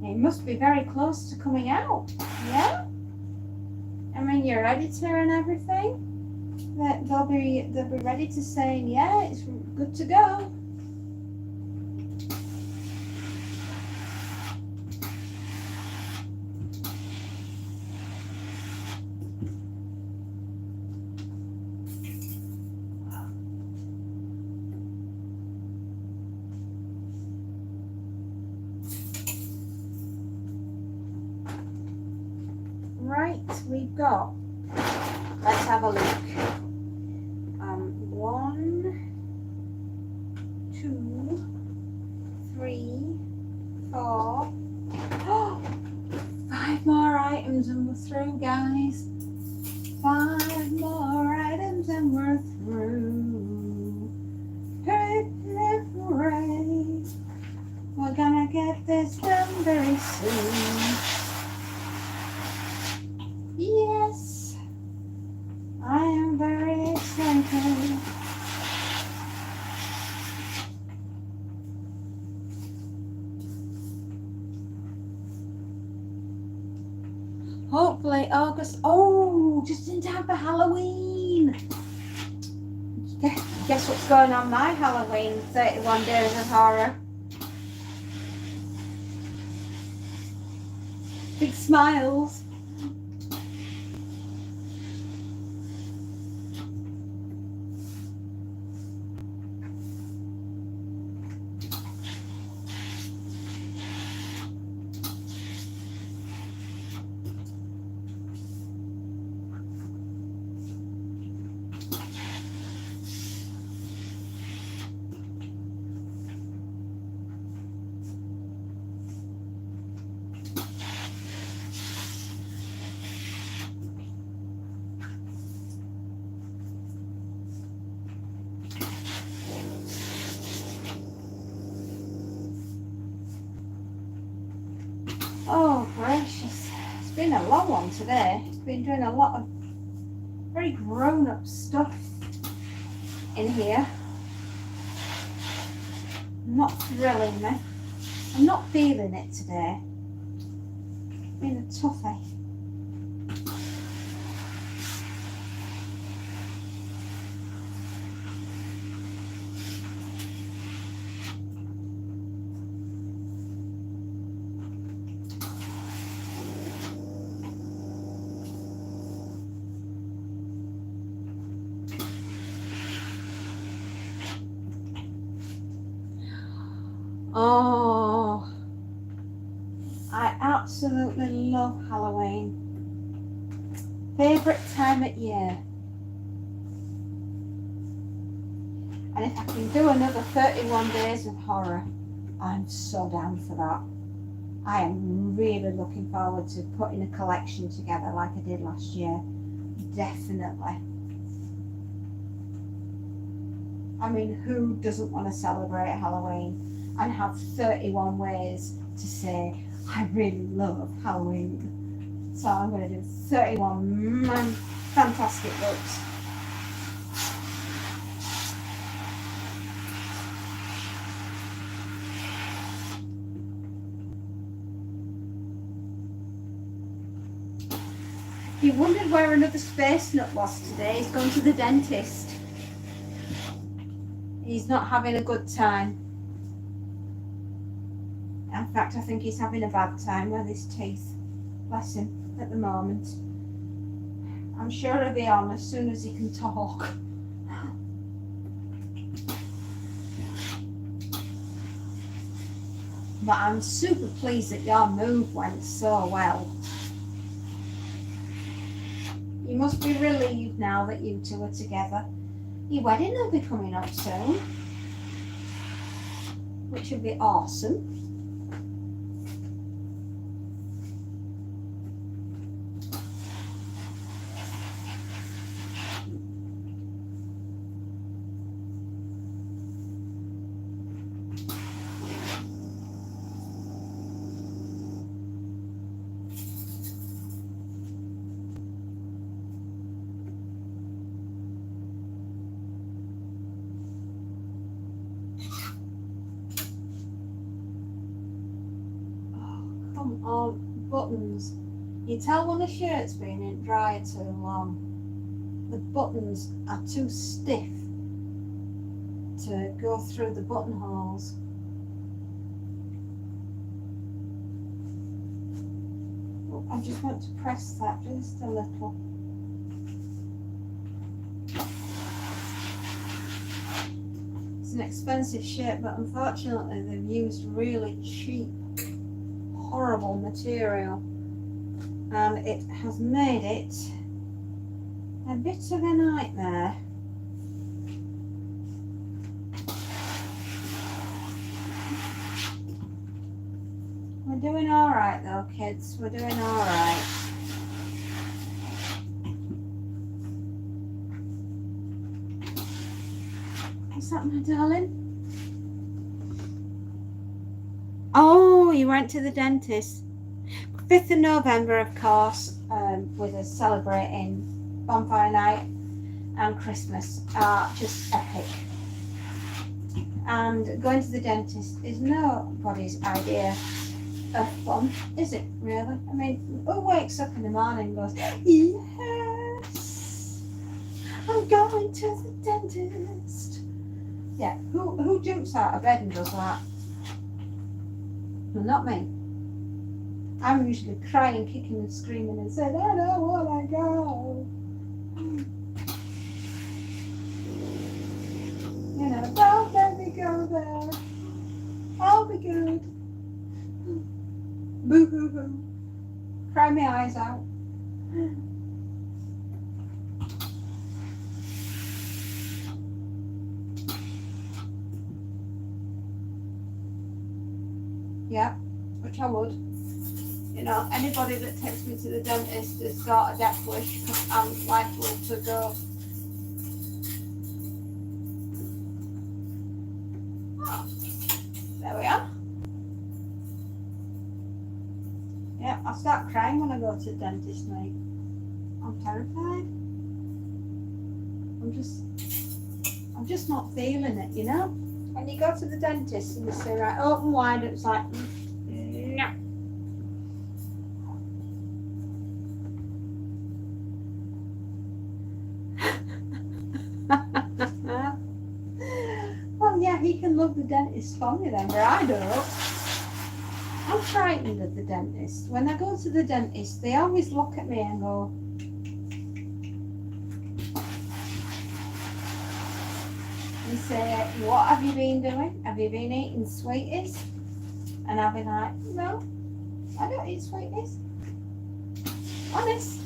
It must be very close to coming out, yeah? I mean, your editor and everything, they'll be ready to say, yeah, it's good to go. Right, we've got, let's have a look. 1, 2, 3, 4. Oh, 5 more items and we're through, guys. 5 more items and we're through. Hooray, hooray. We're gonna get this done very soon. Yes, I am very excited. Hopefully August. Oh, just in time for Halloween. Guess what's going on my Halloween 31 Days of Horror? Big smiles. Oh, gracious. It's been a long one today. It's been doing a lot of very grown-up stuff in here. Not thrilling me. I'm not feeling it today. It's been a toughie. Oh, I absolutely love Halloween. Favourite time of year. And if I can do another 31 days of horror, I'm so down for that. I am really looking forward to putting a collection together like I did last year. Definitely. I mean, who doesn't want to celebrate Halloween and have 31 ways to say, I really love Halloween. So I'm going to do 31 fantastic looks. If you wondered where another space nut was today, he's gone to the dentist. He's not having a good time. In fact, I think he's having a bad time with his teeth. Bless him, at the moment. I'm sure he'll be on as soon as he can talk. But I'm super pleased that your move went so well. You must be relieved now that you two are together. Your wedding will be coming up soon, which will be awesome. Come on, buttons. You tell when a shirt's been in dry too long. The buttons are too stiff to go through the buttonholes. Oh, I just want to press that just a little. It's an expensive shirt, but unfortunately they've used really cheap, horrible material, and it has made it a bit of a nightmare. We're doing all right though, kids. We're doing all right. What's that, my darling? Oh, you went to the dentist. 5th of November, of course, with us celebrating Bonfire Night and Christmas are just epic. And going to the dentist is nobody's idea of fun, is it really? I mean, who wakes up in the morning and goes, yes, I'm going to the dentist? Yeah, who jumps out of bed and does that? Well, not me. I'm usually crying, kicking and screaming and saying, I don't want to go. You know, don't let me go there. I'll be good. Boo hoo hoo. Cry my eyes out. Yeah, which I would. You know, anybody that takes me to the dentist has got a death wish because I'm liable to go. Oh, there we are. Yeah, I start crying when I go to the dentist, mate. I'm terrified. I'm just not feeling it, you know? When you go to the dentist and you say, right, open wide, it's like, no. Well, yeah, he can love the dentist for me then, but I don't. I'm frightened of the dentist. When I go to the dentist, they always look at me and go, they say, what have you been doing? Have you been eating sweeties? And I'll be like, no, I don't eat sweeties. Honest.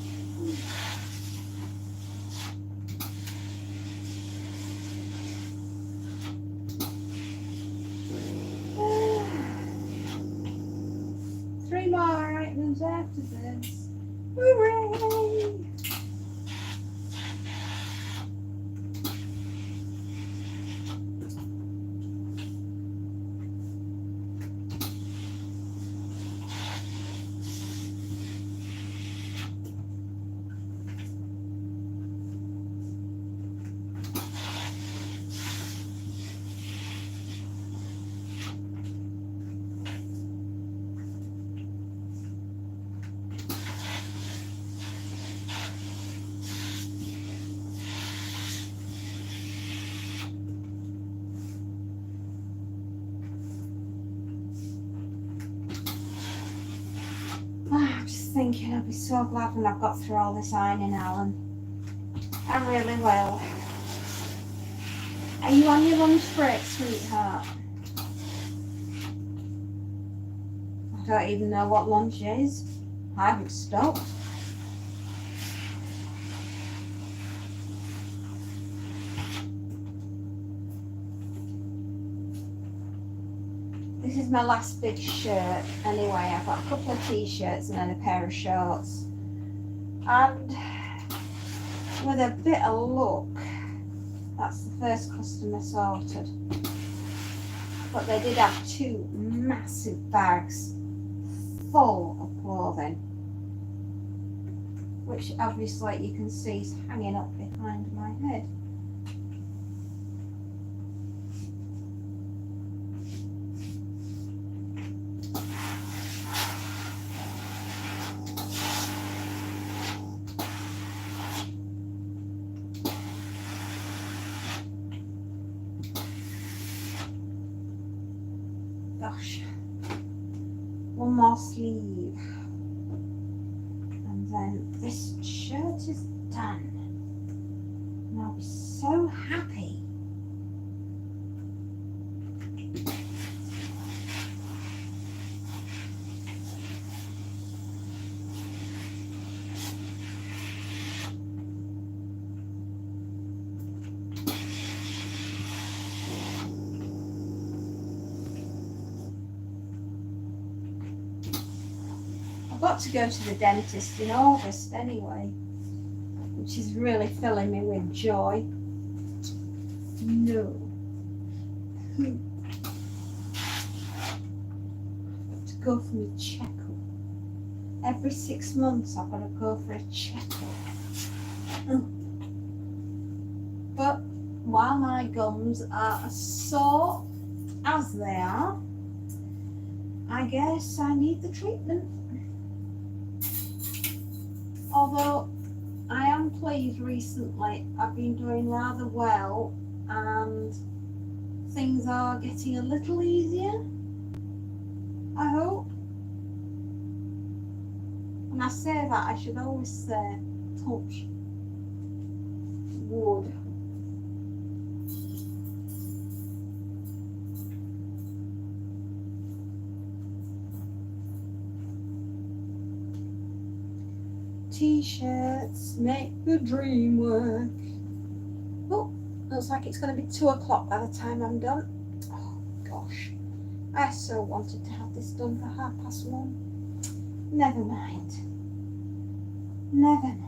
Three more items after this. Hooray! I'm just thinking I'll be so glad when I've got through all this ironing, Alan. I really will. Are you on your lunch break, sweetheart? I don't even know what lunch is. I haven't stopped. This is my last big shirt. Anyway, I've got a couple of t-shirts and then a pair of shorts. And with a bit of luck, that's the first customer sorted. But they did have two massive bags full of clothing, which obviously you can see is hanging up behind my head. Gosh, one more sleeve, and then this shirt is done, and I'll be so happy. Got to go to the dentist in August anyway, which is really filling me with joy. No. I've got to go for my checkup. Every 6 months I've got to go for a checkup. But while my gums are as sore as they are, I guess I need the treatment. Although I am pleased recently, I've been doing rather well and things are getting a little easier, I hope. When I say that, I should always say touch wood. T-shirts make the dream work. Oh, looks like it's going to be 2 o'clock by the time I'm done. Oh gosh, I so wanted to have this done for 1:30. Never mind. Never mind.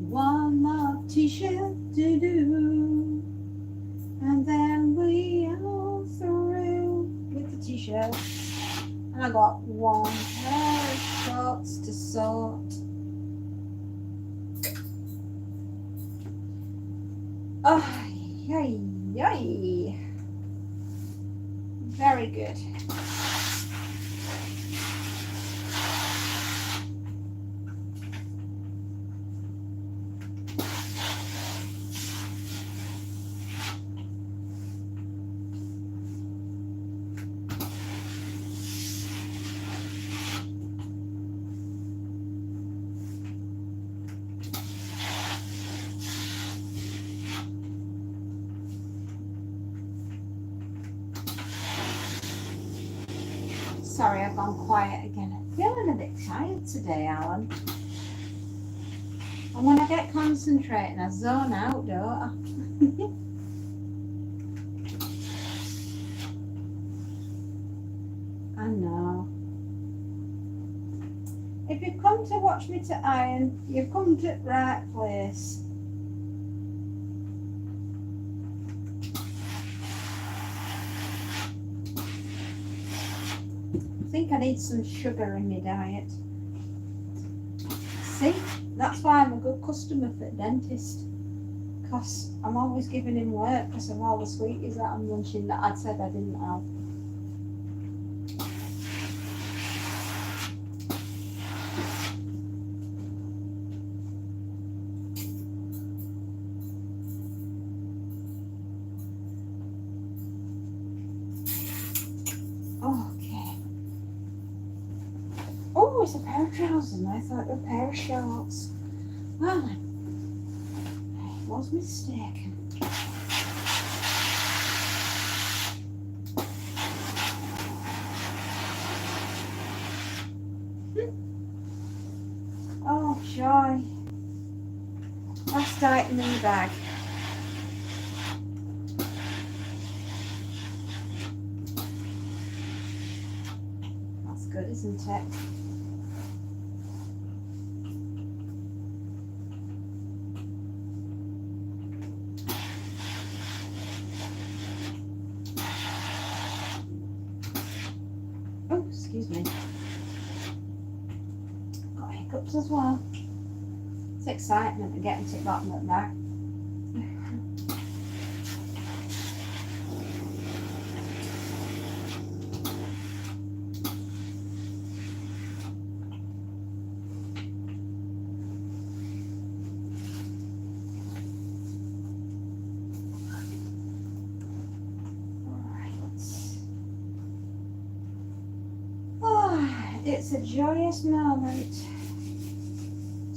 One more t-shirt to do, and then we are through with the t-shirt. And I got 1 pair of shorts to sort. Oh, yay, yay. Very good. Sorry, I've gone quiet again. I'm feeling a bit tired today, Alan. And when I get concentrating, I zone out, don't I? I know. If you've come to watch me to iron, you've come to the right place. I think I need some sugar in my diet. See, that's why I'm a good customer for the dentist, because I'm always giving him work because of all the sweeties that I'm munching that I'd said I didn't have. Oh, it's a pair of trousers, and I thought it was a pair of shorts. Well, I was mistaken. Oh, joy. Last item in the bag. That's good, isn't it? Oh, excuse me. Got hiccups as well. It's excitement of getting to the bottom of the back. Alright, let's it's a joyous moment.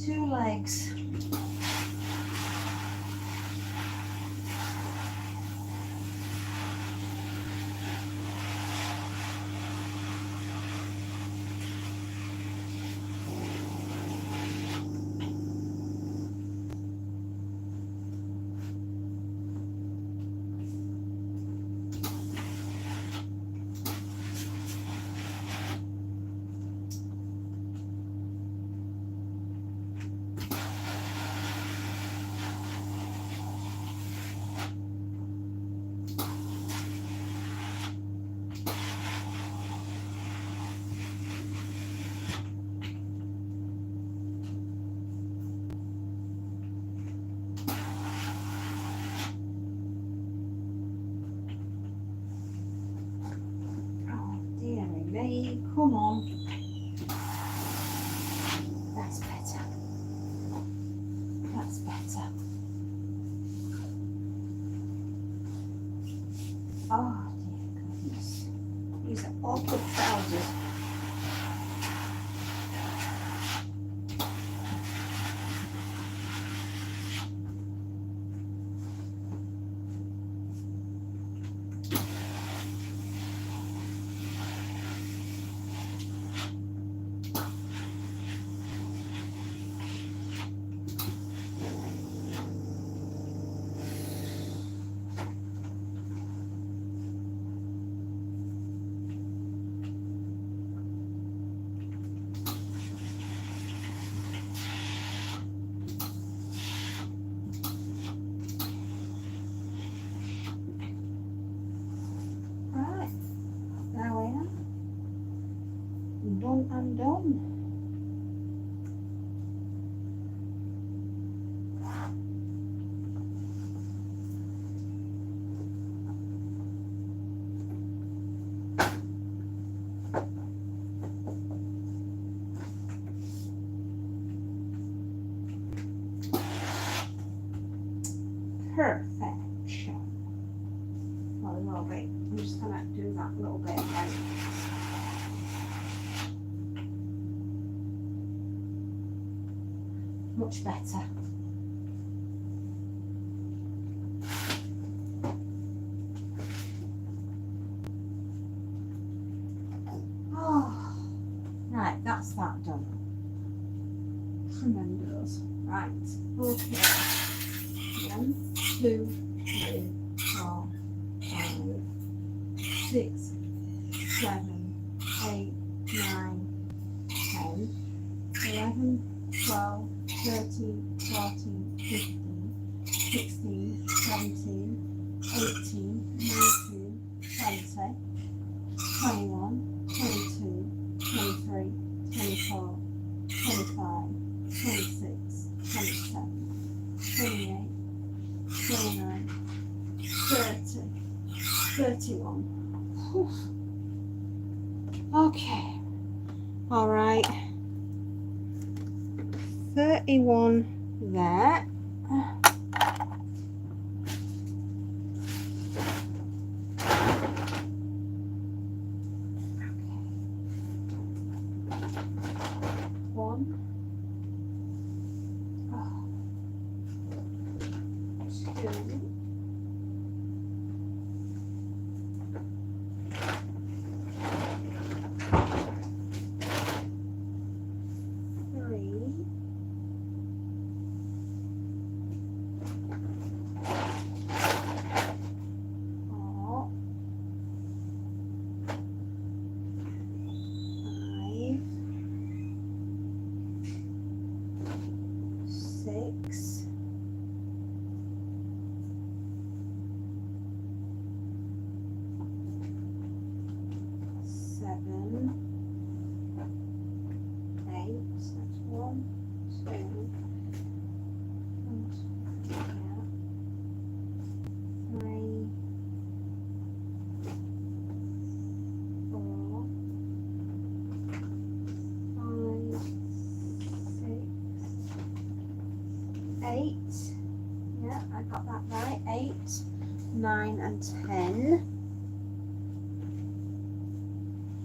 2 legs. Hey, come on. That's better. That's better. Oh dear goodness. These are awkward trousers. I'm done. Perfection. Well, a little bit. I'm just going to do that little bit again. Much better. Oh, right, that's that done. Tremendous. Right, okay. 1, 2, 3, 4, 5, 6, 7, 8, 9, 10, 11, 12, 13, 14, 15, 16, 17, 18, 19, 20, 21, 22, 23, 24, 25, 26, 27, 28, 29, 30, 31. Whew. Okay. All right. 31 there. One. Two. 3. 4. 5. 6. 7. 8. That's 1, 2. And, yeah. 3. 4. 5. 6. 8. Yeah, I got that right. 8, 9, and 10.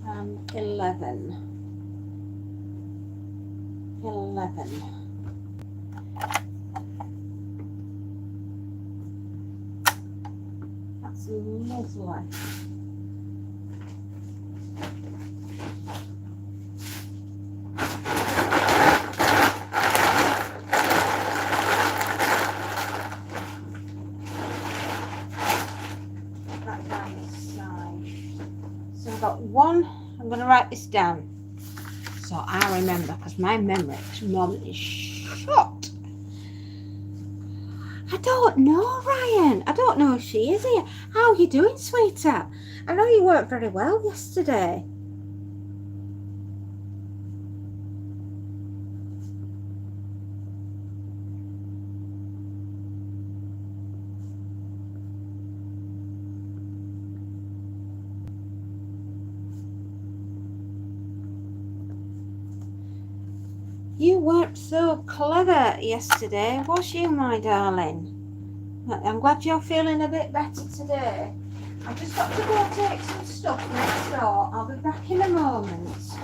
And 11. 11. That's lovely. That down this side. So I've got one. I'm going to write this down so I remember, because my memory at the moment is shot. I don't know, Ryan. I don't know if she is here. How are you doing, sweetheart? I know you weren't very well yesterday. You weren't so clever yesterday, was you, my darling? I'm glad you're feeling a bit better today. I've just got to go take some stuff next door. I'll be back in a moment.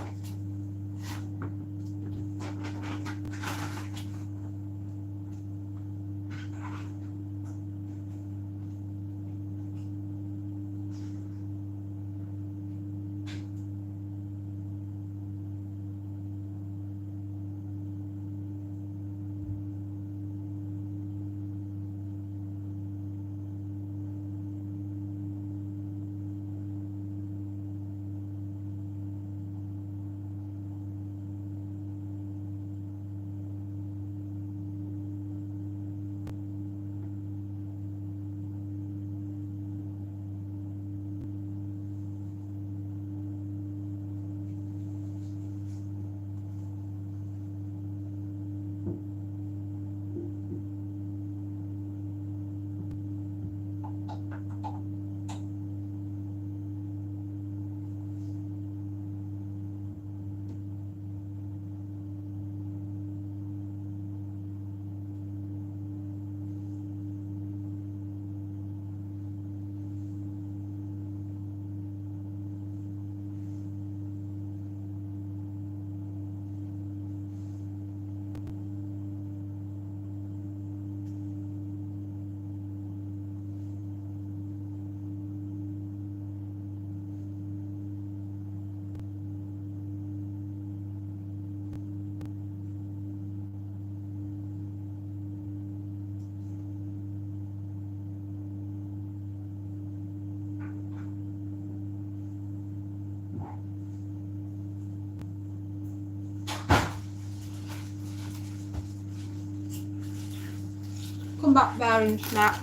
Come back there and snack.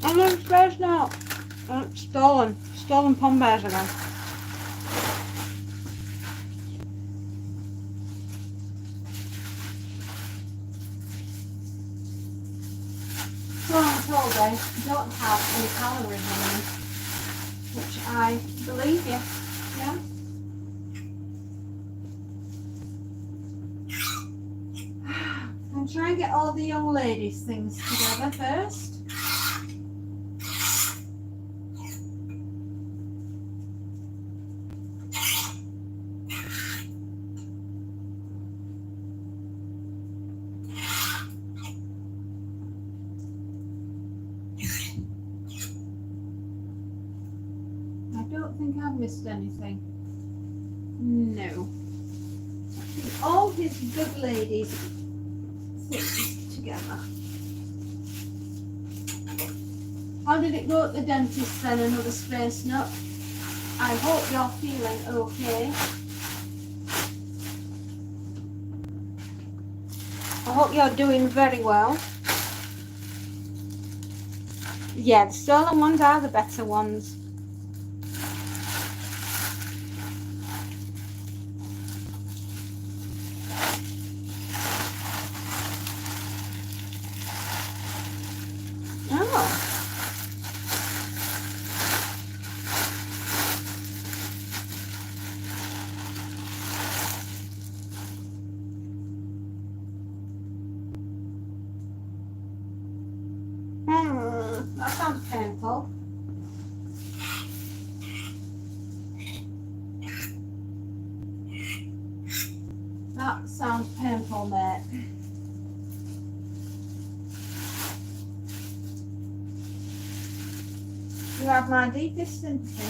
I'm on space now. Stolen pom bears again. So I'm told they don't have any calories in them, which I believe you. Yeah. I'm trying to get all the young ladies' things together first. I don't think I've missed anything. No. All his good ladies things together. How did it go at the dentist then? Another space nut. I hope you're feeling okay. I hope you're doing very well. Yeah, the stolen ones are the better ones. That sounds painful. You have my deepest sympathy.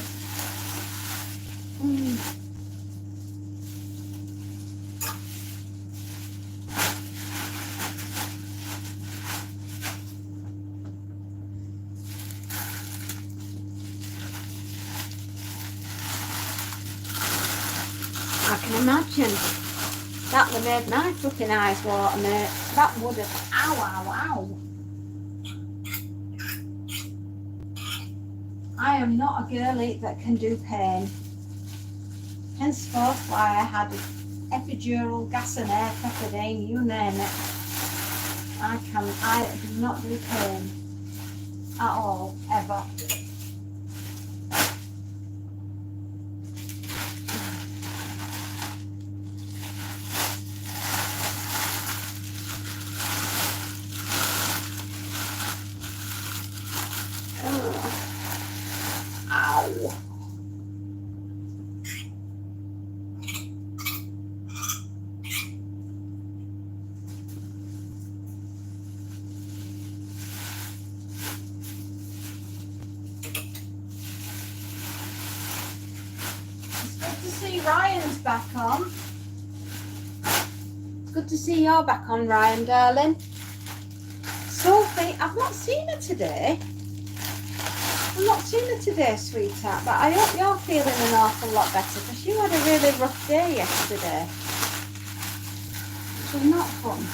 I can imagine. That would have made my flipping eyes water, mate. That would have. Ow, ow, ow. I am not a girlie that can do pain. Henceforth why I had epidural, gas and air, pethidine, you name it. I do not do pain at all, ever. Ryan's back on. It's good to see you're back on, Ryan, darling. Sophie, I've not seen her today. Sweetheart, but I hope you're feeling an awful lot better because you had a really rough day yesterday. It was not fun.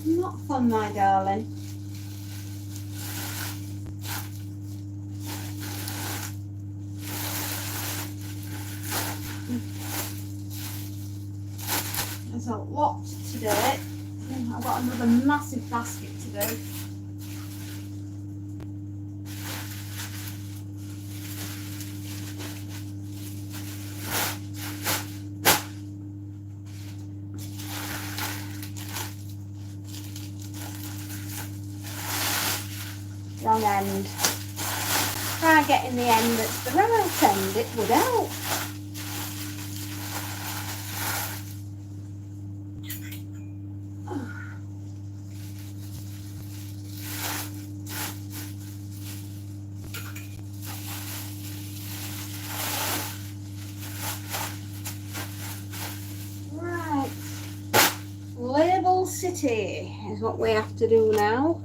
Not fun, my darling. There's a lot today. I've got another massive basket to do. Wrong end. Try getting the end that's the right end, it would help. City is what we have to do now.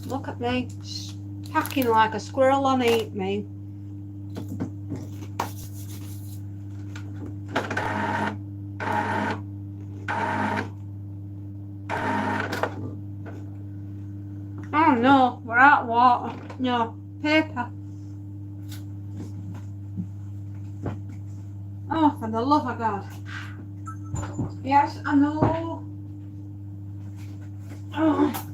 Look at me, packing like a squirrel on eat me. Oh no, we're out of water. No, paper. Oh, for the love of God. Yes, I know. Oh.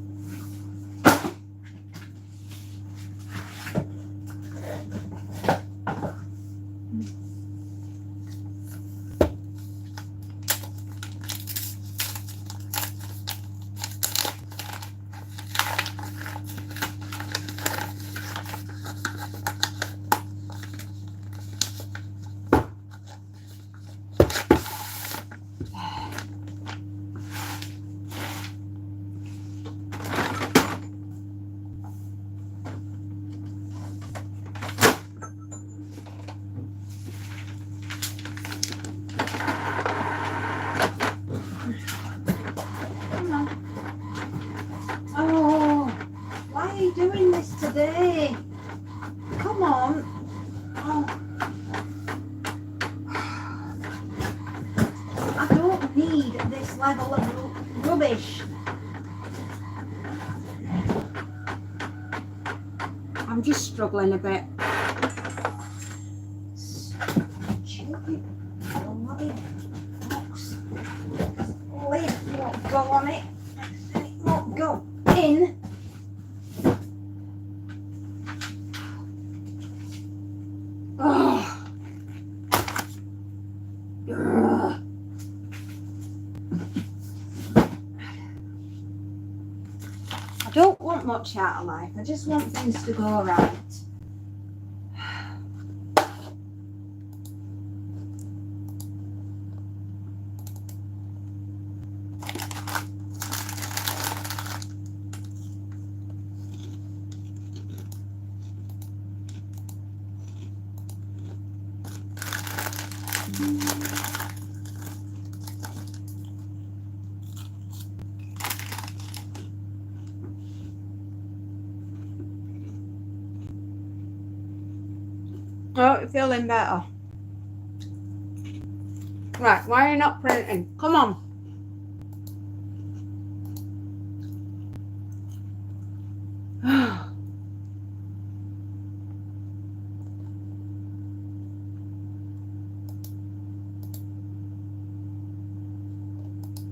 Doing this today. Come on. Oh. I don't need this level of rubbish. I'm just struggling a bit. Stupid bloody box. Lid won't go on it. It won't go in. don't want much out of life. I just want things to go right. Oh, you're feeling better. Right, why are you not printing? Come on.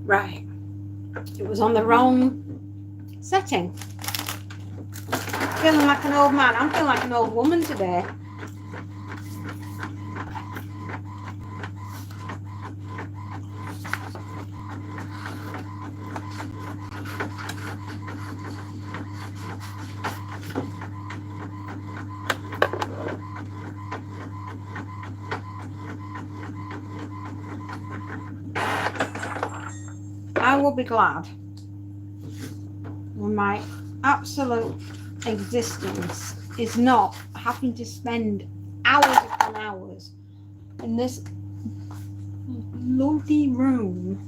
Right. It was on the wrong setting. Feeling like an old man. I'm feeling like an old woman today. I will be glad when my absolute existence is not having to spend hours upon hours in this bloody room.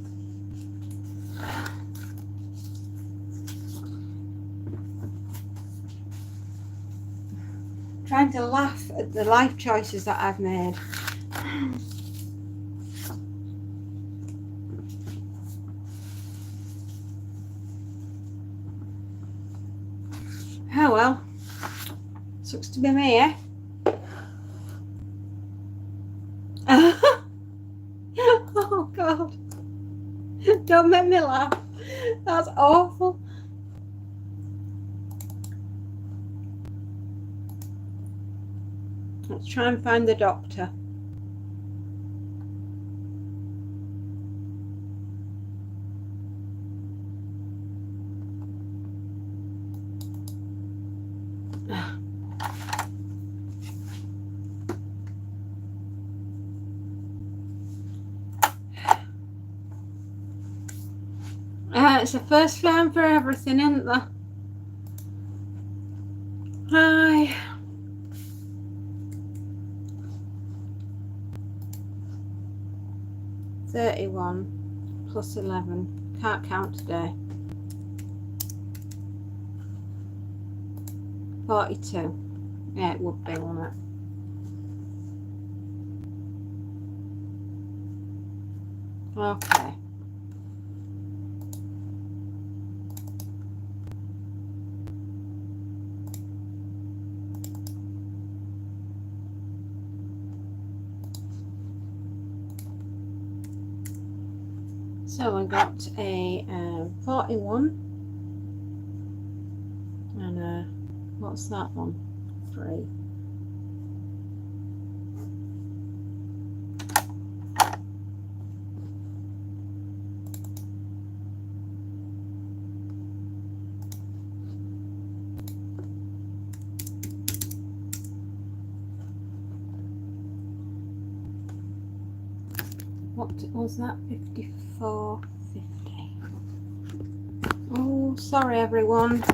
Trying to laugh at the life choices that I've made. Oh well, sucks to be me, eh? Oh God, don't make me laugh. That's awful. Let's try and find the doctor. It's the first time for everything, isn't there? Hi. $31 plus 11. Can't count today. 42. Yeah, it would be, wouldn't it? Okay. So I got a 41 and what's that one? 3. What was that? 54.50. Oh, sorry everyone.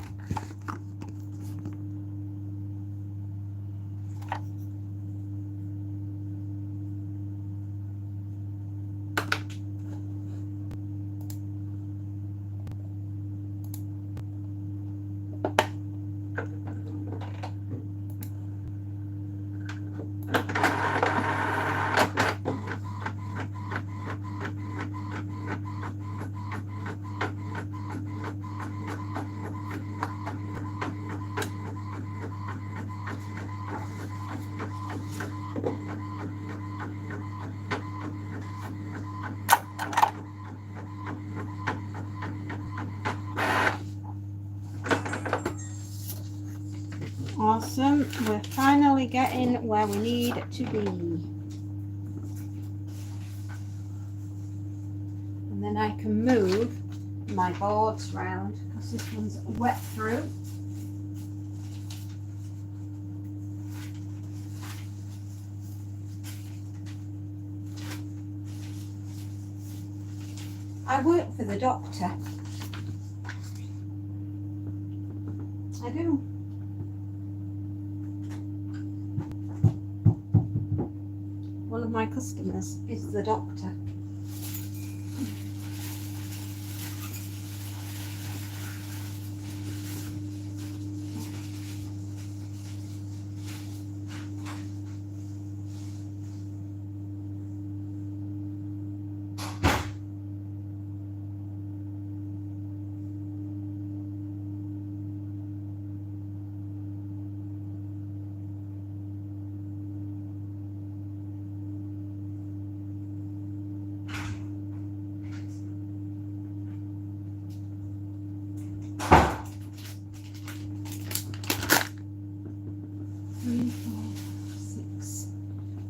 Awesome, we're finally getting where we need to be. And then I can move my boards round because this one's wet through. I work for the doctor. I do. One of my customers is the doctor.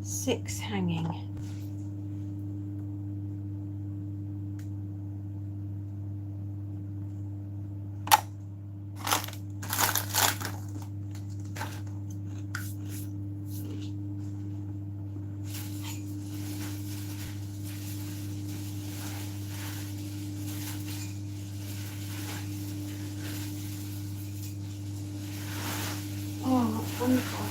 Six hanging. Oh, wonderful.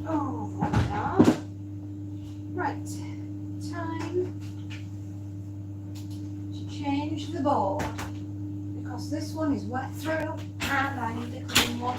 Oh, there we are. Right, time to change the board because this one is wet through and I need a clean one.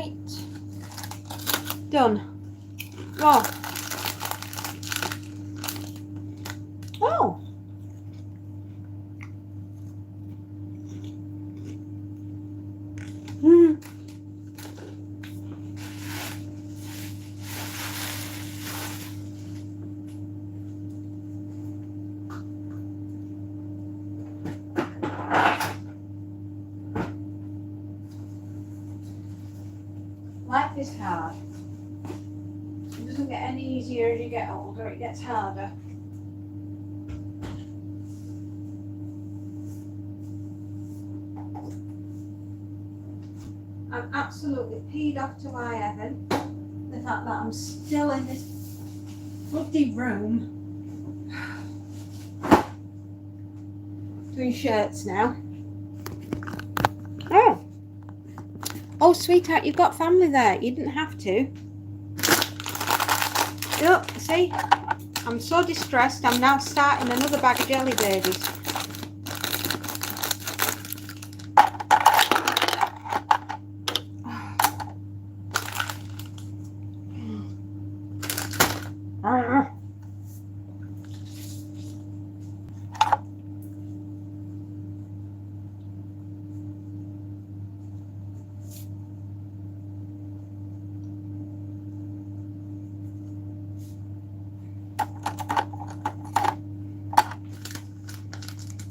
Right. Done. Oh. Oh. Life is hard. It doesn't get any easier as you get older, it gets harder. I'm absolutely peed off to high heaven. The fact that I'm still in this bloody room doing shirts now. Oh, sweetheart, you've got family there. You didn't have to. Oh, see? I'm so distressed. I'm now starting another bag of jelly babies.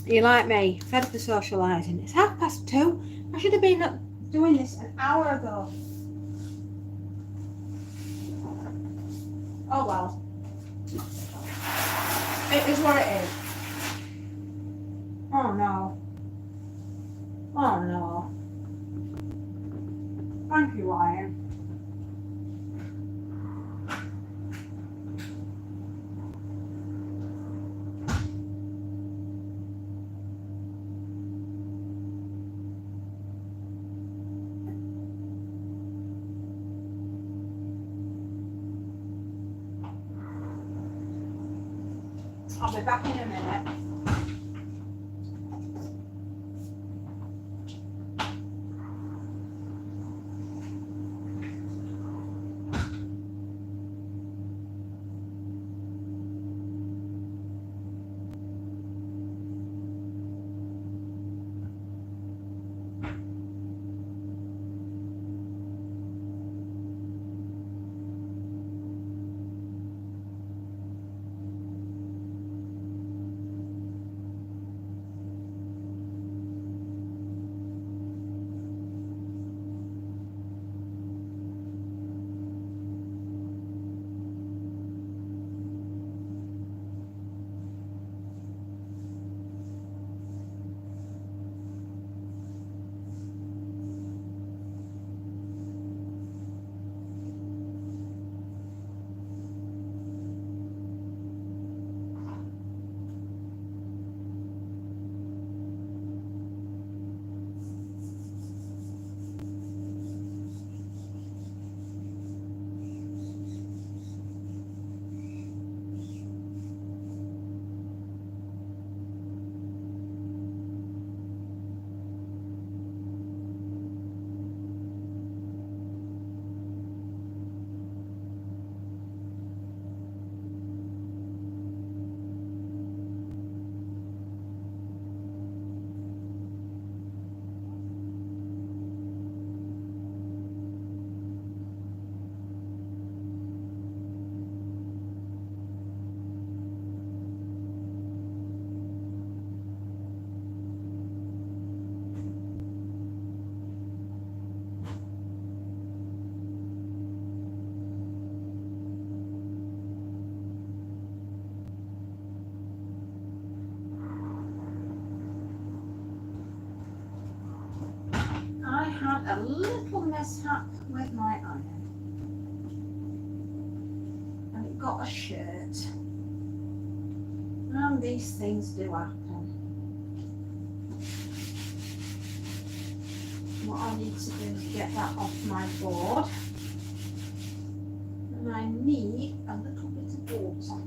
You like me? Fed up of socialising. It's 2:30. I should have been doing this an hour ago. Oh well. It is what it is. Oh no. Oh no. Thank you, Ryan. I'll be back in a minute. I had a little mishap with my iron. And it got a shirt. And these things do happen. What I need to do is get that off my board. And I need a little bit of water.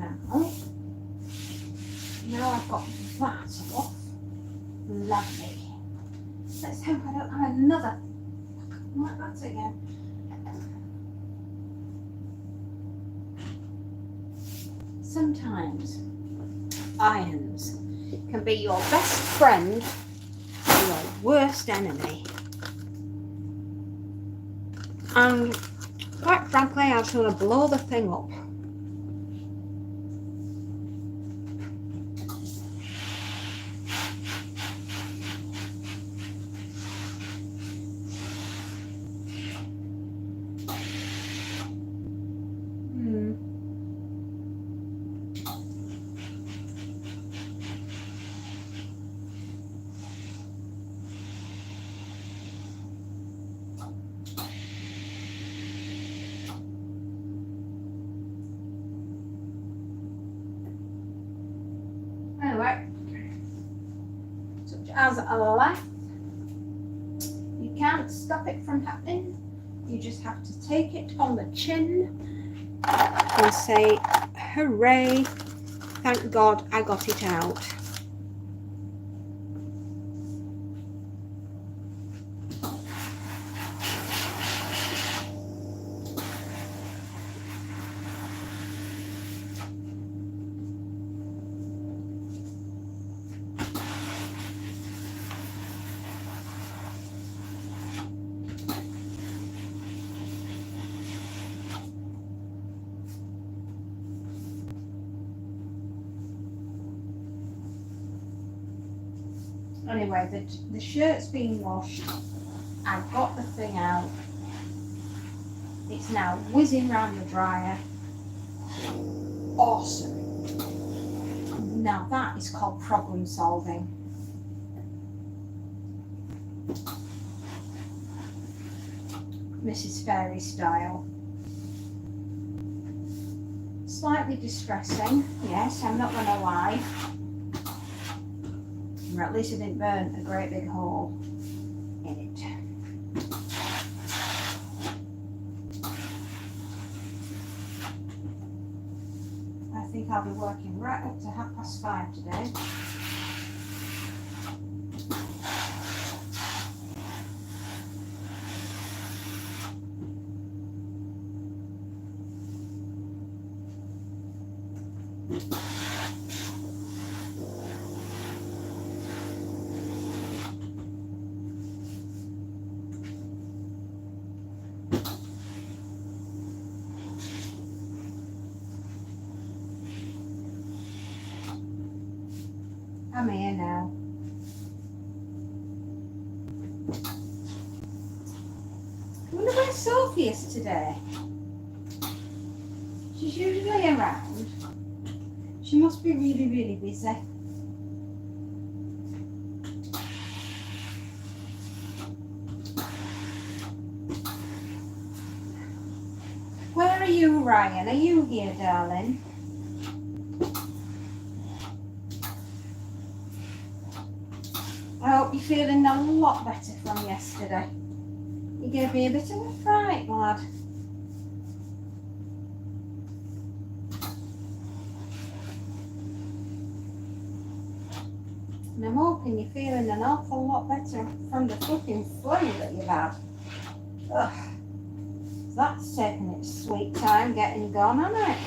now. Now I've got that off. Lovely. Let's hope I don't have another like that again. Sometimes irons can be your best friend or your worst enemy. And quite frankly, I just want to blow the thing up. Anyway, such as a life, you can't stop it from happening. You just have to take it on the chin and say, hooray, thank God I got it out. Anyway, the shirt's been washed. I've got the thing out. It's now whizzing round the dryer. Awesome. Now that is called problem solving. Mrs. Fairy style. Slightly distressing, yes, I'm not going to lie. Or at least I didn't burn a great big hole in it. I think I'll be working right up to 5:30 today. I'm here now. I wonder where Sophie is today. She's usually around. She must be really, really busy. Where are you, Ryan? Are you here, darling? I hope you're feeling a lot better from yesterday. You gave me a bit of a fright, lad. And I'm hoping you're feeling an awful lot better from the fucking flu that you've had. Ugh. That's taken its sweet time getting gone, hasn't it?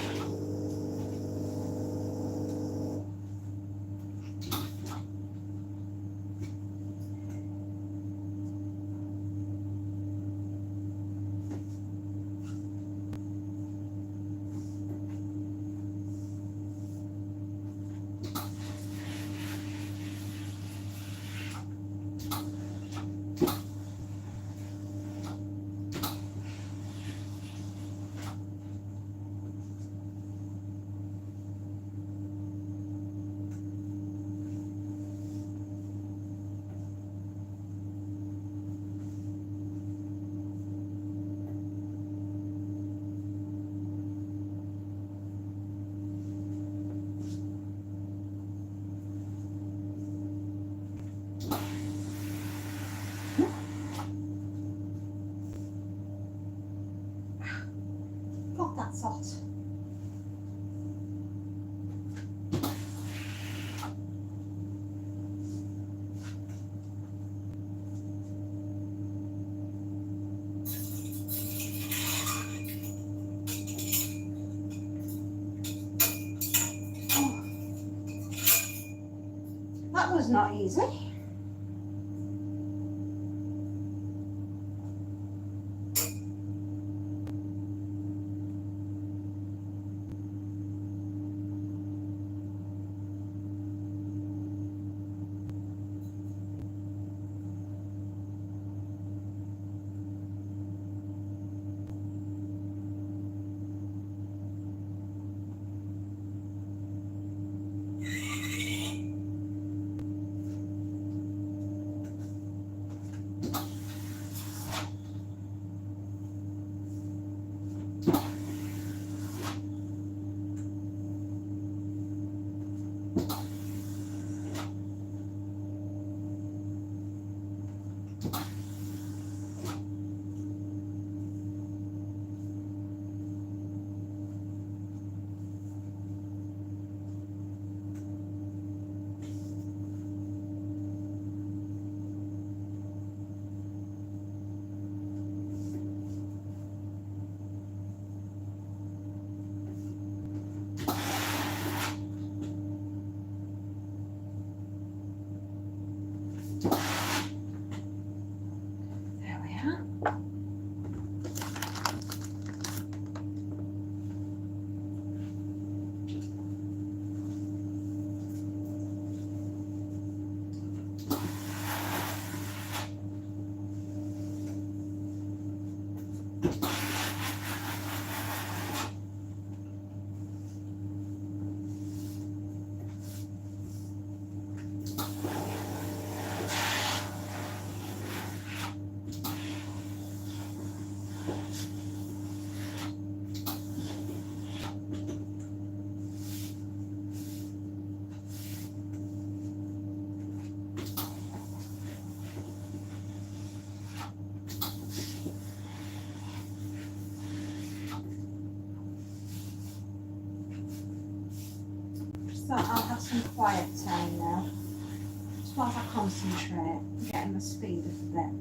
God, that's hot. That was not easy. There we are. So I'll have some quiet time now. Just whilst I concentrate, getting my speed up a bit.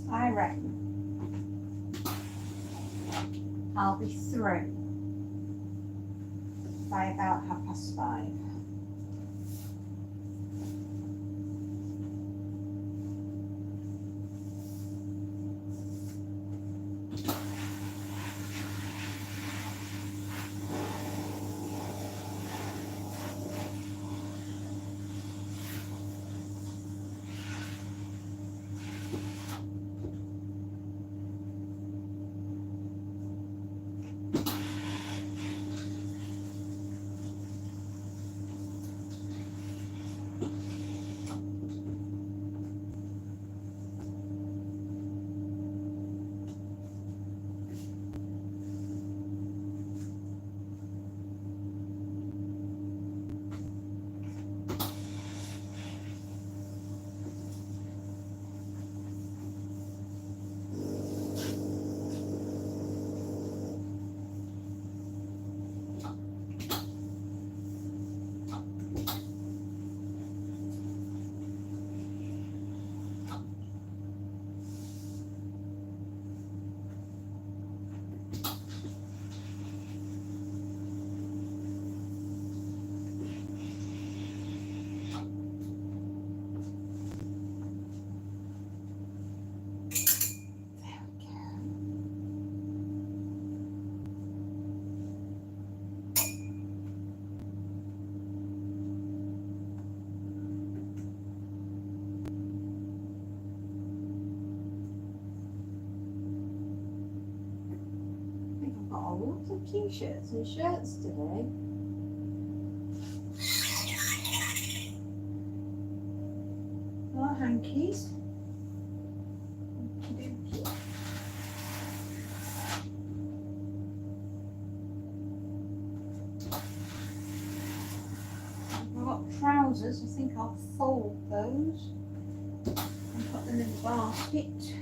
I reckon I'll be through by about 5:30. Lots of t-shirts and shirts today. trousers. I think I'll fold those and put them in the basket.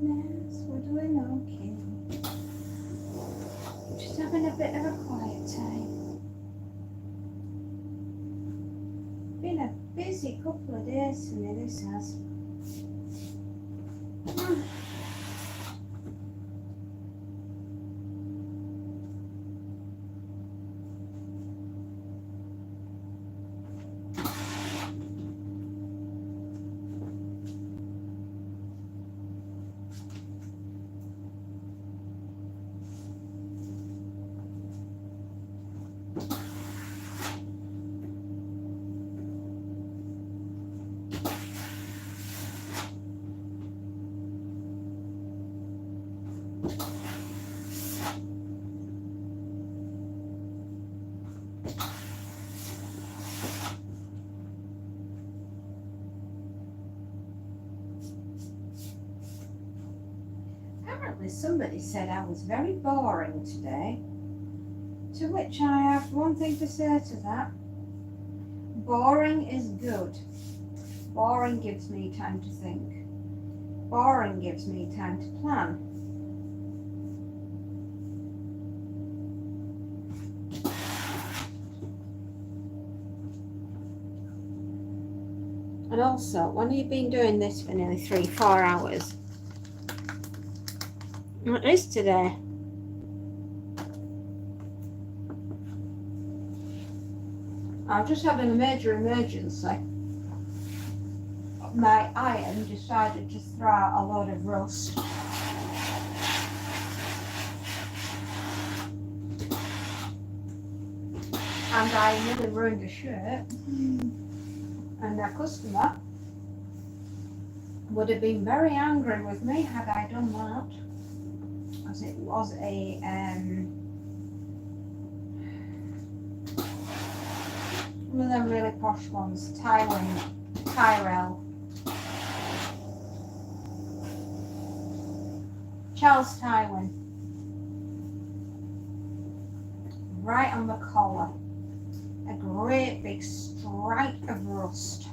Yes, we're doing okay. Just having a bit of a quiet time. Been a busy couple of days for me, this has. Apparently somebody said I was very boring today, to which I have one thing to say to that. Boring is good. Boring gives me time to think. Boring gives me time to plan. And also, when you've been doing this for nearly 3-4 hours, what is today? I've just had a major emergency. My iron decided to throw out a load of rust. And I nearly ruined a shirt. And their customer would have been very angry with me had I done that, as it was a one of them really posh ones, Tyrell, Charles Tywin, right on the collar, a great big stripe of rust.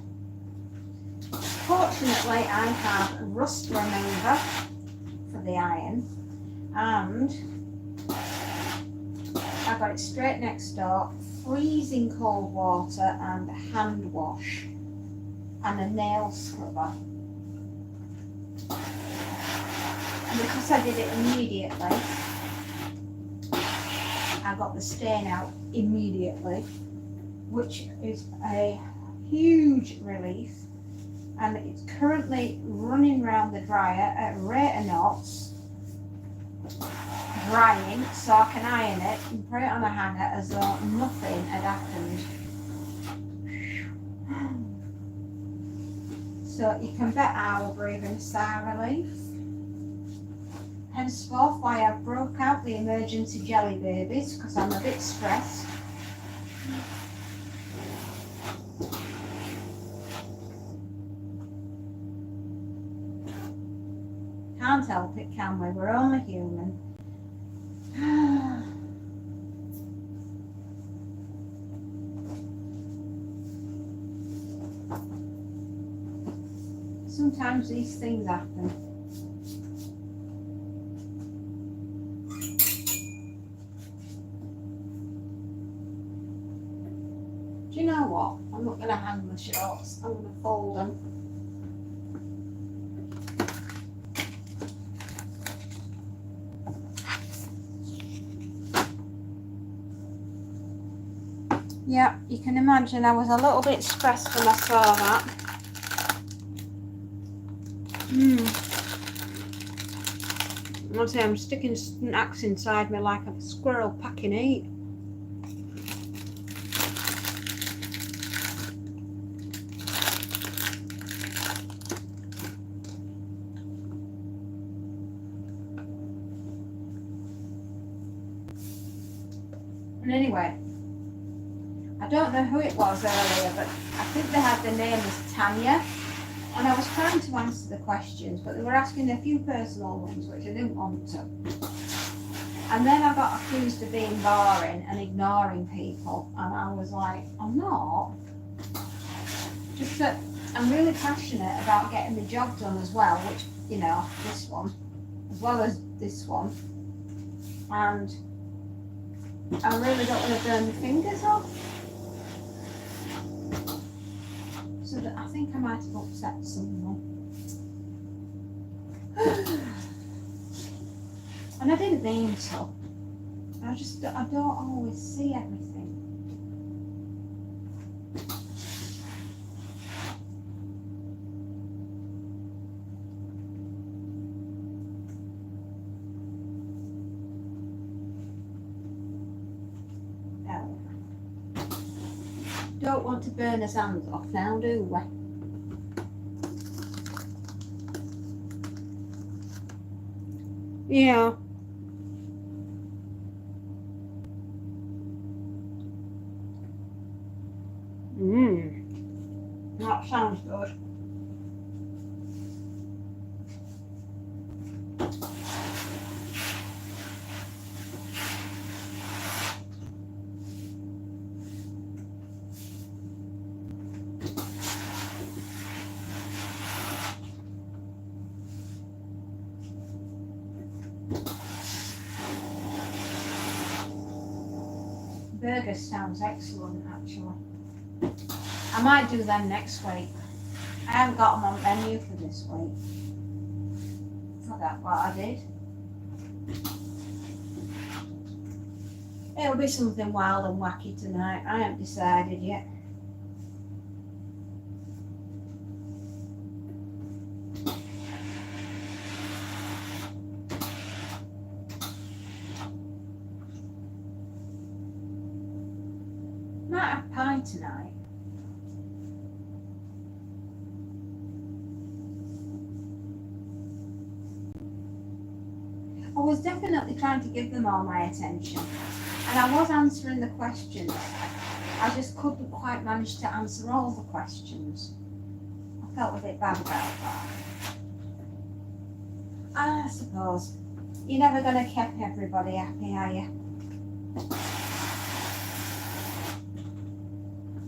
Fortunately, I have rust remover for the iron, and I got it straight next door, freezing cold water and a hand wash and a nail scrubber. And because I did it immediately, I got the stain out immediately, which is a huge relief. And it's currently running around the dryer at a rate of knots, drying, so I can iron it and put it on a hanger as though nothing had happened. So you can bet I will breathe in a sigh of relief. Henceforth, why I broke out the emergency jelly babies, because I'm a bit stressed. Can't help it, can we? We're only human. Sometimes these things happen. Do you know what? I'm not going to hang the shorts. I'm going to fold them. Yeah, you can imagine I was a little bit stressed when I saw that. I'll say I'm sticking snacks inside me like a squirrel packing heat. And anyway, I don't know who it was earlier, but I think they had the name as Tanya. And I was trying to answer the questions, but they were asking a few personal ones, which I didn't want to. And then I got accused of being boring and ignoring people. And I was like, I'm not. Just that I'm really passionate about getting the job done as well, which, you know, this one, as well as this one. And I really don't want to burn my fingers off. So that I think I might have upset someone. And I didn't mean to. I don't always see everything. Don't want to burn his hands off now, do we? Yeah. That sounds good. Burgers sounds excellent, actually. I might do them next week. I haven't got them on menu for this week. Forgot what I did. It'll be something wild and wacky tonight. I haven't decided yet. Might have pie tonight. I was definitely trying to give them all my attention, and I was answering the questions. I just couldn't quite manage to answer all the questions. I felt a bit bad about that. I suppose you're never going to keep everybody happy, are you?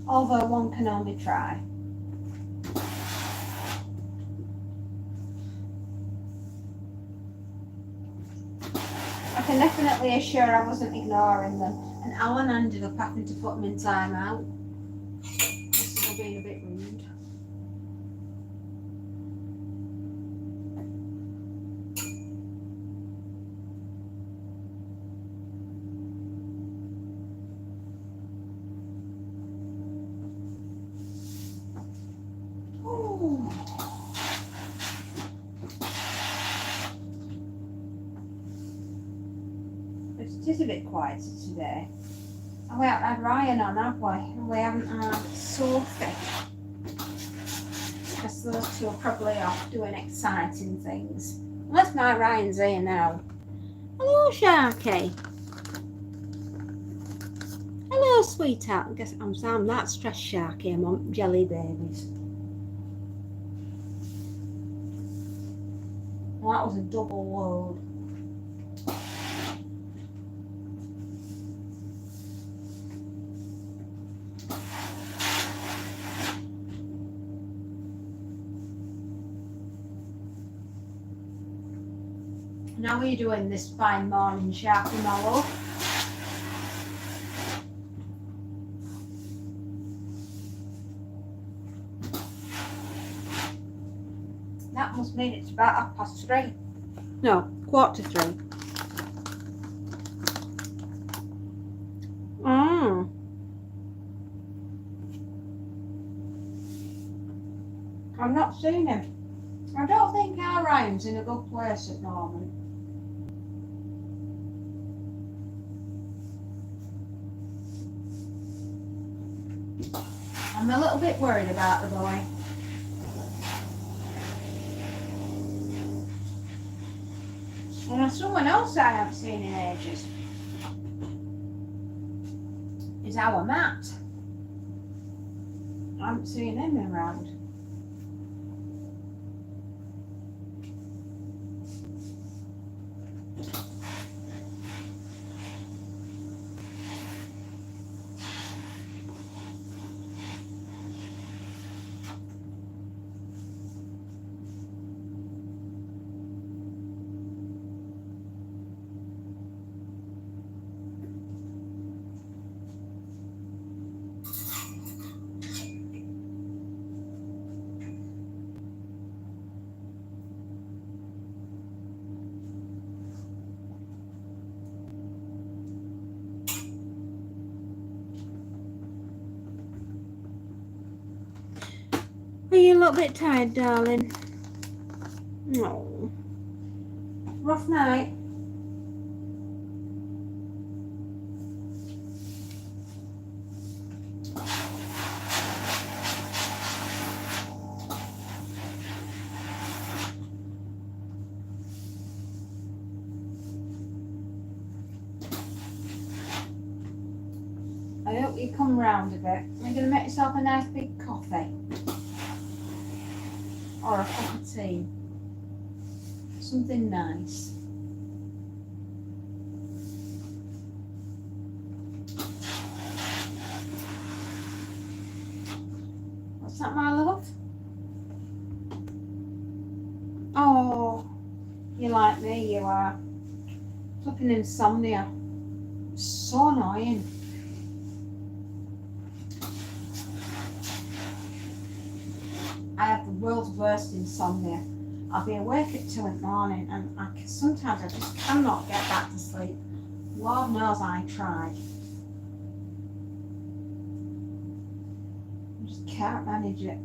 Although one can only try. I can definitely assure I wasn't ignoring them, and Alan ended up having to put them in time out. This is being a bit rude. is a bit quieter today. And we haven't had Ryan on, have we? And we haven't had Sophie. Because those two are probably off doing exciting things. Unless my Ryan's here now. Hello, Sharky. Hello, sweetheart. I guess I'm that stressed, Sharky. I'm on jelly babies. Well, that was a double load. How are you doing this fine morning, Sharky, my love? That must mean it's about 3:30. No, 2:45. I've not seen him. I don't think our Ryan's in a good place at the moment. I'm a little bit worried about the boy. And there's someone else I haven't seen in ages. Is our Matt. I haven't seen him around. Are you a little bit tired, darling? No. Rough night. I hope you come round a bit. You're going to make yourself a nice big coffee. Or a cup of tea. Something nice. What's that, my love? Oh, you like me, you are. Flipping insomnia. So annoying. I have the world's worst insomnia. I'll be awake at 2 in the morning and sometimes I just cannot get back to sleep. Lord knows I try. I just can't manage it.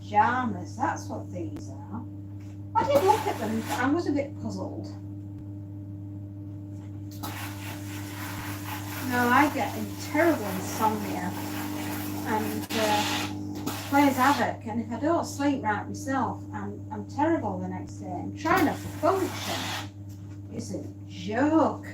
Pajamas, that's what these are. I did look at them, but I was a bit puzzled. No, I get a terrible insomnia and plays havoc, and if I don't sleep right myself, I'm terrible the next day. I'm trying to function. It's a joke.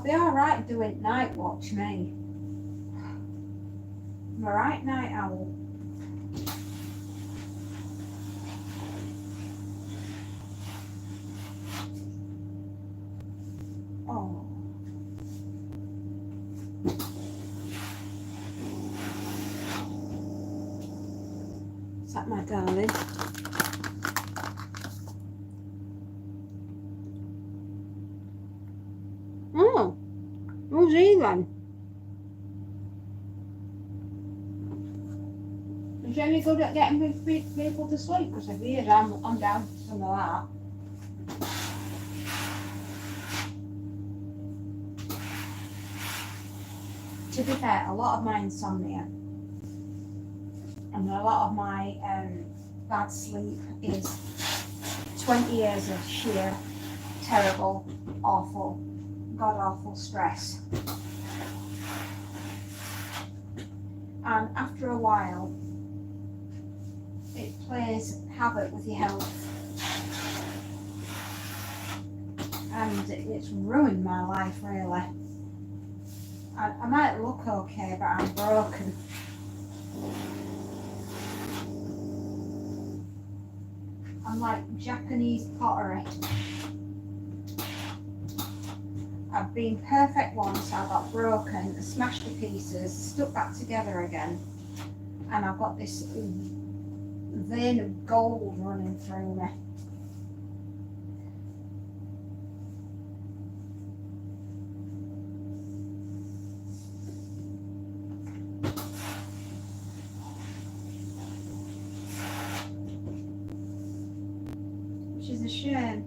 be alright doing night watch, me. I'm a right night owl. Oh. Is that my darling? Oh, who's he then? Is he any good at getting people to sleep? Because if he is, I'm down for some of that. To be fair, a lot of my insomnia and a lot of my bad sleep is 20 years of sheer, terrible, awful, god-awful stress. And after a while, it plays havoc with your health. And it's ruined my life, really. I might look okay, but I'm broken. I'm like Japanese pottery. I've been perfect once, I got broken, smashed to pieces, stuck back together again, and I've got this vein of gold running through me. Which is a shame.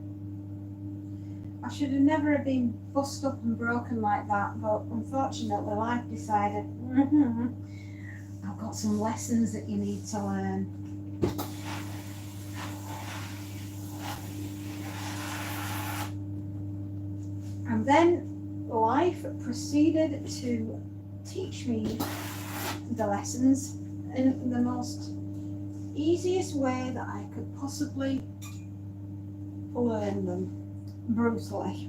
I should have never have been bust up and broken like that, but unfortunately life decided, I've got some lessons that you need to learn. And then life proceeded to teach me the lessons in the most easiest way that I could possibly learn them. Brutally.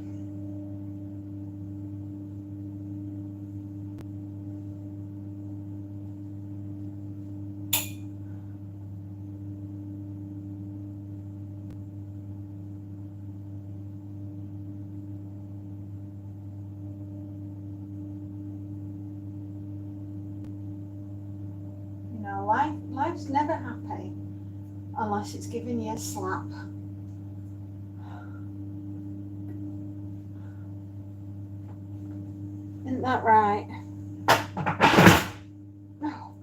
You know, life's never happy unless it's giving you a slap. Isn't that right? Oh.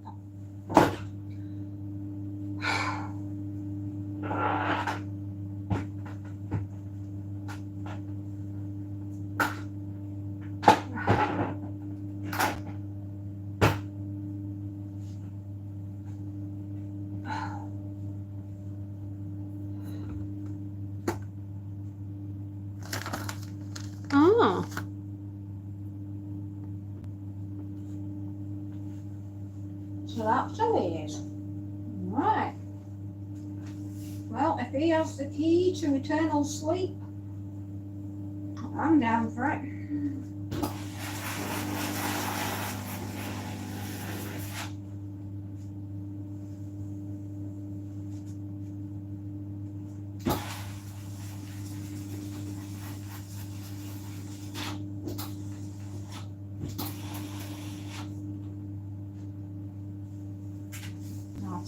Oh. So that's how he is. Right. Well, if he has the key to eternal sleep, I'm down for it.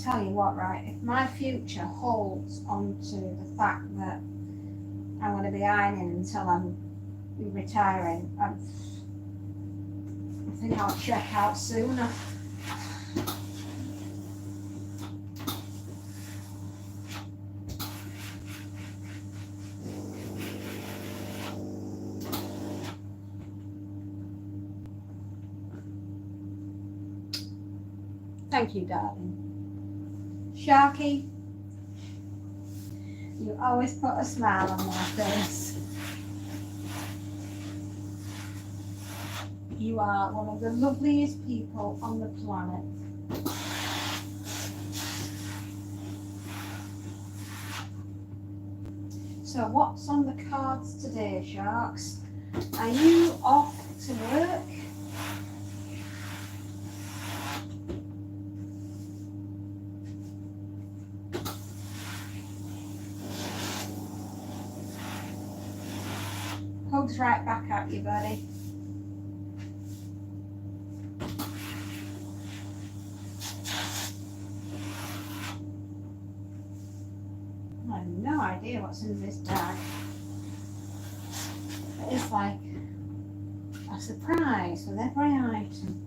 Tell you what, right, if my future holds onto the fact that I'm going to be ironing until I'm retiring, I think I'll check out sooner. Thank you, darling. Sharky, you always put a smile on my face. You are one of the loveliest people on the planet. So what's on the cards today, Sharks? Are you off to work. Hugs right back at you, buddy. I have no idea what's in this bag. It's like a surprise with every item.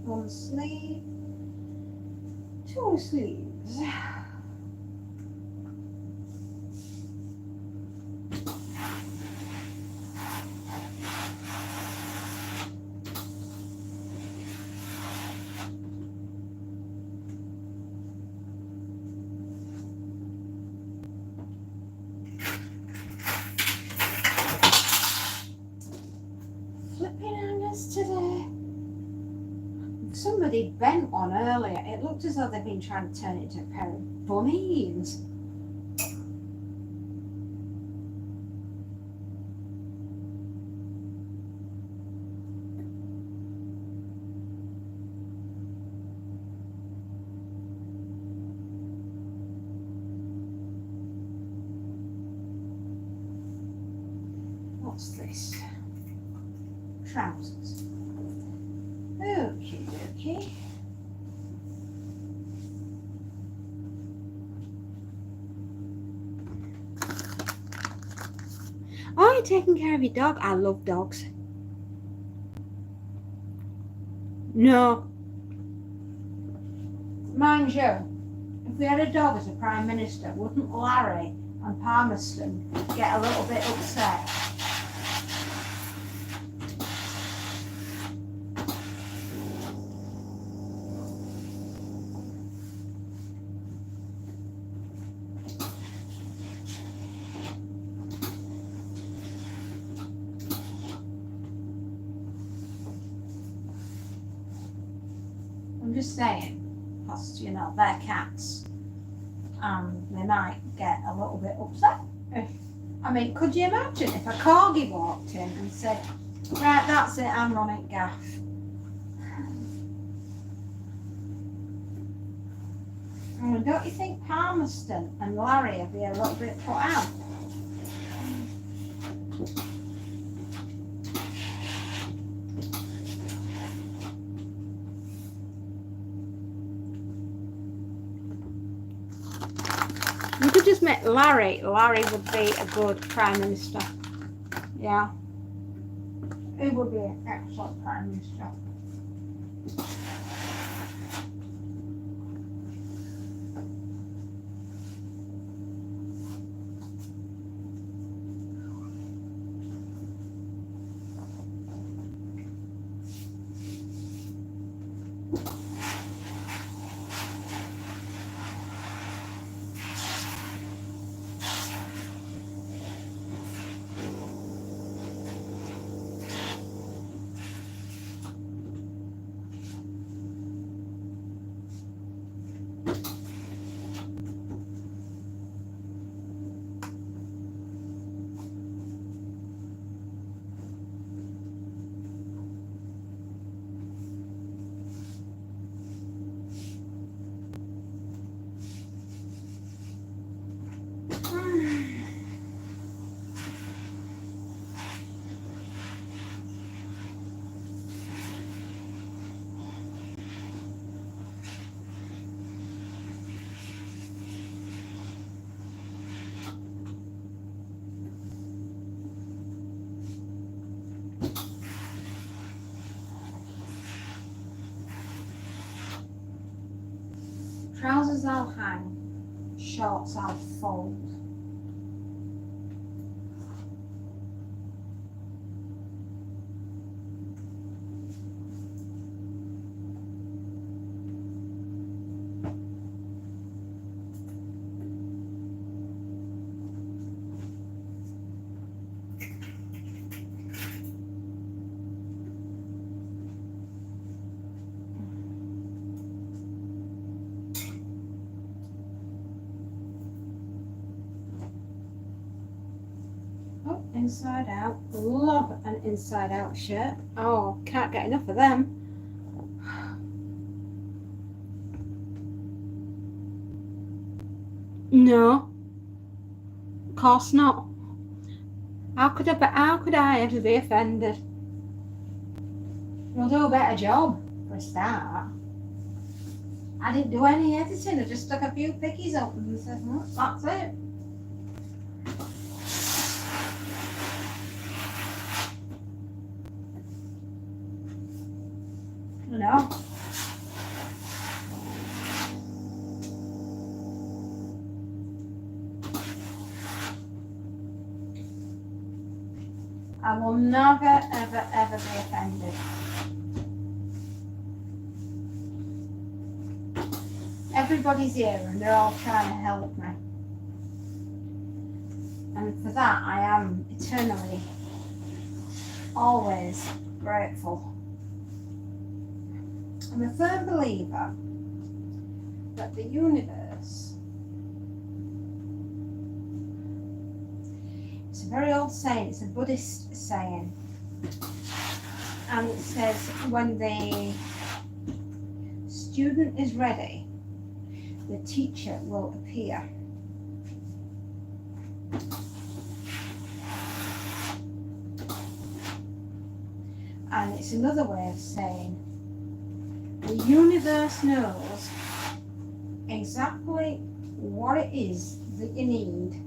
One sleeve, two sleeves. Flipping hangers today. Somebody bent one earlier. It looked as though they'd been trying to turn it into a pair of bunnies. What's this? Trousers. Okie dokie. Oh, you're taking care of your dog? I love dogs. No. Mind you, if we had a dog as a Prime Minister, wouldn't Larry and Palmerston get a little bit upset? I'm just saying, because, you know, they're cats and they might get a little bit upset. I mean, could you imagine if a corgi walked in and said, right, that's it, I'm running gaff. Don't you think Palmerston and Larry would be a little bit put out? You could just make Larry would be a good Prime Minister. Yeah. He would be an excellent Prime Minister. Trousers I'll hang, shorts I'll fold. inside out. Love an inside out shirt. Oh, can't get enough of them. No, of course not. How could I ever be offended? We'll do a better job for a start. I didn't do any editing. I just stuck a few pickies up and said, that's it. No. I will never, ever, ever be offended. Everybody's here and they're all trying to help me. And for that, I am eternally, always grateful. I'm a firm believer that the universe, it's a very old saying, it's a Buddhist saying, and it says when the student is ready, the teacher will appear. And it's another way of saying the universe knows exactly what it is that you need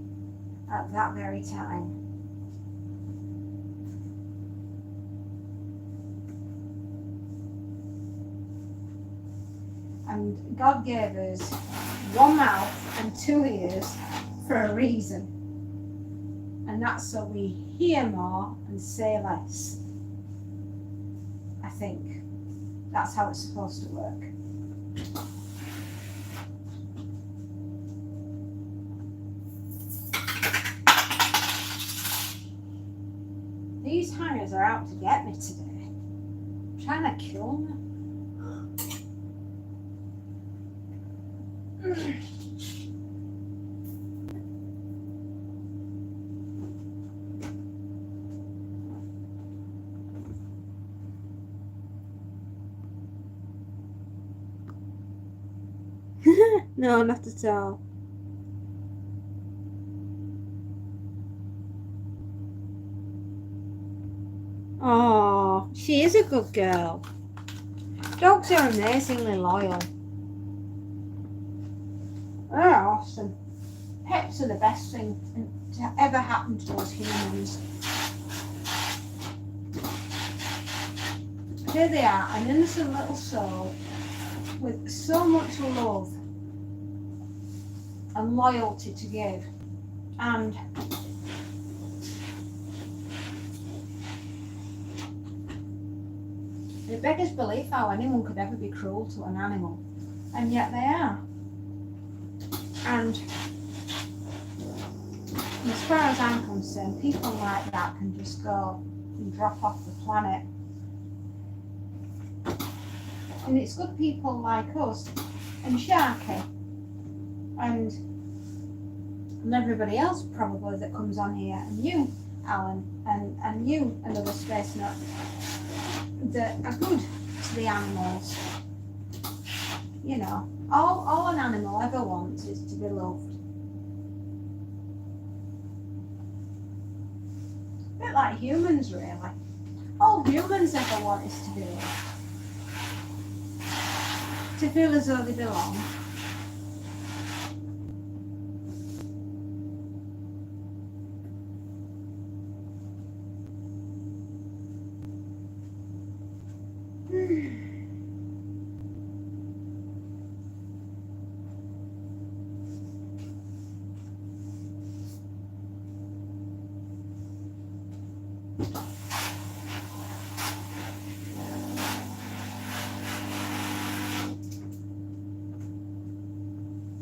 at that very time. And God gave us one mouth and two ears for a reason. And that's so we hear more and say less. I think that's how it's supposed to work. These hangers are out to get me today. Trying to kill me. No, not at all. Oh, she is a good girl. Dogs are amazingly loyal. They're awesome. Pets are the best thing to ever happen to us humans. Here they are, an innocent little soul with so much love and loyalty to give, and it beggars belief how anyone could ever be cruel to an animal, and yet they are. And as far as I'm concerned, people like that can just go and drop off the planet. And it's good people like us and Sharky and everybody else probably that comes on here, and you, Alan, and you, another space nut, that are good to the animals. You know, all an animal ever wants is to be loved. A bit like humans, really. All humans ever want is to be loved. To feel as though they belong.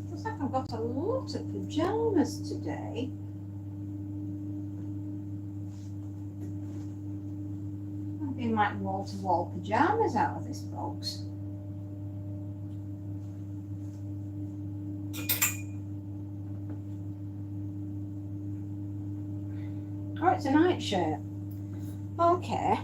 Looks like I've got a lot of pajamas today. I've been like wall-to-wall pajamas out of this box. it's a nightshirt. Okay.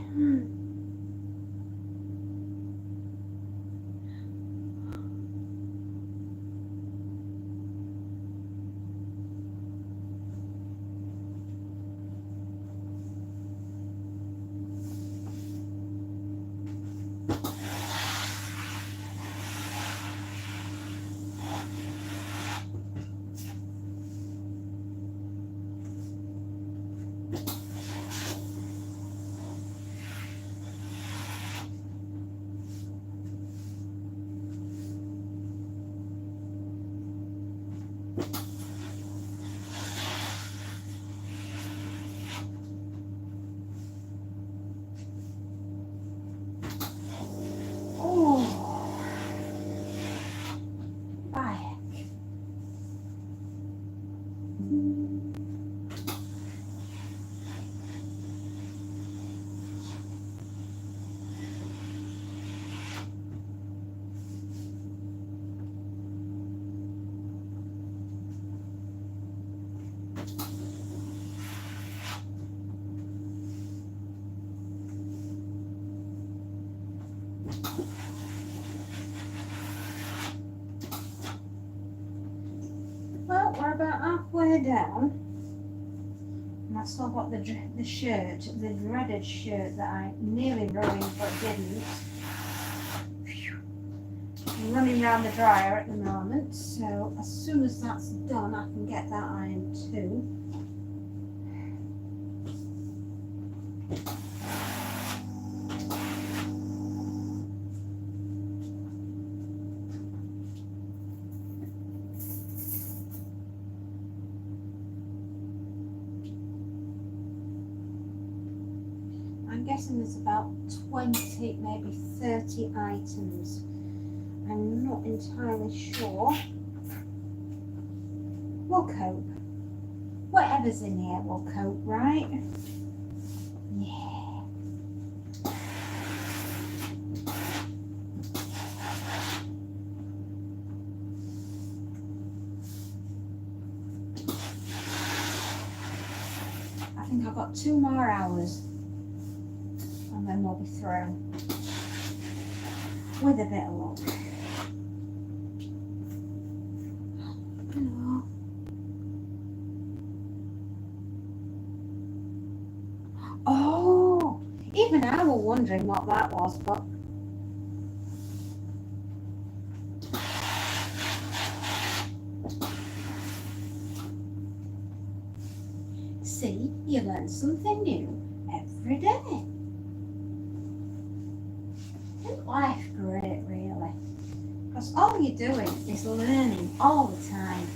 Well, we're about halfway down. And I still got the shirt, the dreaded shirt that I nearly ruined but didn't. I'm running around the dryer at the moment, so as soon as that's done, I can get that ironed too. I'm guessing there's about 20, maybe 30 items. I'm not entirely sure. We'll cope. Whatever's in here will cope, right? Yeah. I think I've got 2 more hours. And then we'll be through. With a bit of luck. Hello. Oh, even I was wondering what that was, but see, you learn something new every day. Isn't life great, really? Because all you're doing is learning all the time.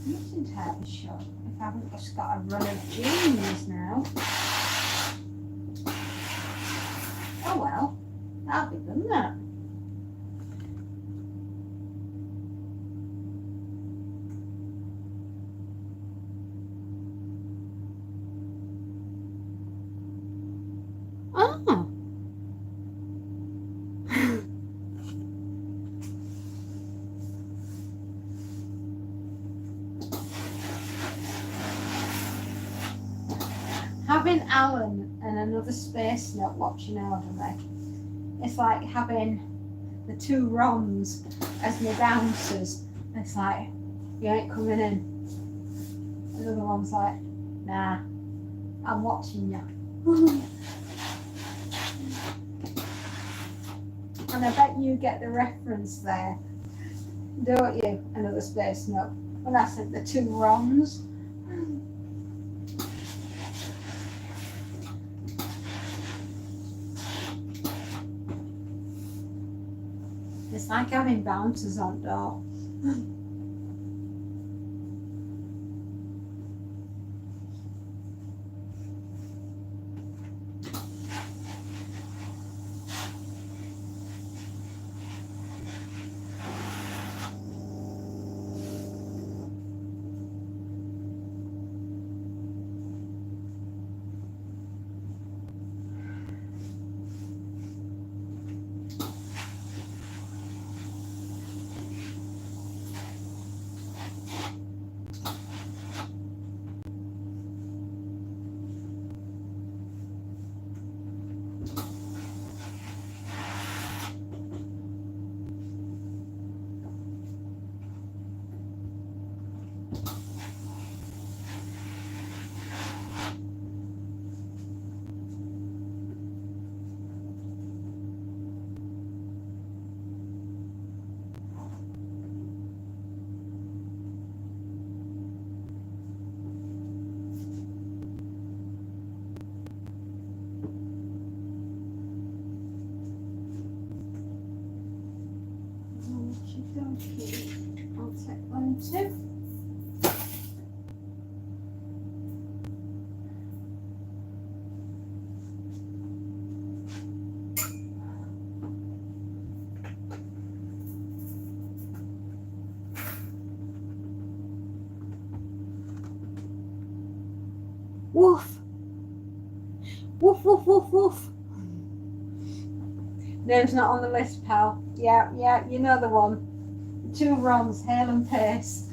I'm not entirely sure if I haven't just got a run of jeans now. Oh well, that'll be good, that. Oh. Having Alan and another space nut watching over me, it's like having the two Rons as my bouncers. It's like, you ain't coming in. Another one's like, nah, I'm watching you. And I bet you get the reference there, don't you? Another space note. When I said the two Rons. It's like having bouncers on door. Okay, I'll take one too. Woof! Woof, woof, woof, woof. Name's not on the list, pal. Yeah, you know the one. Two Rons, Hale and Pace.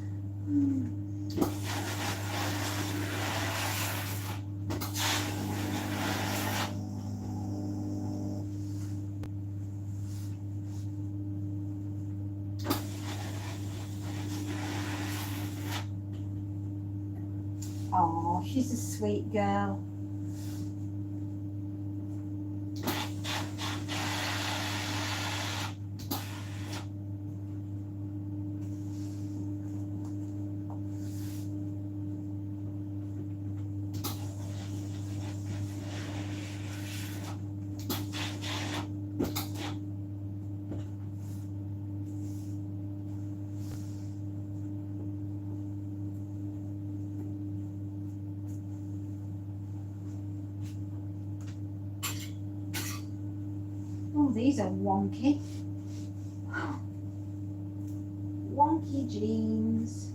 Oh, she's a sweet girl. Oh, these are wonky. Wonky jeans.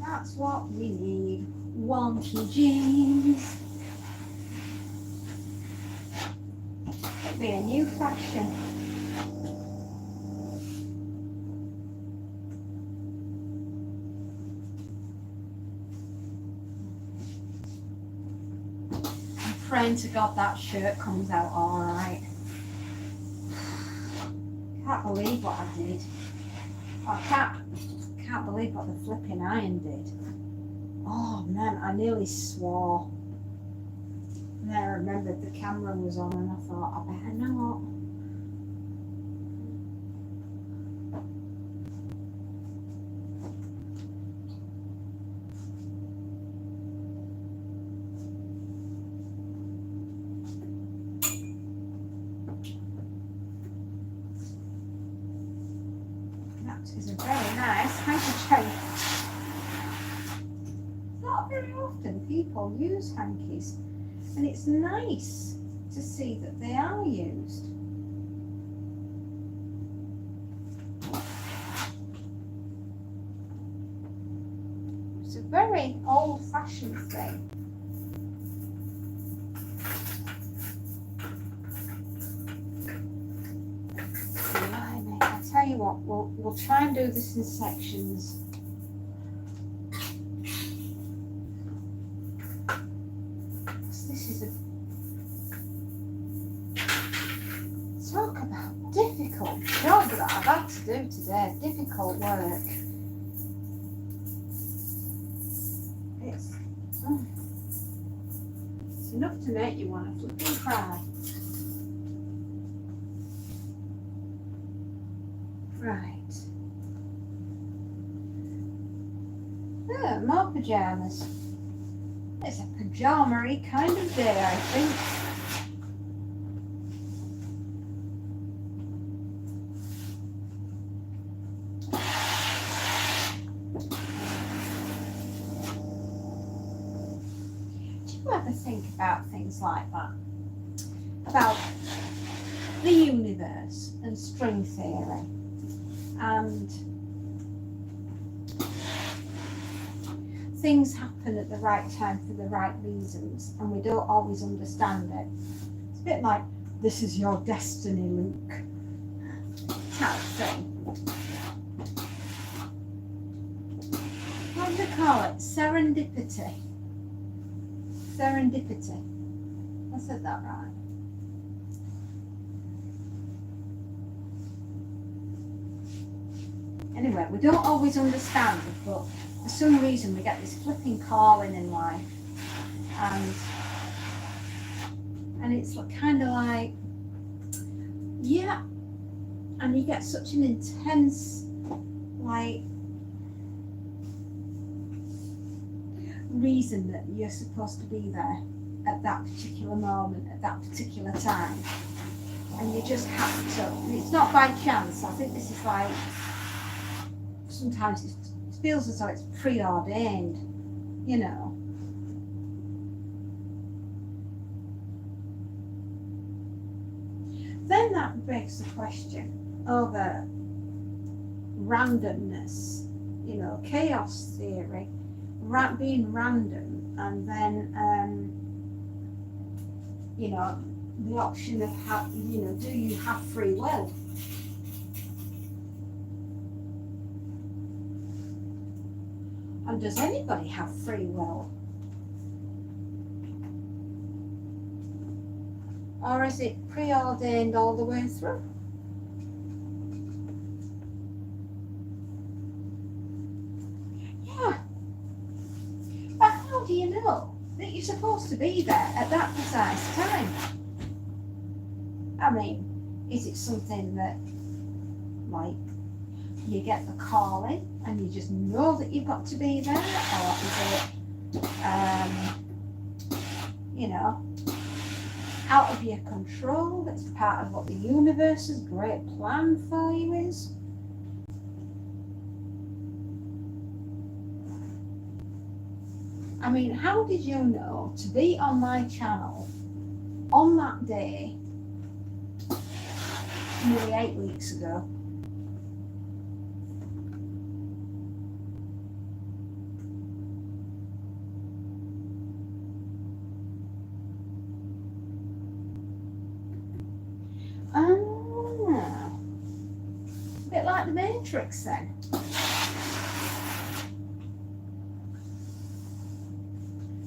That's what we need. Wonky jeans. It'll be a new fashion. I'm praying to God that shirt comes out all right. Can't believe what I did. I can't believe what the flipping iron did. Oh man, I nearly swore. And then I remembered the camera was on and I thought, I better not. Is a very nice handkerchief. Not very often people use hankies, and it's nice to see that they are used. It's a very old-fashioned thing. Tell you what, we'll try and do this in sections. This is a talk about difficult job that I've had to do today. Difficult work. It's enough to make you want to flipping cry. Right. Oh, more pyjamas. It's a pajama-y kind of day, I think. Do you ever think about things like that? About the universe and string theory and things happen at the right time for the right reasons and we don't always understand it. It's a bit like, this is your destiny, Luke, type thing. What do they call it? Serendipity. Serendipity. I said that right. Anyway, we don't always understand it, but for some reason we get this flipping calling in life, and it's kind of like, yeah, and you get such an intense like reason that you're supposed to be there at that particular moment, at that particular time, and you just have to. It's not by chance. I think this is like, sometimes it feels as though it's preordained, you know. Then that begs the question over randomness, you know, chaos theory, being random, and then, you know, the option of, you know, do you have free will? And does anybody have free will? Or is it preordained all the way through? Yeah. But how do you know that you're supposed to be there at that precise time? I mean, is it something that, like, you get the calling and you just know that you've got to be there, or is it, you know, out of your control? That's part of what the universe's great plan for you is. I mean, how did you know to be on my channel on that day nearly 8 weeks ago? A bit like the Matrix then.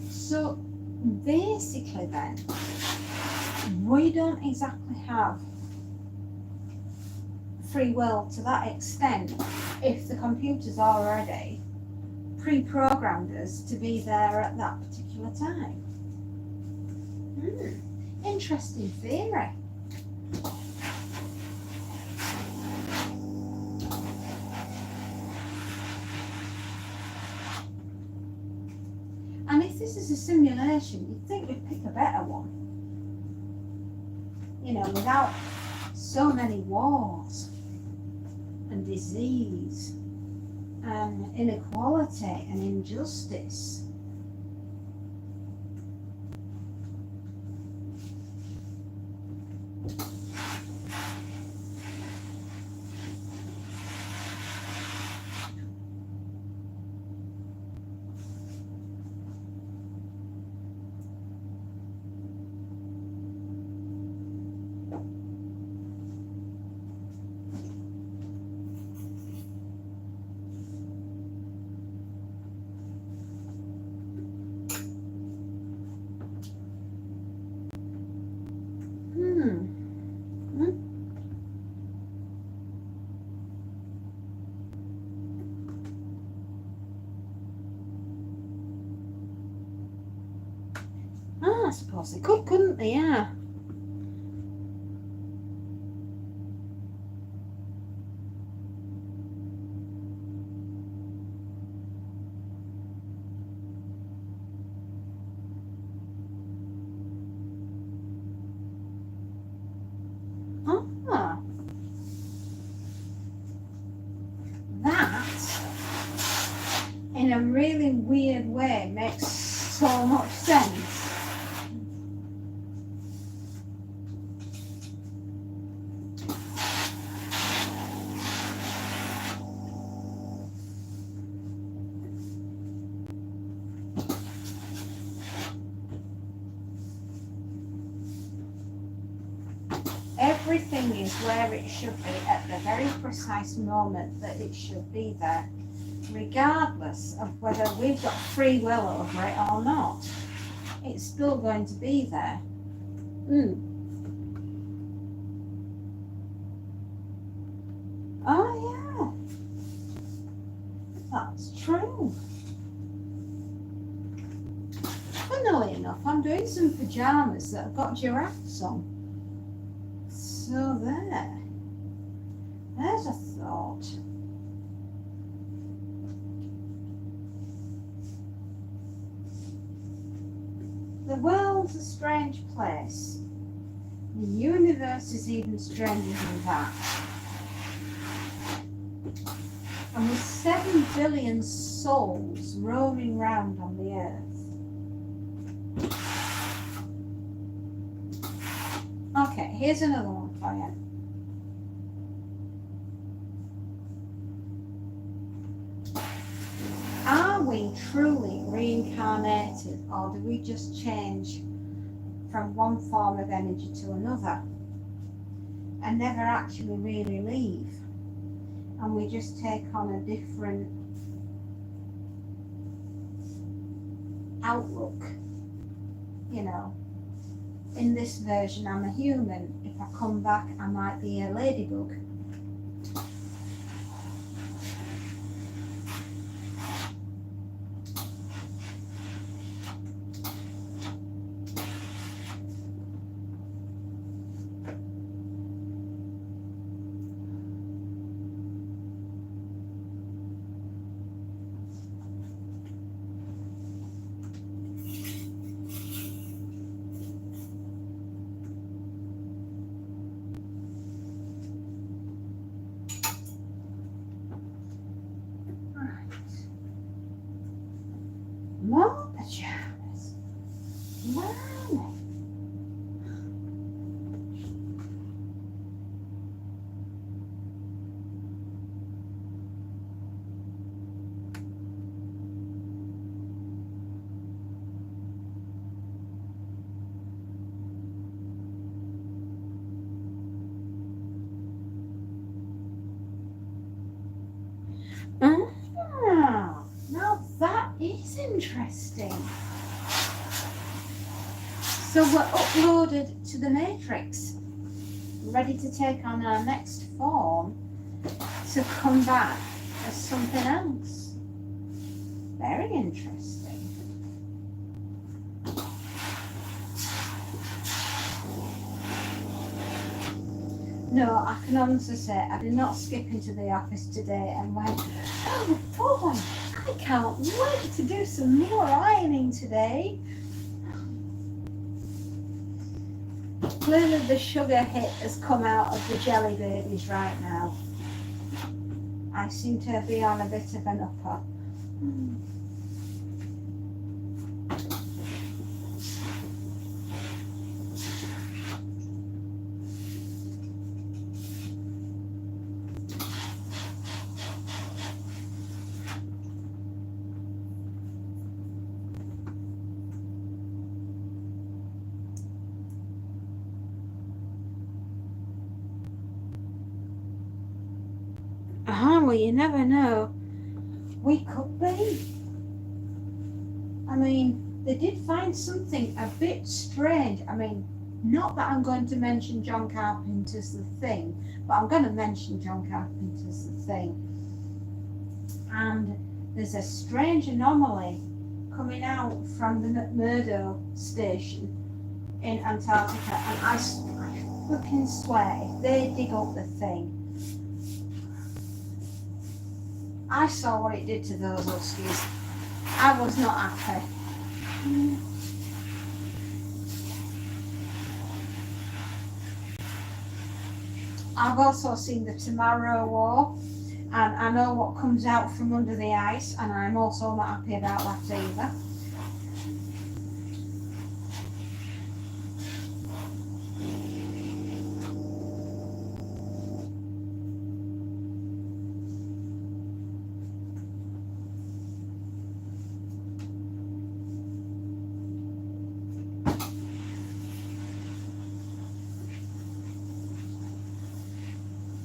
So basically then, we don't exactly have free will to that extent if the computer's already pre-programmed us to be there at that particular time. Interesting theory. And if this is a simulation, you'd think we'd pick a better one. You know, without so many wars and disease and inequality and injustice. course they could, couldn't they? Yeah. Ah. That, in a really weird way, makes so much sense. Everything is where it should be at the very precise moment that it should be there, regardless of whether we've got free will over it or not. It's still going to be there. Oh yeah, that's true. Funnily enough, I'm doing some pajamas that have got giraffes on. So there's a thought. The world's a strange place. The universe is even stranger than that. And with 7 billion souls roaming round on the earth. Okay, here's another one for you. Are we truly reincarnated, or do we just change from one form of energy to another and never actually really leave? And we just take on a different outlook, you know. In this version, I'm a human. If I come back, I might be a ladybug. More pajamas. Mommy. Now that is interesting. So we're uploaded to the Matrix, ready to take on our next form to come back as something else. Very interesting. No, I can honestly say I did not skip into the office today and went, oh boy, I can't wait to do some more ironing today. Clearly the sugar hit has come out of the jelly babies right now. I seem to be on a bit of an upper. Well, you never know. We could be. I mean, they did find something a bit strange. I mean, not that I'm going to mention John Carpenter's The Thing, but I'm going to mention John Carpenter's The Thing. And there's a strange anomaly coming out from the McMurdo station in Antarctica, and I fucking swear, if they dig up the thing, I saw what it did to those huskies. I was not happy. I've also seen the Tomorrow War, and I know what comes out from under the ice, and I'm also not happy about that either.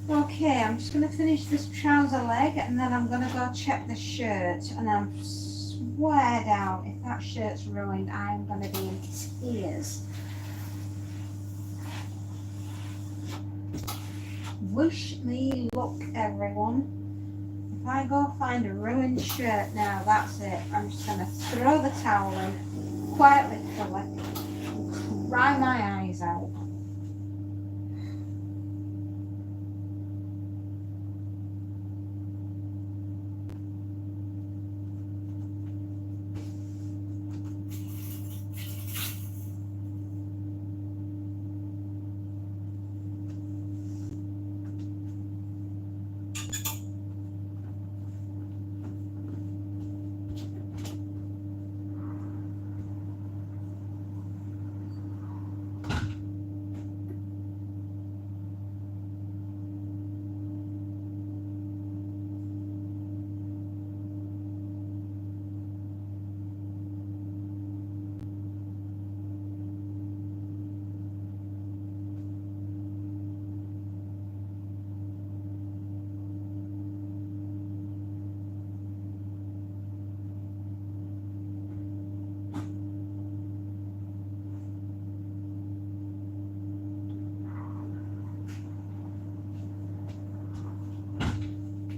Okay, I'm just going to finish this trouser leg, and then I'm going to go check the shirt, and I swear down, if that shirt's ruined, I'm going to be in tears. Wish me luck, everyone. If I go find a ruined shirt now, that's it. I'm just going to throw the towel in, quietly fill it, and cry my eyes out.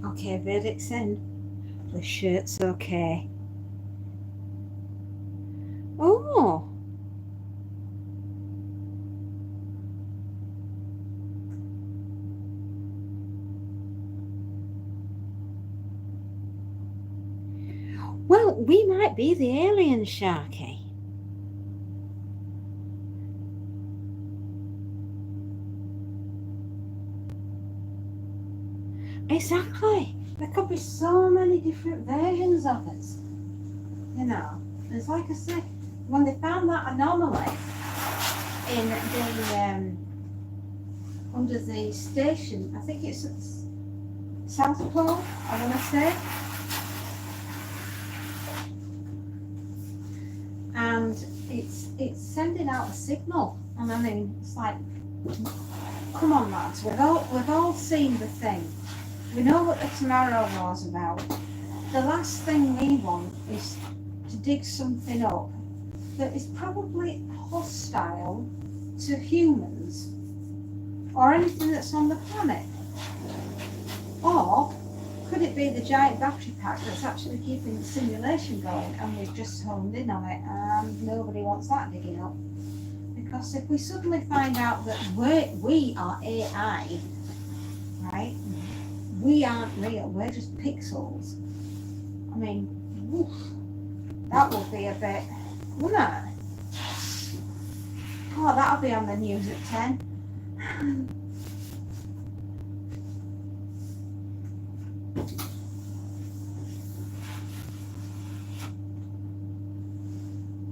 Okay, verdict's in. The shirt's okay. Oh! Well, we might be the alien, Sharky. Exactly. There could be so many different versions of us. You know, it's like I said, when they found that anomaly in the under the station, I think it's South Pole, I want to say, and it's sending out a signal, and I mean, it's like, come on, lads, we've all seen the thing. We know what the Tomorrow War's about. The last thing we want is to dig something up that is probably hostile to humans or anything that's on the planet. Or could it be the giant battery pack that's actually keeping the simulation going, and we've just honed in on it, and nobody wants that digging up? Because if we suddenly find out that we are AI, right? We aren't real, we're just pixels. I mean, woof, that would be a bit, wouldn't it? Oh, that'll be on the news at 10.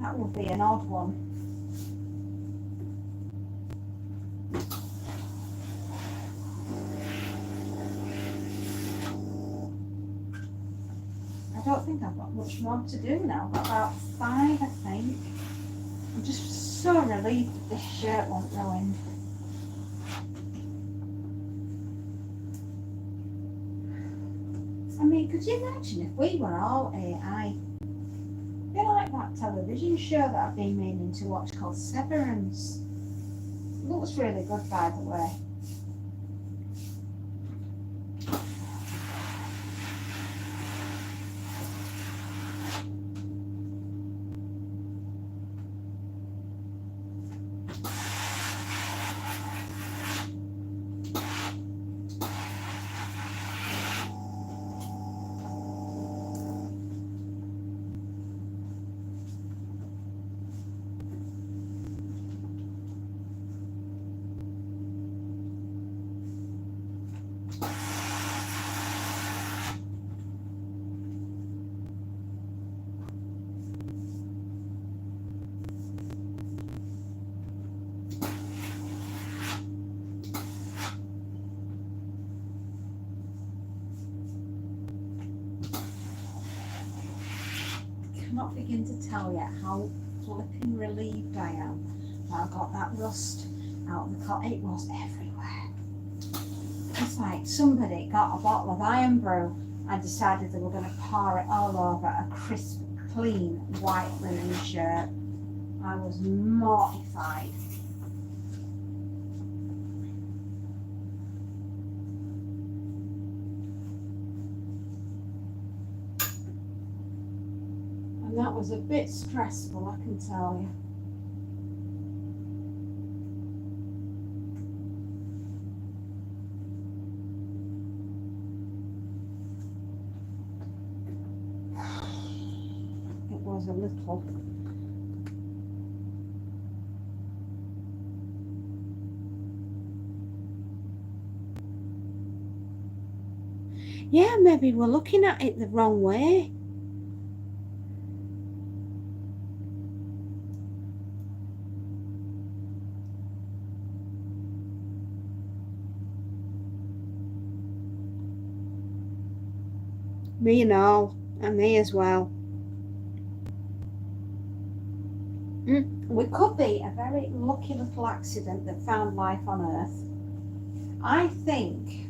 That would be an odd one. I don't think I've got much more to do now. I've got about 5, I think. I'm just so relieved that this shirt won't ruin. I mean, could you imagine if we were all AI? A bit like that television show that I've been meaning to watch called Severance. It looks really good, by the way. begin to tell you how flipping relieved I am that I got that rust out of the pot. It was everywhere. It's like somebody got a bottle of iron brew and decided they were going to pour it all over a crisp, clean, white linen shirt. I was mortified. And that was a bit stressful, I can tell you. It was a little. Yeah, maybe we're looking at it the wrong way. Me and all, and me as well. We could be a very lucky little accident that found life on Earth. I think,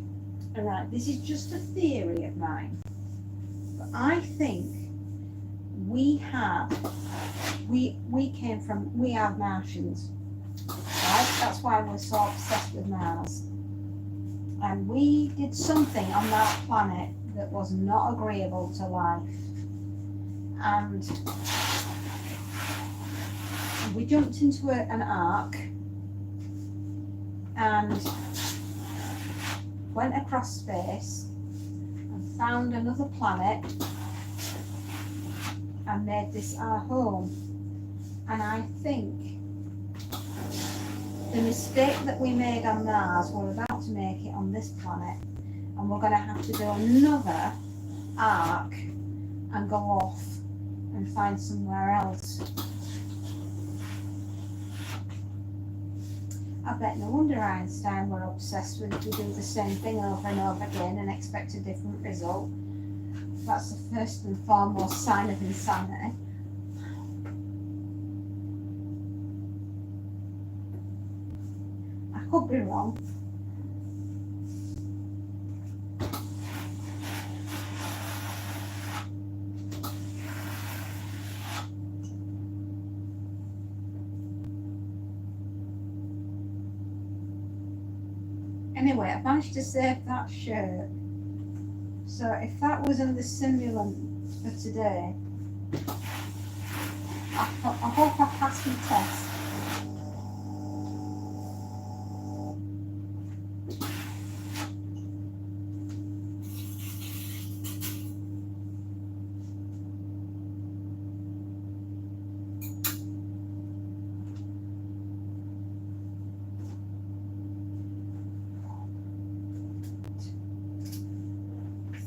alright, this is just a theory of mine, but I think we are Martians, right? That's why we're so obsessed with Mars. And we did something on that planet that was not agreeable to life. And we jumped into an ark and went across space and found another planet and made this our home. And I think the mistake that we made on Mars, we're about to make it on this planet, and we're going to have to do another arc and go off and find somewhere else. I bet no wonder Einstein were obsessed with if we do the same thing over and over again and expect a different result. That's the first and foremost sign of insanity. I could be wrong. Anyway, I managed to save that shirt. So if that wasn't the simulant for today, I hope I passed my test.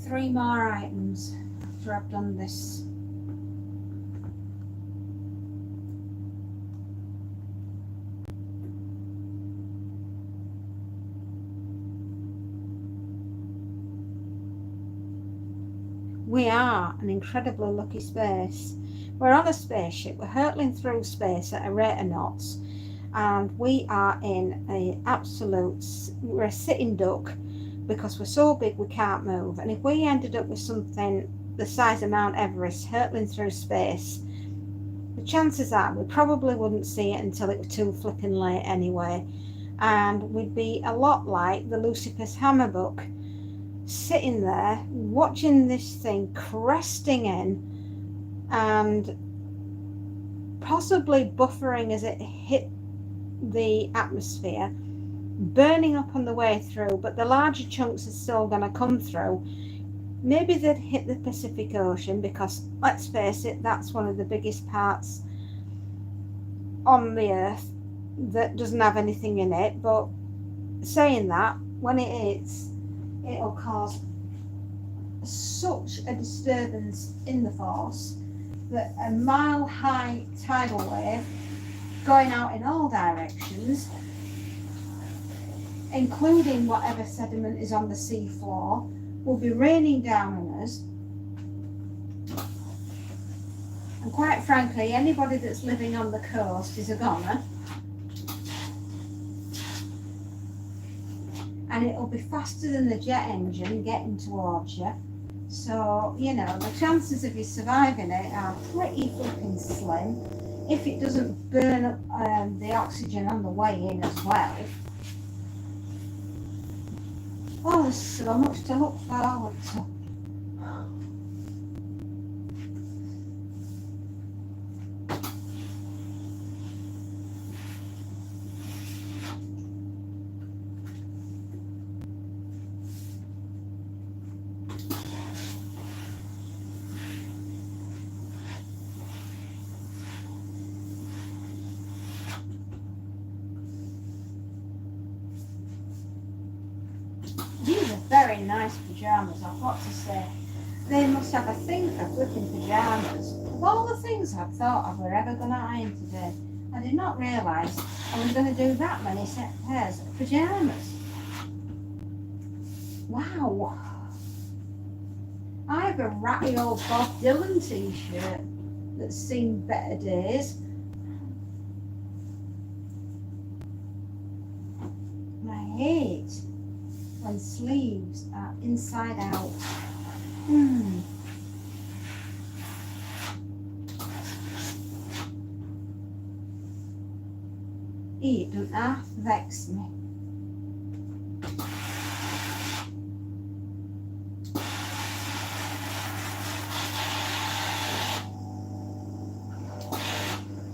Three more items after I've done this. We are an incredibly lucky space. We're on a spaceship, we're hurtling through space at a rate of knots, and we are in we're a sitting duck, because we're so big we can't move. And if we ended up with something the size of Mount Everest hurtling through space, the chances are we probably wouldn't see it until it was too flipping late anyway, and we'd be a lot like the Lucifer's Hammer book, sitting there watching this thing cresting in and possibly buffering as it hit the atmosphere, burning up on the way through, but the larger chunks are still going to come through. Maybe they'd hit the Pacific Ocean, because let's face it, that's one of the biggest parts on the Earth that doesn't have anything in it. But saying that, when it hits, it'll cause such a disturbance in the force that a mile-high tidal wave going out in all directions, including whatever sediment is on the sea floor, will be raining down on us. And quite frankly, anybody that's living on the coast is a goner. And it'll be faster than the jet engine getting towards you. So, you know, the chances of you surviving it are pretty fucking slim if it doesn't burn up the oxygen on the way in as well. Oh, there's so much to look forward to. These are very nice pyjamas, I've got to say. They must have a thing for flipping pyjamas. Of all the things I've thought of were ever going to iron today, I did not realise I was going to do that many set pairs of pyjamas. Wow. I have a ratty old Bob Dylan t-shirt that's seen better days. I hate when sleeves are inside out. It doesn't half vex me.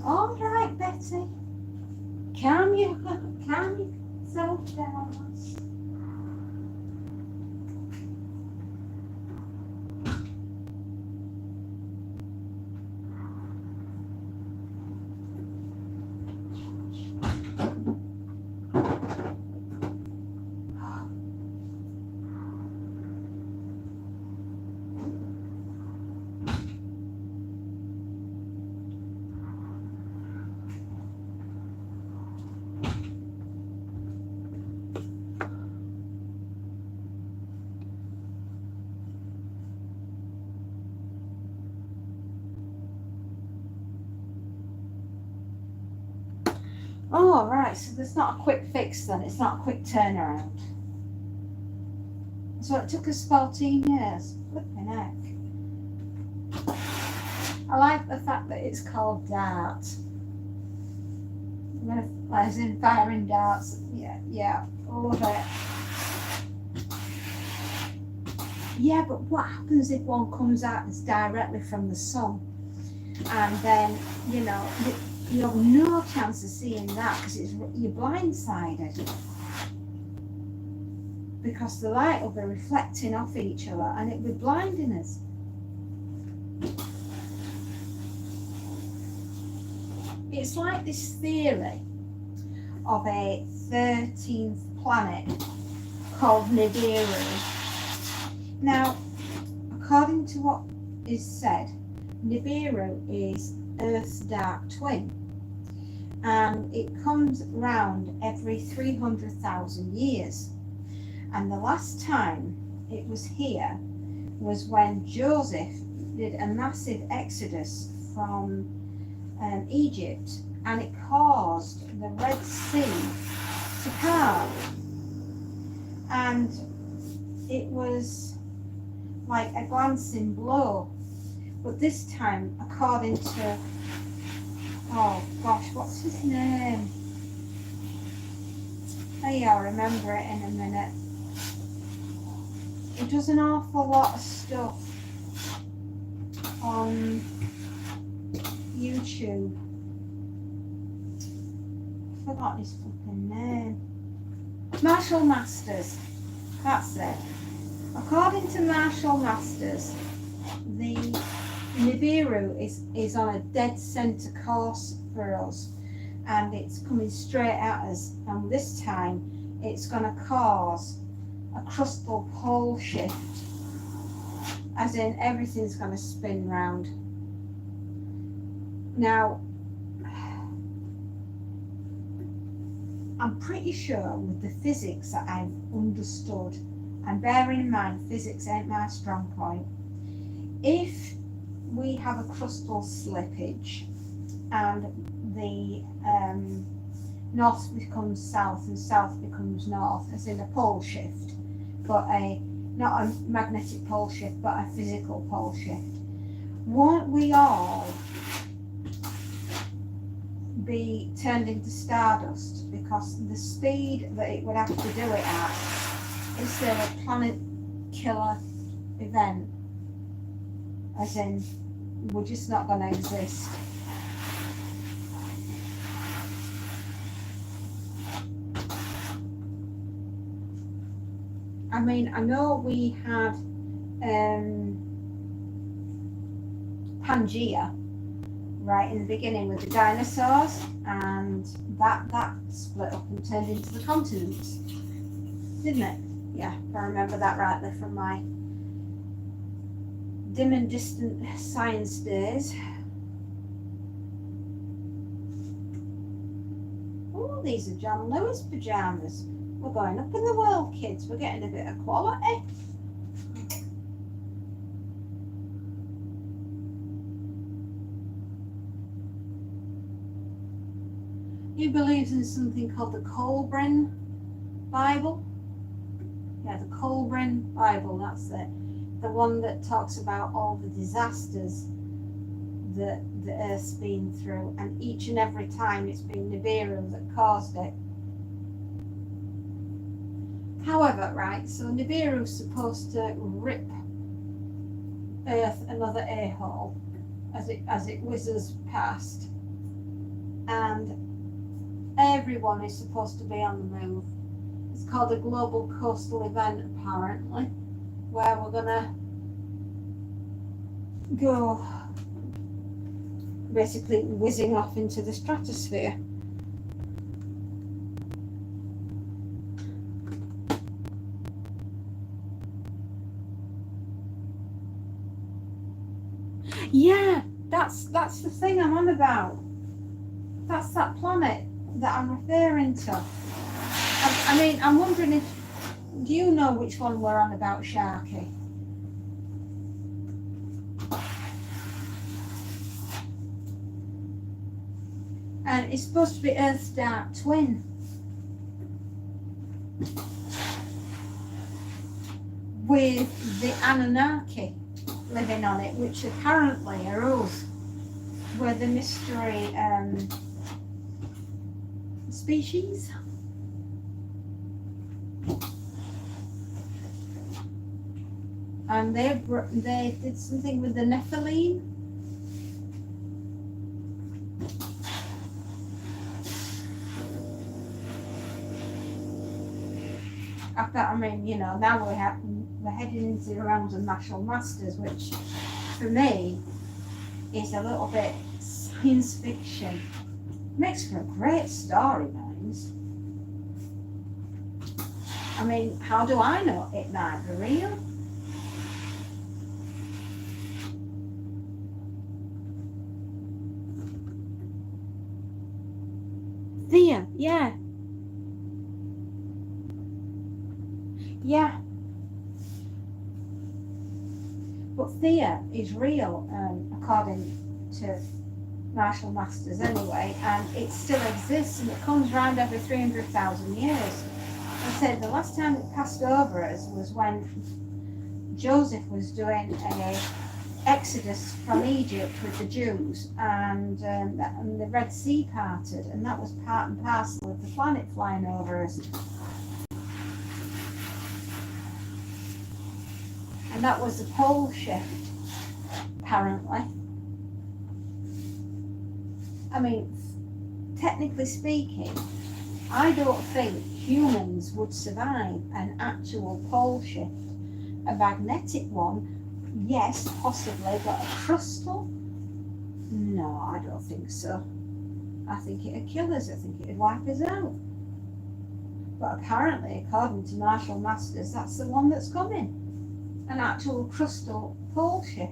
All right, Betty. Calm yourself down. Oh, right, so there's not a quick fix then, it's not a quick turnaround. So it took us 14 years, flipping heck. I like the fact that it's called Dart. As in firing darts, yeah, love it. Yeah, but what happens if one comes out that's directly from the sun? And then, you know, you have no chance of seeing that because you're blindsided. Because the light will be reflecting off each other and it'll be blinding us. It's like this theory of a 13th planet called Nibiru. Now, according to what is said, Nibiru is Earth's dark twin, and it comes round every 300,000 years. And the last time it was here was when Joseph did a massive exodus from Egypt, and it caused the Red Sea to part. And it was like a glancing blow. But this time, according to, oh gosh, what's his name? Hey, I'll remember it in a minute. He does an awful lot of stuff on YouTube. I forgot his fucking name. Marshall Masters. That's it. According to Marshall Masters, the Nibiru is on a dead center course for us, and it's coming straight at us, and this time it's going to cause a crustal pole shift, as in everything's going to spin round. Now, I'm pretty sure with the physics that I've understood, and bearing in mind physics ain't my strong point, if we have a crustal slippage, and the north becomes south and south becomes north, as in a pole shift, but not a magnetic pole shift, but a physical pole shift. Won't we all be turned into stardust? Because the speed that it would have to do it at is still a planet killer event, as in we're just not going to exist. I mean, I know we had Pangea right in the beginning with the dinosaurs, and that split up and turned into the continents, didn't it? Yeah, if I remember that rightly from my dim and distant science days. Oh, these are John Lewis pajamas. We're going up in the world, kids. We're getting a bit of quality. He believes in something called the Colburn Bible. Yeah, the Colburn Bible, that's it. The one that talks about all the disasters that the Earth's been through, and each and every time it's been Nibiru that caused it. However, right, so Nibiru's supposed to rip Earth another a-hole as it whizzes past, and everyone is supposed to be on the move. It's called a global coastal event, apparently, where we're gonna go basically whizzing off into the stratosphere. Yeah, that's the thing I'm on about. That's that planet that I'm referring to. I mean, I'm wondering if, do you know which one we're on about, Sharky? And it's supposed to be Earth's dark twin. With the Anunnaki living on it, which apparently are us. We're the mystery species. And they did something with the Nephilim. I mean, you know, now we're heading into the realms of martial masters, which for me is a little bit science fiction. Makes for a great story, minds. I mean, how do I know it might be real? Thea, yeah. Yeah. But Thea is real, according to martial masters anyway, and it still exists, and it comes around every 300,000 years. I said the last time it passed over us was when Joseph was doing a exodus from Egypt with the Jews, and the Red Sea parted, and that was part and parcel of the planet flying over us. And that was the pole shift, apparently. I mean, technically speaking, I don't think humans would survive an actual pole shift. A magnetic one, yes, possibly, but a crustal? No, I don't think so. I think it'd kill us. I think it'd wipe us out. But apparently, according to martial masters, that's the one that's coming. An actual crustal pole shift.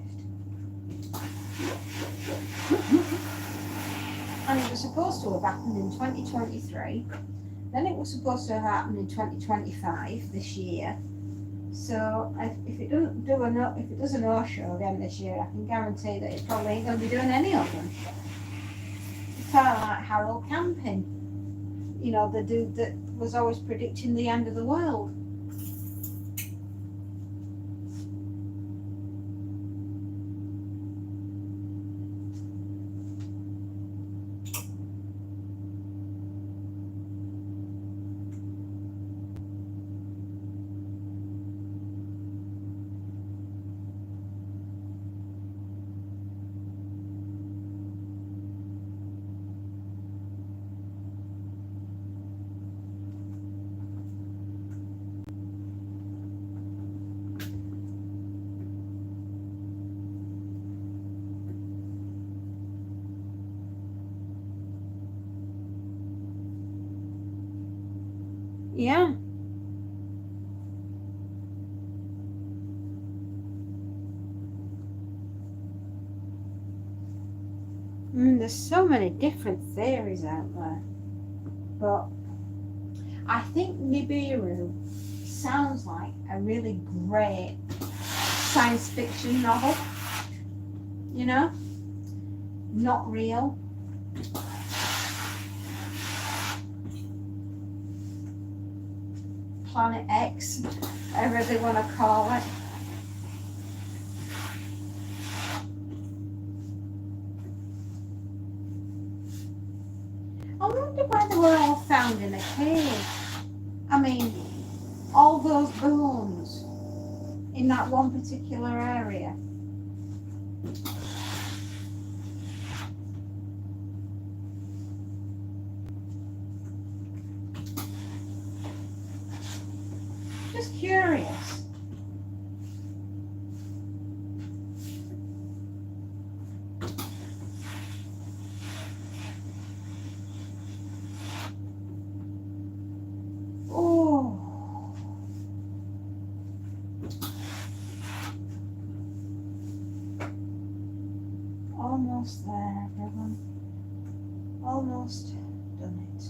And it was supposed to have happened in 2023. Then it was supposed to have happened in 2025, this year. So if it does a no show again this year, I can guarantee that it probably ain't going to be doing any of them. It's kind of like Harold Camping, you know, the dude that was always predicting the end of the world. Yeah. There's so many different theories out there, but I think Nibiru sounds like a really great science fiction novel, you know, not real. Planet X, whatever they want to call it. I wonder why they were all found in a cave. I mean, all those bones in that one particular area. Just curious. Almost there, everyone. Almost done it.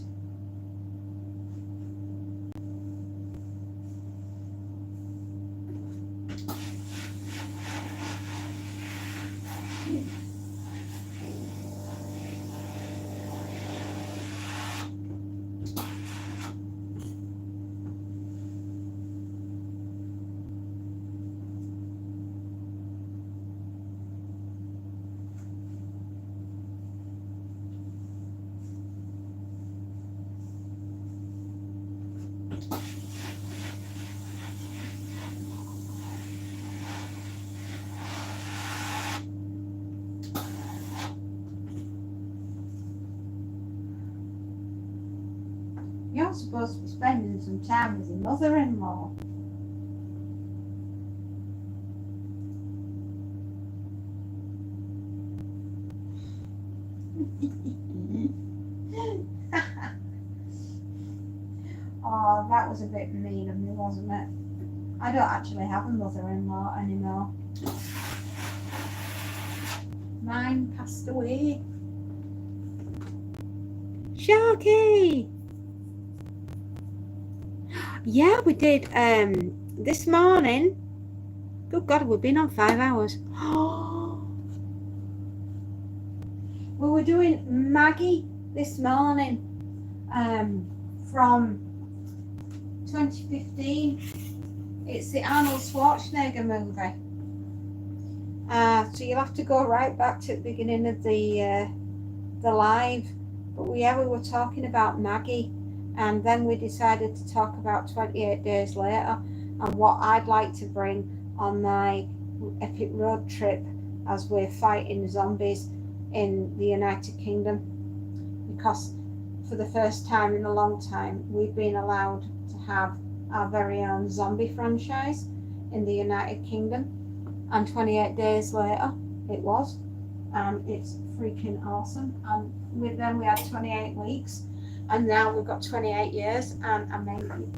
You're supposed to be spending some time with your mother-in-law. Oh, that was a bit mean of me, wasn't it? I don't actually have a mother-in-law anymore. Mine passed away. Sharky! Yeah, we did this morning. Good God, we've been on 5 hours. We were doing Maggie this morning from 2015. It's the Arnold Schwarzenegger movie. So you'll have to go right back to the beginning of the live. But we were talking about Maggie, and then we decided to talk about 28 Days Later and what I'd like to bring on my epic road trip as we're fighting zombies in the United Kingdom, because for the first time in a long time we've been allowed to have our very own zombie franchise in the United Kingdom, and 28 Days Later it was, and it's freaking awesome. And with them we had 28 weeks, and now we've got 28 years, and amazing.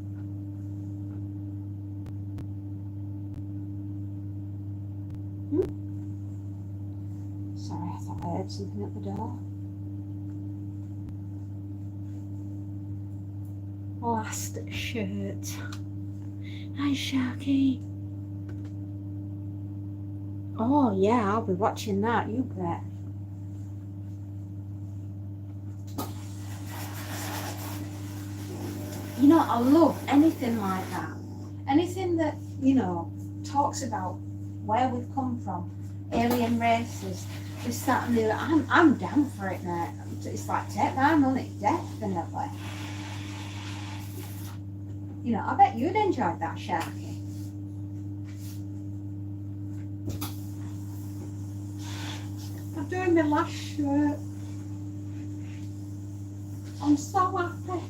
Sorry, I thought I heard something at the door. Last shirt. Hi, Sharky. Oh, yeah, I'll be watching that, you bet. You know, I love anything like that. Anything that, you know, talks about where we've come from, alien races, this, that, and the other. I'm down for it, mate. It's like, take my money, definitely. You know, I bet you'd enjoy that, Sharky. I'm doing my last shirt. I'm so happy.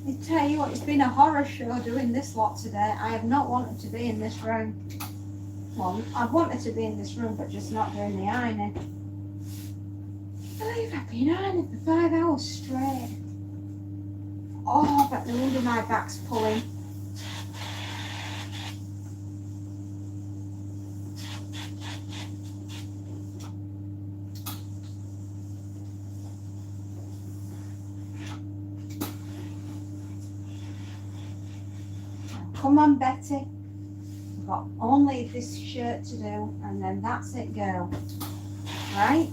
I tell you what, it's been a horror show doing this lot today. I have not wanted to be in this room. Well, I've wanted to be in this room, but just not doing the ironing. I believe I've been ironing for 5 hours straight. Oh, but no wonder my back's pulling. Come on, Betty. I've got only this shirt to do, and then that's it, girl. Right?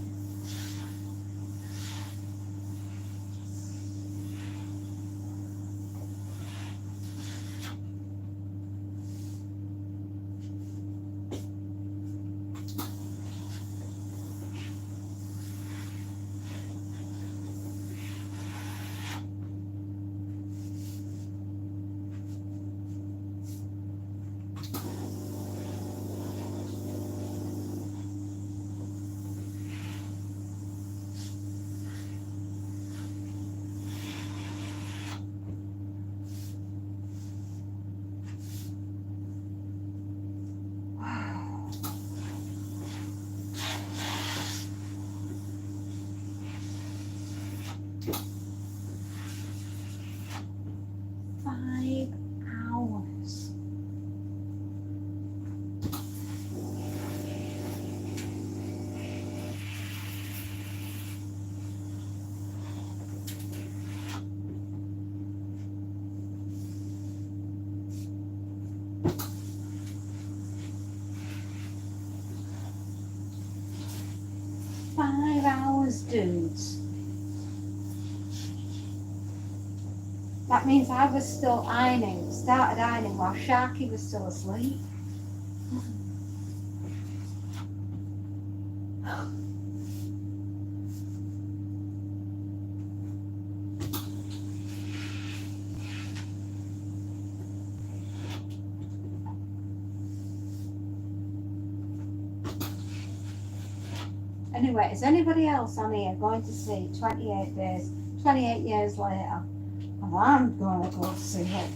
Dudes. That means I was still ironing, started ironing while Sharky was still asleep. Anyway, is anybody else on here going to see 28 days, 28 years later? Well, I'm going to go see it.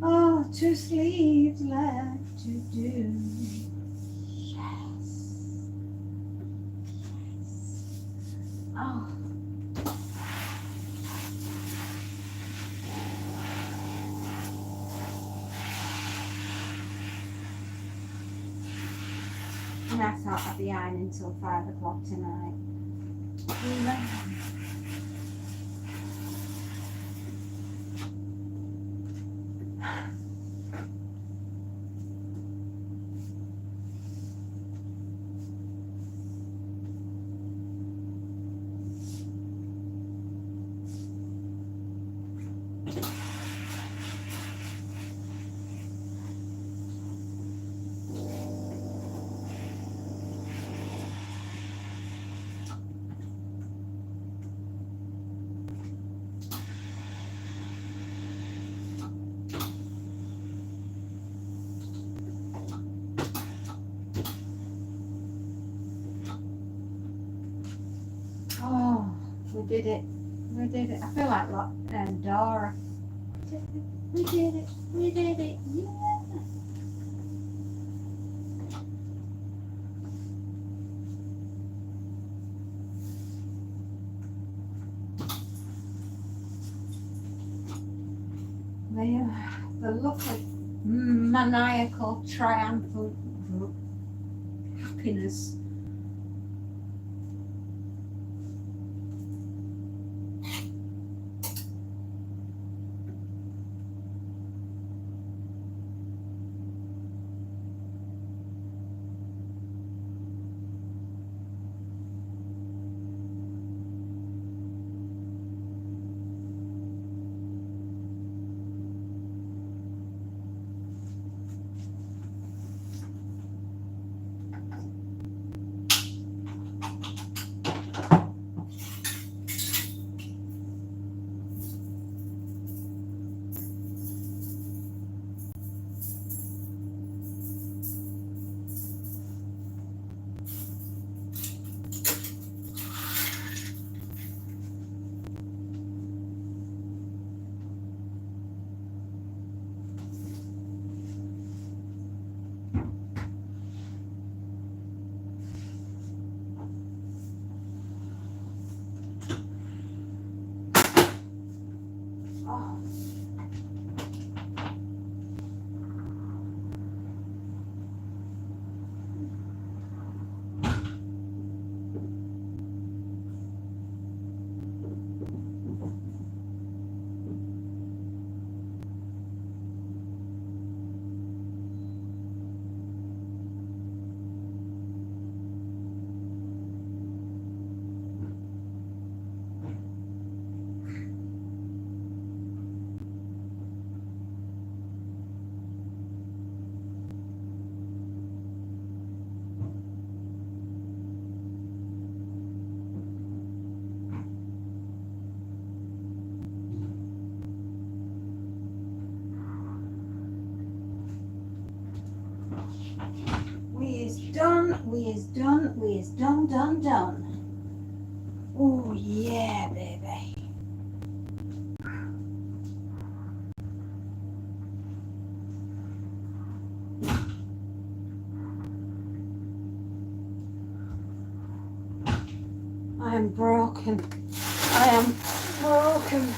Oh, 2 sleeves left to do. Oh. And I thought I'd be ironing until 5 o'clock tonight. We did it. We did it. I feel like Dora. We did it. We did it. Yeah. the look of maniacal, triumphant happiness. Oh. We is done. Oh yeah, baby. I am broken. I am broken.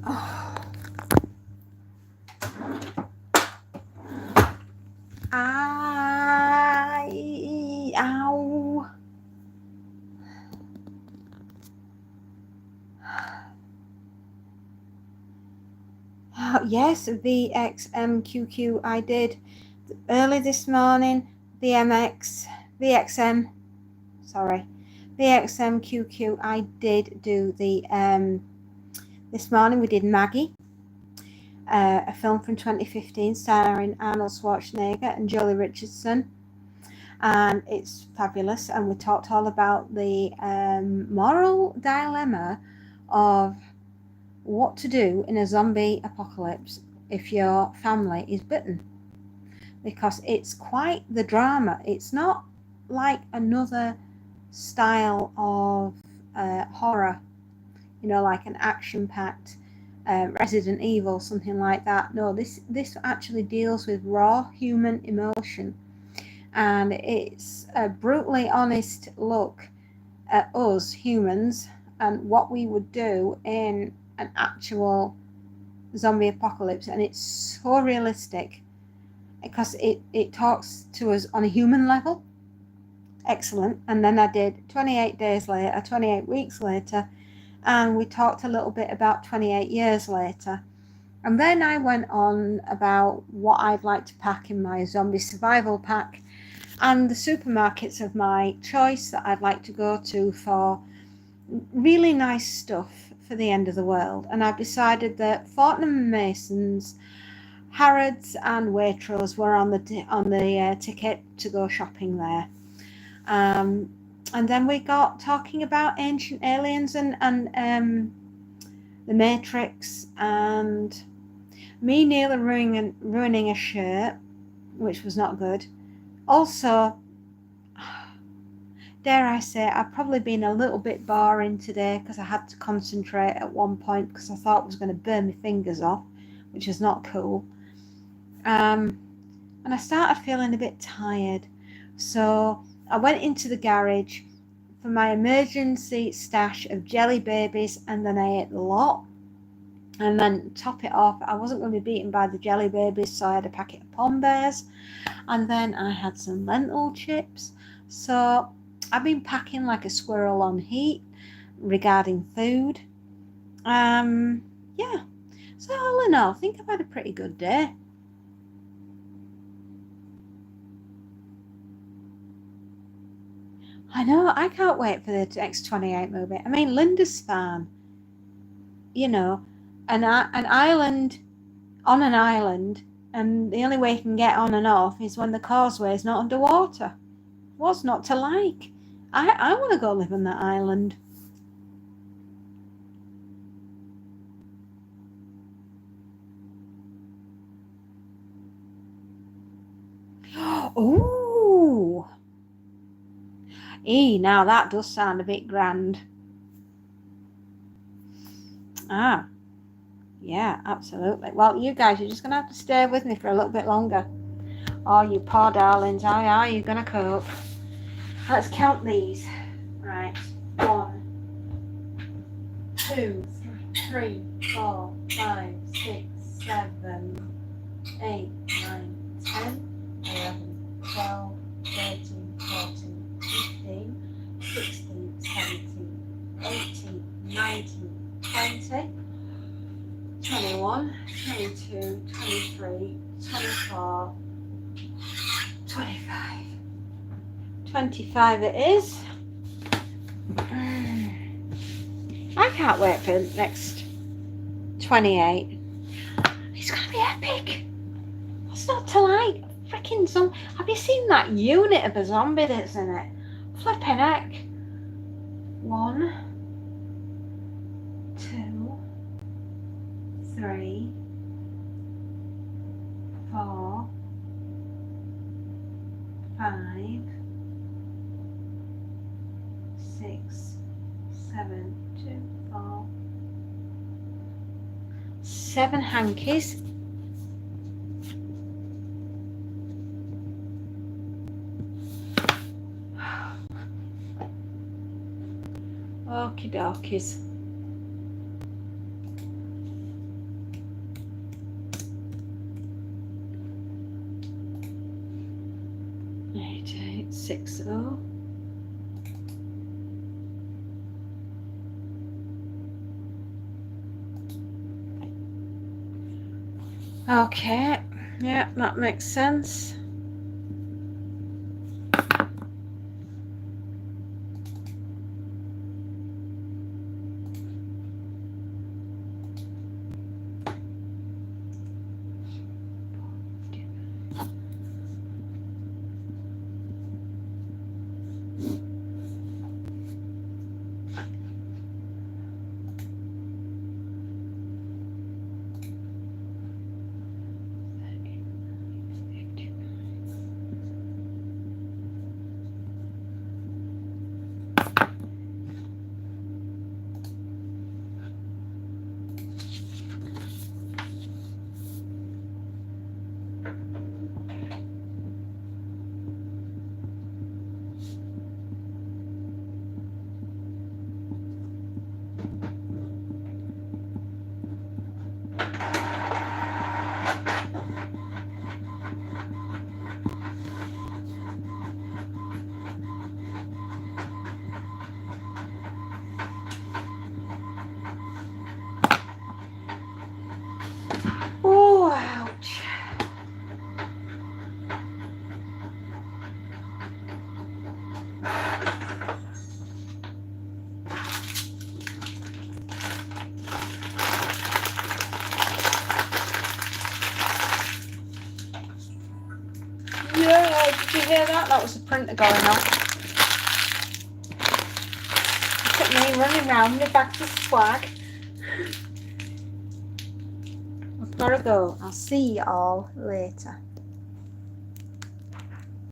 Oh. Ow. Yes, VXMQQ I did early this morning. VXMQQ I did do the this morning. We did Maggie, a film from 2015 starring Arnold Schwarzenegger and Jolie Richardson, and it's fabulous. And we talked all about the moral dilemma of what to do in a zombie apocalypse if your family is bitten, because it's quite the drama. It's not like another style of horror, like an action-packed Resident Evil, something like that. No, this actually deals with raw human emotion, and it's a brutally honest look at us humans and what we would do in an actual zombie apocalypse. And it's so realistic because it talks to us on a human level. Excellent. And then I did 28 weeks later, and we talked a little bit about 28 years later. And then I went on about what I'd like to pack in my zombie survival pack and the supermarkets of my choice that I'd like to go to for really nice stuff for the end of the world. And I've decided that Fortnum & Mason's, Harrods and Waitrose were on the ticket to go shopping there. And then we got talking about Ancient Aliens and The Matrix, and me nearly ruining a shirt, which was not good. Also, dare I say, I've probably been a little bit boring today because I had to concentrate at one point because I thought I was going to burn my fingers off, which is not cool. And I started feeling a bit tired. So I went into the garage, for my emergency stash of jelly babies, and then I ate a lot. And then top it off, I wasn't going to be beaten by the jelly babies, so I had a packet of Pom Bears. And then I had some lentil chips. So I've been packing like a squirrel on heat regarding food. Yeah. So all in all, I think I've had a pretty good day. I know, I can't wait for the X28 movie. I mean, Linda's fan. You know, an island, on an island, and the only way you can get on and off is when the causeway is not underwater. What's not to like? I want to go live on that island. Ooh. Now that does sound a bit grand. Ah. Yeah, absolutely. Well, you guys, you're just going to have to stay with me for a little bit longer. Oh, you poor darlings. How are you going to cope? Let's count these. Right. 1, 2, 3, 4, 5, 6, 7, 8, 9, 10, 11, 12, 13, 14, 15, 16, 17, 18, 19, 20, 21, 22, 23, 24, 25. 25 it is. I can't wait for the next 28. It's going to be epic. What's not to like? Freaking some. Have you seen that unit of a zombie that's in it? Flipping heck. 1, 2, 3, 4, 5, 6, 7, 2, 4, 7 hankies. Okie dokies. Eight, 6, 0. Okay, yeah, that makes sense. Oh, ouch. Yeah, did you hear that? That was the printer going off. Look at me running around with back to swag. I've got to go. I'll see you all later.